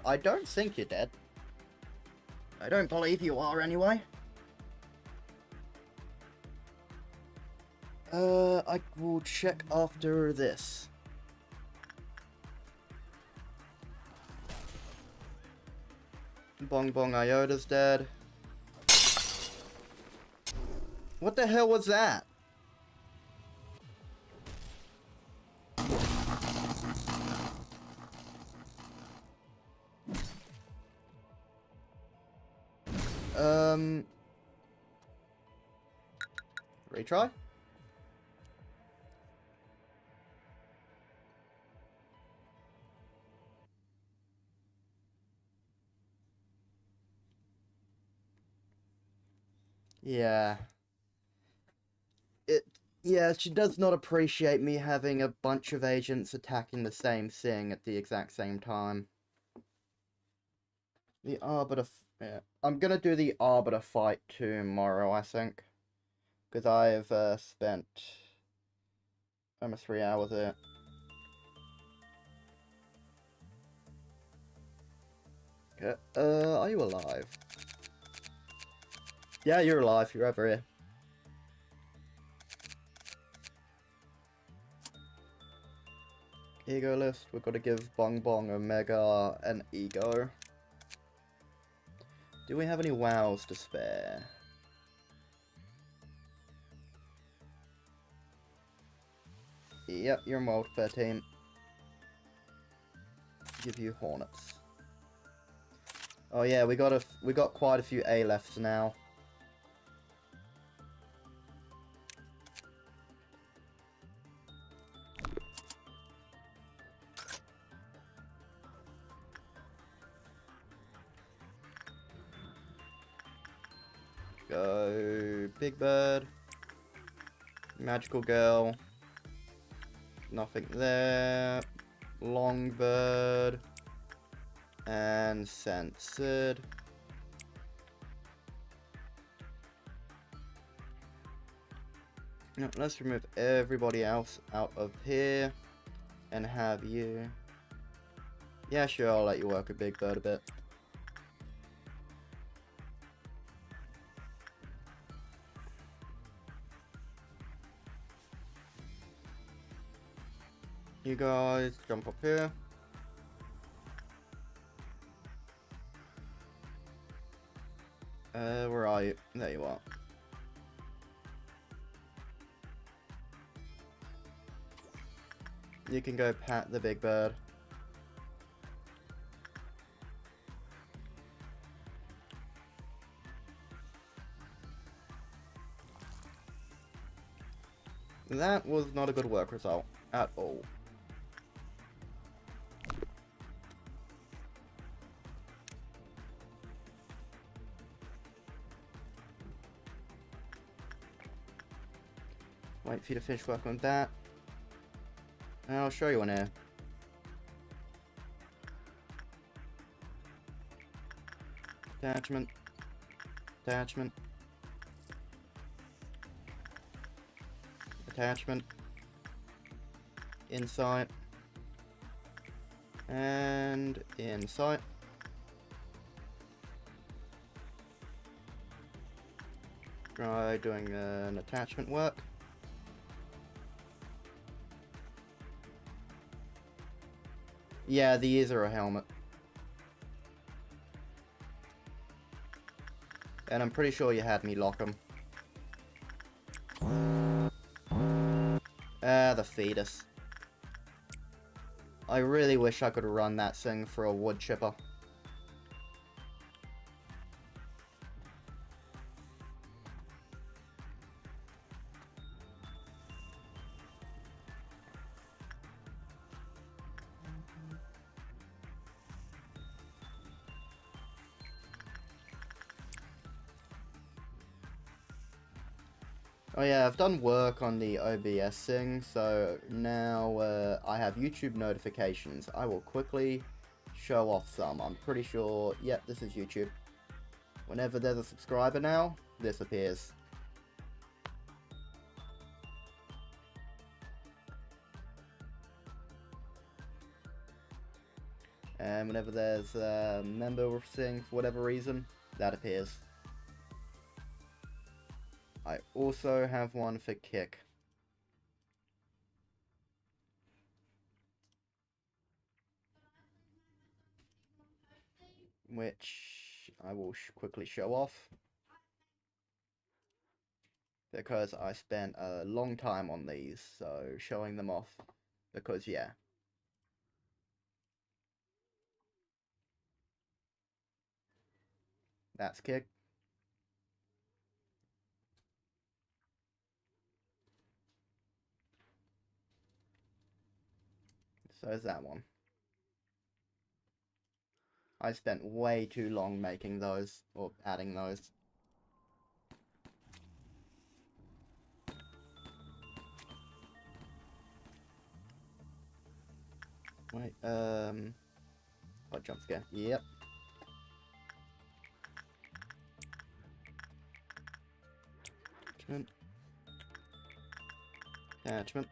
I don't think you're dead. I don't believe you are anyway. I will check after this. Bong Bong Iota's dead. What the hell was that? Retry? Yeah. Yeah, she does not appreciate me having a bunch of agents attacking the same thing at the exact same time. The Arbiter... Yeah. I'm gonna do the Arbiter fight tomorrow, I think. Because I've spent almost 3 hours there. Okay. Are you alive? Yeah, you're alive. You're over here. Ego list. We've got to give Bong Bong Omega an ego. Do we have any wows to spare? Yep, you're a multiplayer team. Give you Hornets. Oh yeah, we got quite a few A-lefts now. Go Big Bird. Magical Girl. Nothing there. Longbird. And Censored. No, let's remove everybody else out of here. And have you... Yeah, sure, I'll let you work with Big Bird a bit. You guys jump up here. Where are you? There you are. You can go pat the Big Bird. That was not a good work result at all. Wait for you to finish working on that. And I'll show you on here. Attachment. Attachment. Attachment. Insight. And insight. Try doing an attachment work. Yeah, the ears are a helmet. And I'm pretty sure you had me lock them. The fetus. I really wish I could run that thing for a wood chipper. Oh yeah, I've done work on the OBS thing, so now I have YouTube notifications. I will quickly show off some. I'm pretty sure, yep, this is YouTube. Whenever there's a subscriber now, this appears. And whenever there's a member thing, for whatever reason, that appears. I also have one for Kick. Which I will quickly show off. Because I spent a long time on these, so showing them off. Because, yeah. That's Kick. So is that one. I spent way too long making those, or adding those. Wait, oh, jump scare. Yep. Attachment. Attachment.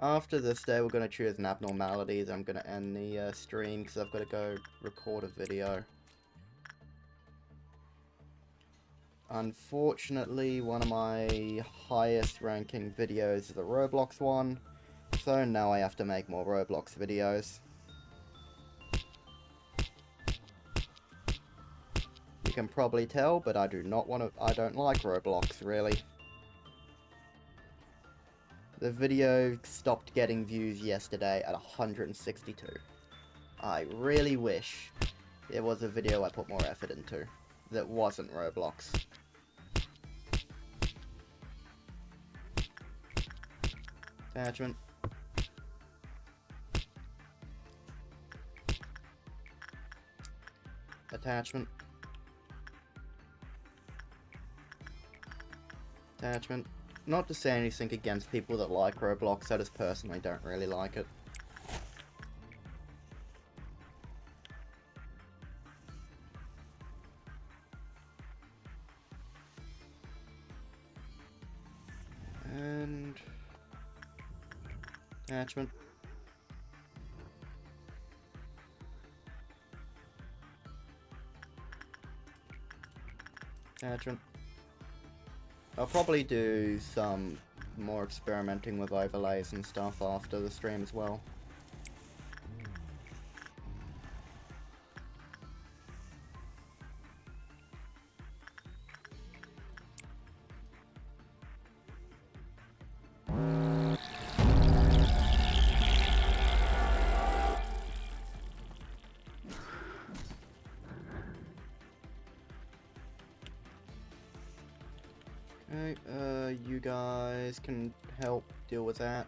After this day, we're going to choose an abnormalities. I'm going to end the stream because I've got to go record a video. Unfortunately, one of my highest ranking videos is the Roblox one, so now I have to make more Roblox videos. You can probably tell, but I don't like Roblox, really. The video stopped getting views yesterday at 162. I really wish it was a video I put more effort into that wasn't Roblox. Attachment. Attachment. Attachment. Not to say anything against people that like Roblox, I just personally don't really like it. And attachment. Attachment. I'll probably do some more experimenting with overlays and stuff after the stream as well. Okay, you guys can help deal with that.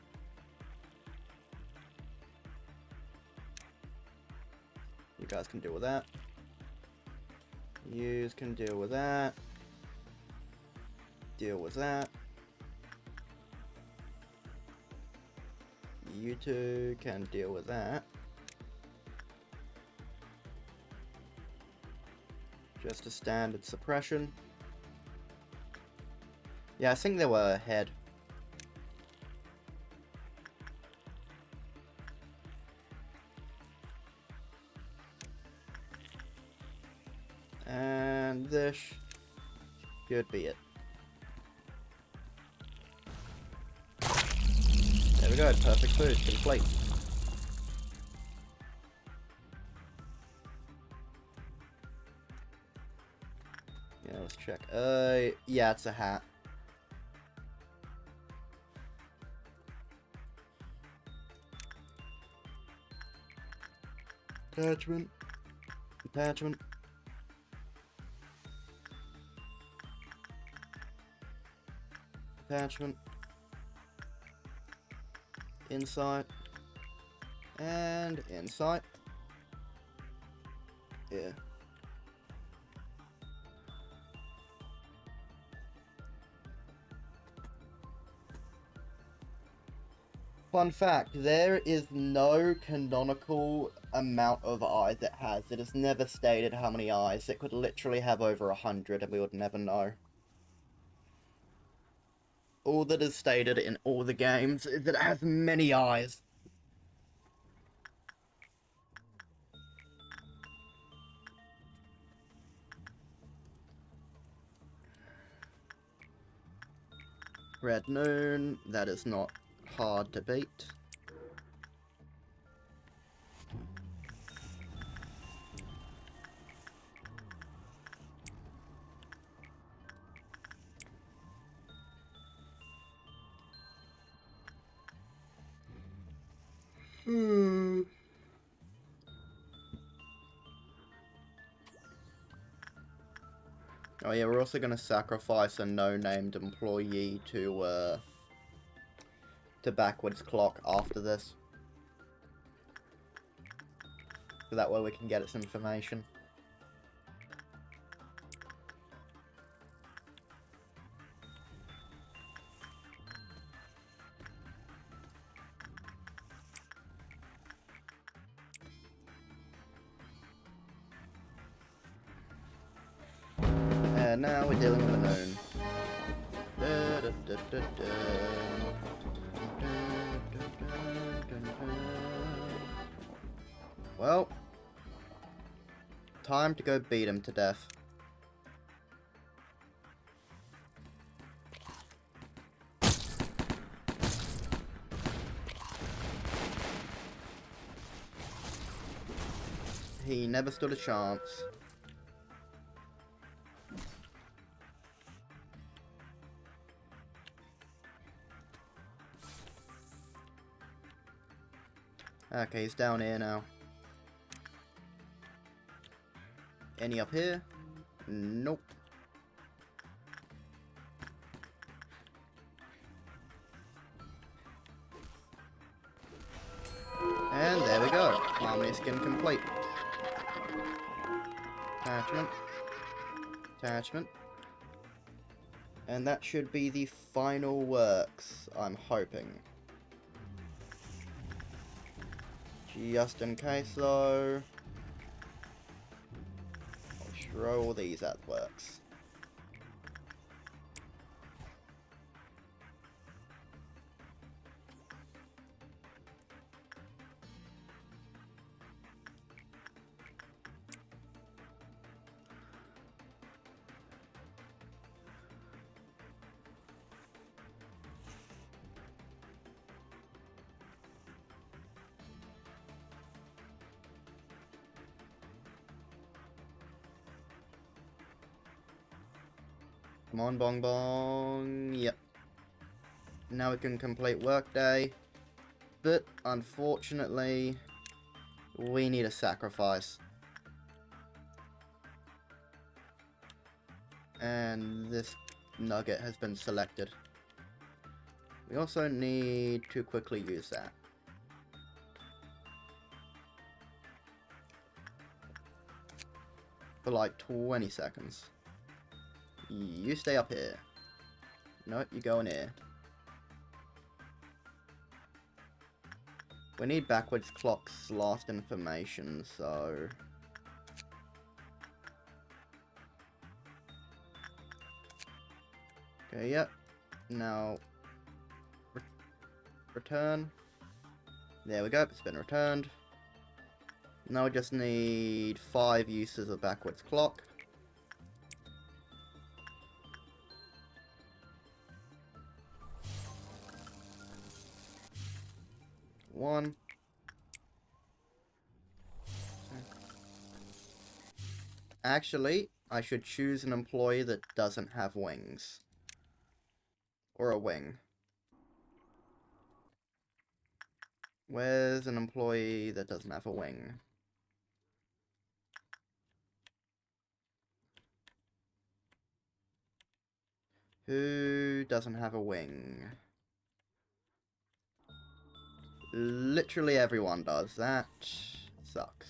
You guys can deal with that. Yous can deal with that. Deal with that. You two can deal with that. Just a standard suppression. Yeah, I think they were ahead. And this should be it. There we go, perfect boost, complete. Yeah, let's check. Yeah, it's a hat. Attachment. Attachment. Attachment. Inside. And inside. Yeah. Fun fact, there is no canonical amount of eyes it has. It has never stated how many eyes. It could literally have over 100 and we would never know. All that is stated in all the games is that it has many eyes. Red Noon, that is not hard to beat. Oh yeah, we're also going to sacrifice a no-named employee to backwards clock after this. So that way we can get its information. And now we're dealing with the moon. Da, da, da, da, da. Well, time to go beat him to death. He never stood a chance. Okay, he's down here now. Any up here? Nope. And there we go. Harmony skin complete. Attachment. Attachment. And that should be the final works, I'm hoping. Just in case though, I'll throw all these at works. Come on, bong bong. Yep. Now we can complete workday. But, unfortunately, we need a sacrifice. And this nugget has been selected. We also need to quickly use that. For like 20 seconds. You stay up here. No, you go in here. We need backwards clock's last information, so... Okay, yep. Now... return. There we go, it's been returned. Now we just need 5 uses of backwards clock. One. Actually, I should choose an employee that doesn't have wings. Or a wing. Where's an employee that doesn't have a wing? Who doesn't have a wing? Literally everyone does. That sucks.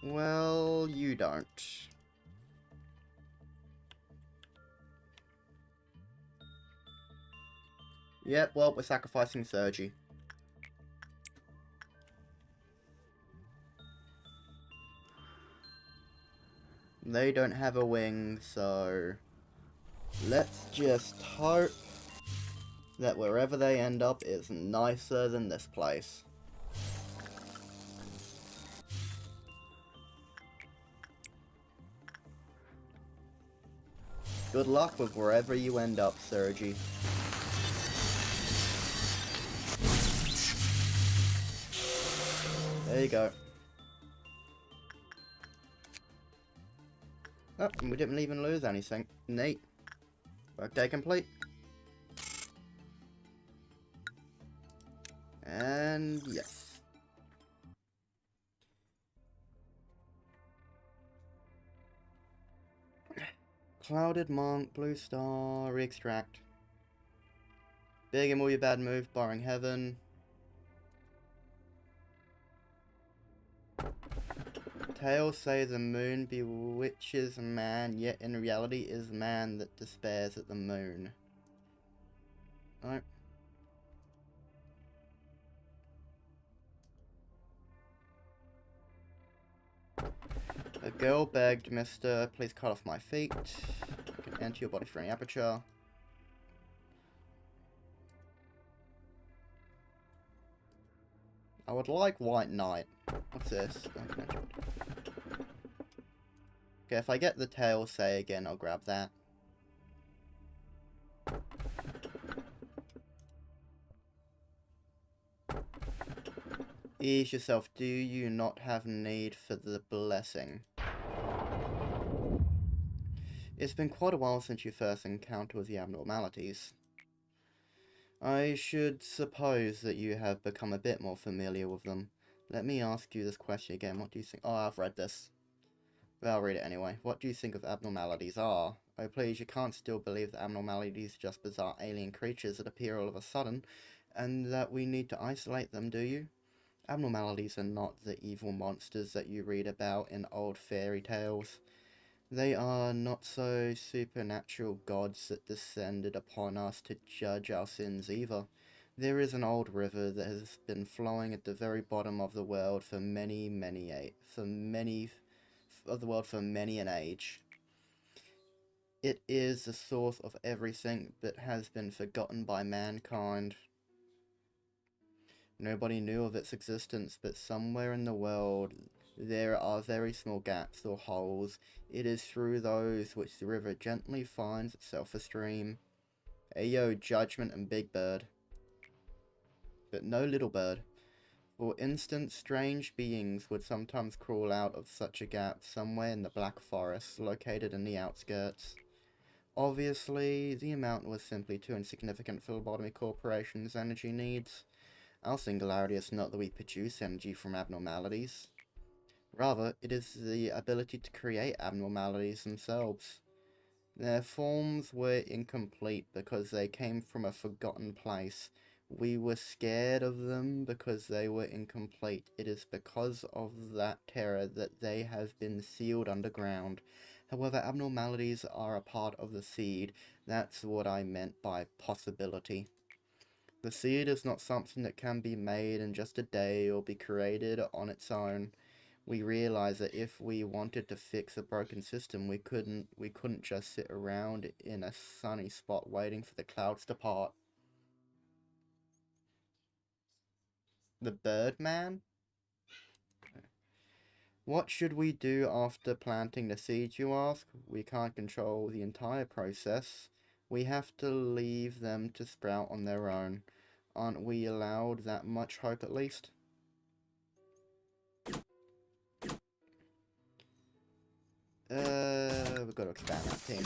Well, you don't. Yep, well, we're sacrificing Sergi. They don't have a wing, so... let's just hope that wherever they end up is nicer than this place. Good luck with wherever you end up, Sergi. There you go. Oh, and we didn't even lose anything. Neat. Workday complete. And yes. Clouded Monk, Blue Star, re-extract. Big and all your bad move, barring heaven. Tales say the moon bewitches man, yet in reality is man that despairs at the moon. Alright. girl begged, mister, please cut off my feet. You can enter your body through any aperture. I would like white knight. What's this? Okay, if I get the tail say again, I'll grab that. Ease yourself, do you not have need for the blessing? It's been quite a while since you first encountered the abnormalities. I should suppose that you have become a bit more familiar with them. Let me ask you this question again, what do you think? Oh, I've read this. Well, I'll read it anyway. What do you think of abnormalities are? Oh please, you can't still believe that abnormalities are just bizarre alien creatures that appear all of a sudden, and that we need to isolate them, do you? Abnormalities are not the evil monsters that you read about in old fairy tales. They are not so supernatural gods that descended upon us to judge our sins either. There is an old river that has been flowing at the very bottom of the world for many an age. It is the source of everything but has been forgotten by mankind. Nobody knew of its existence, but somewhere in the world there are very small gaps or holes. It is through those which the river gently finds itself a stream. Ayo, Judgment and Big Bird. But no Little Bird. For instance, strange beings would sometimes crawl out of such a gap somewhere in the Black Forest, located in the outskirts. Obviously, the amount was simply too insignificant for Lobotomycorporation's energy needs. Our singularity is not that we produce energy from abnormalities. Rather, it is the ability to create abnormalities themselves. Their forms were incomplete because they came from a forgotten place. We were scared of them because they were incomplete. It is because of that terror that they have been sealed underground. However, abnormalities are a part of the seed. That's what I meant by possibility. The seed is not something that can be made in just a day or be created on its own. We realize that if we wanted to fix a broken system, we couldn't just sit around in a sunny spot waiting for the clouds to part. The Birdman? What should we do after planting the seeds, you ask? We can't control the entire process. We have to leave them to sprout on their own. Aren't we allowed that much hope at least? We've got to expand that team.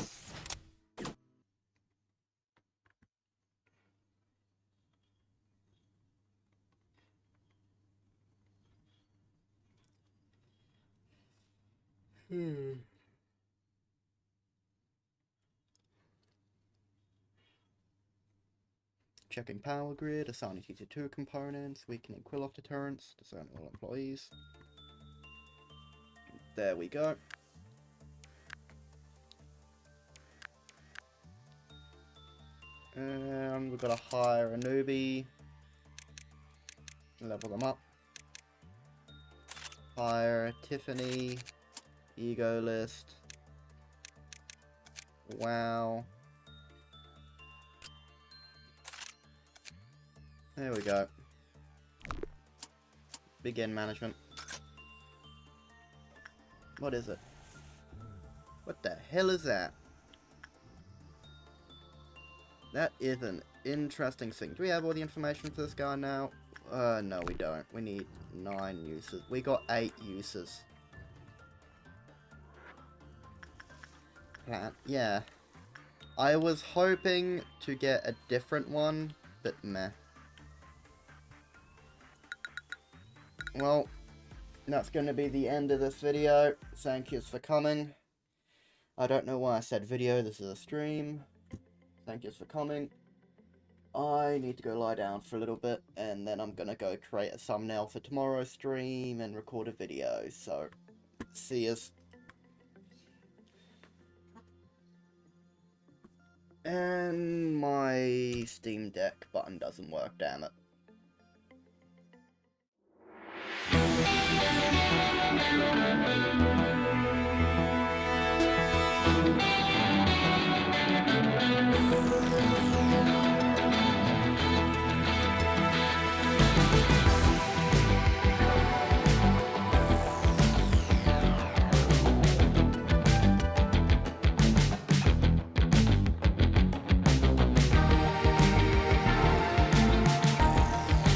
Checking power grid, assigning T2 components, weakening quill-off deterrence, discerning all employees. There we go. And we've got to hire a newbie. Level them up. Hire Tiffany. Ego list. Wow. There we go. Begin management. What is it? What the hell is that? That is an interesting thing. Do we have all the information for this guy now? No we don't. We need 9 uses. We got 8 uses. Plant. Yeah. I was hoping to get a different one, but meh. Well, that's going to be the end of this video. Thank you for coming. I don't know why I said video. This is a stream. Thank you for coming. I need to go lie down for a little bit, and then I'm gonna go create a thumbnail for tomorrow's stream and record a video, so see yous. And my Steam Deck button doesn't work, damn it.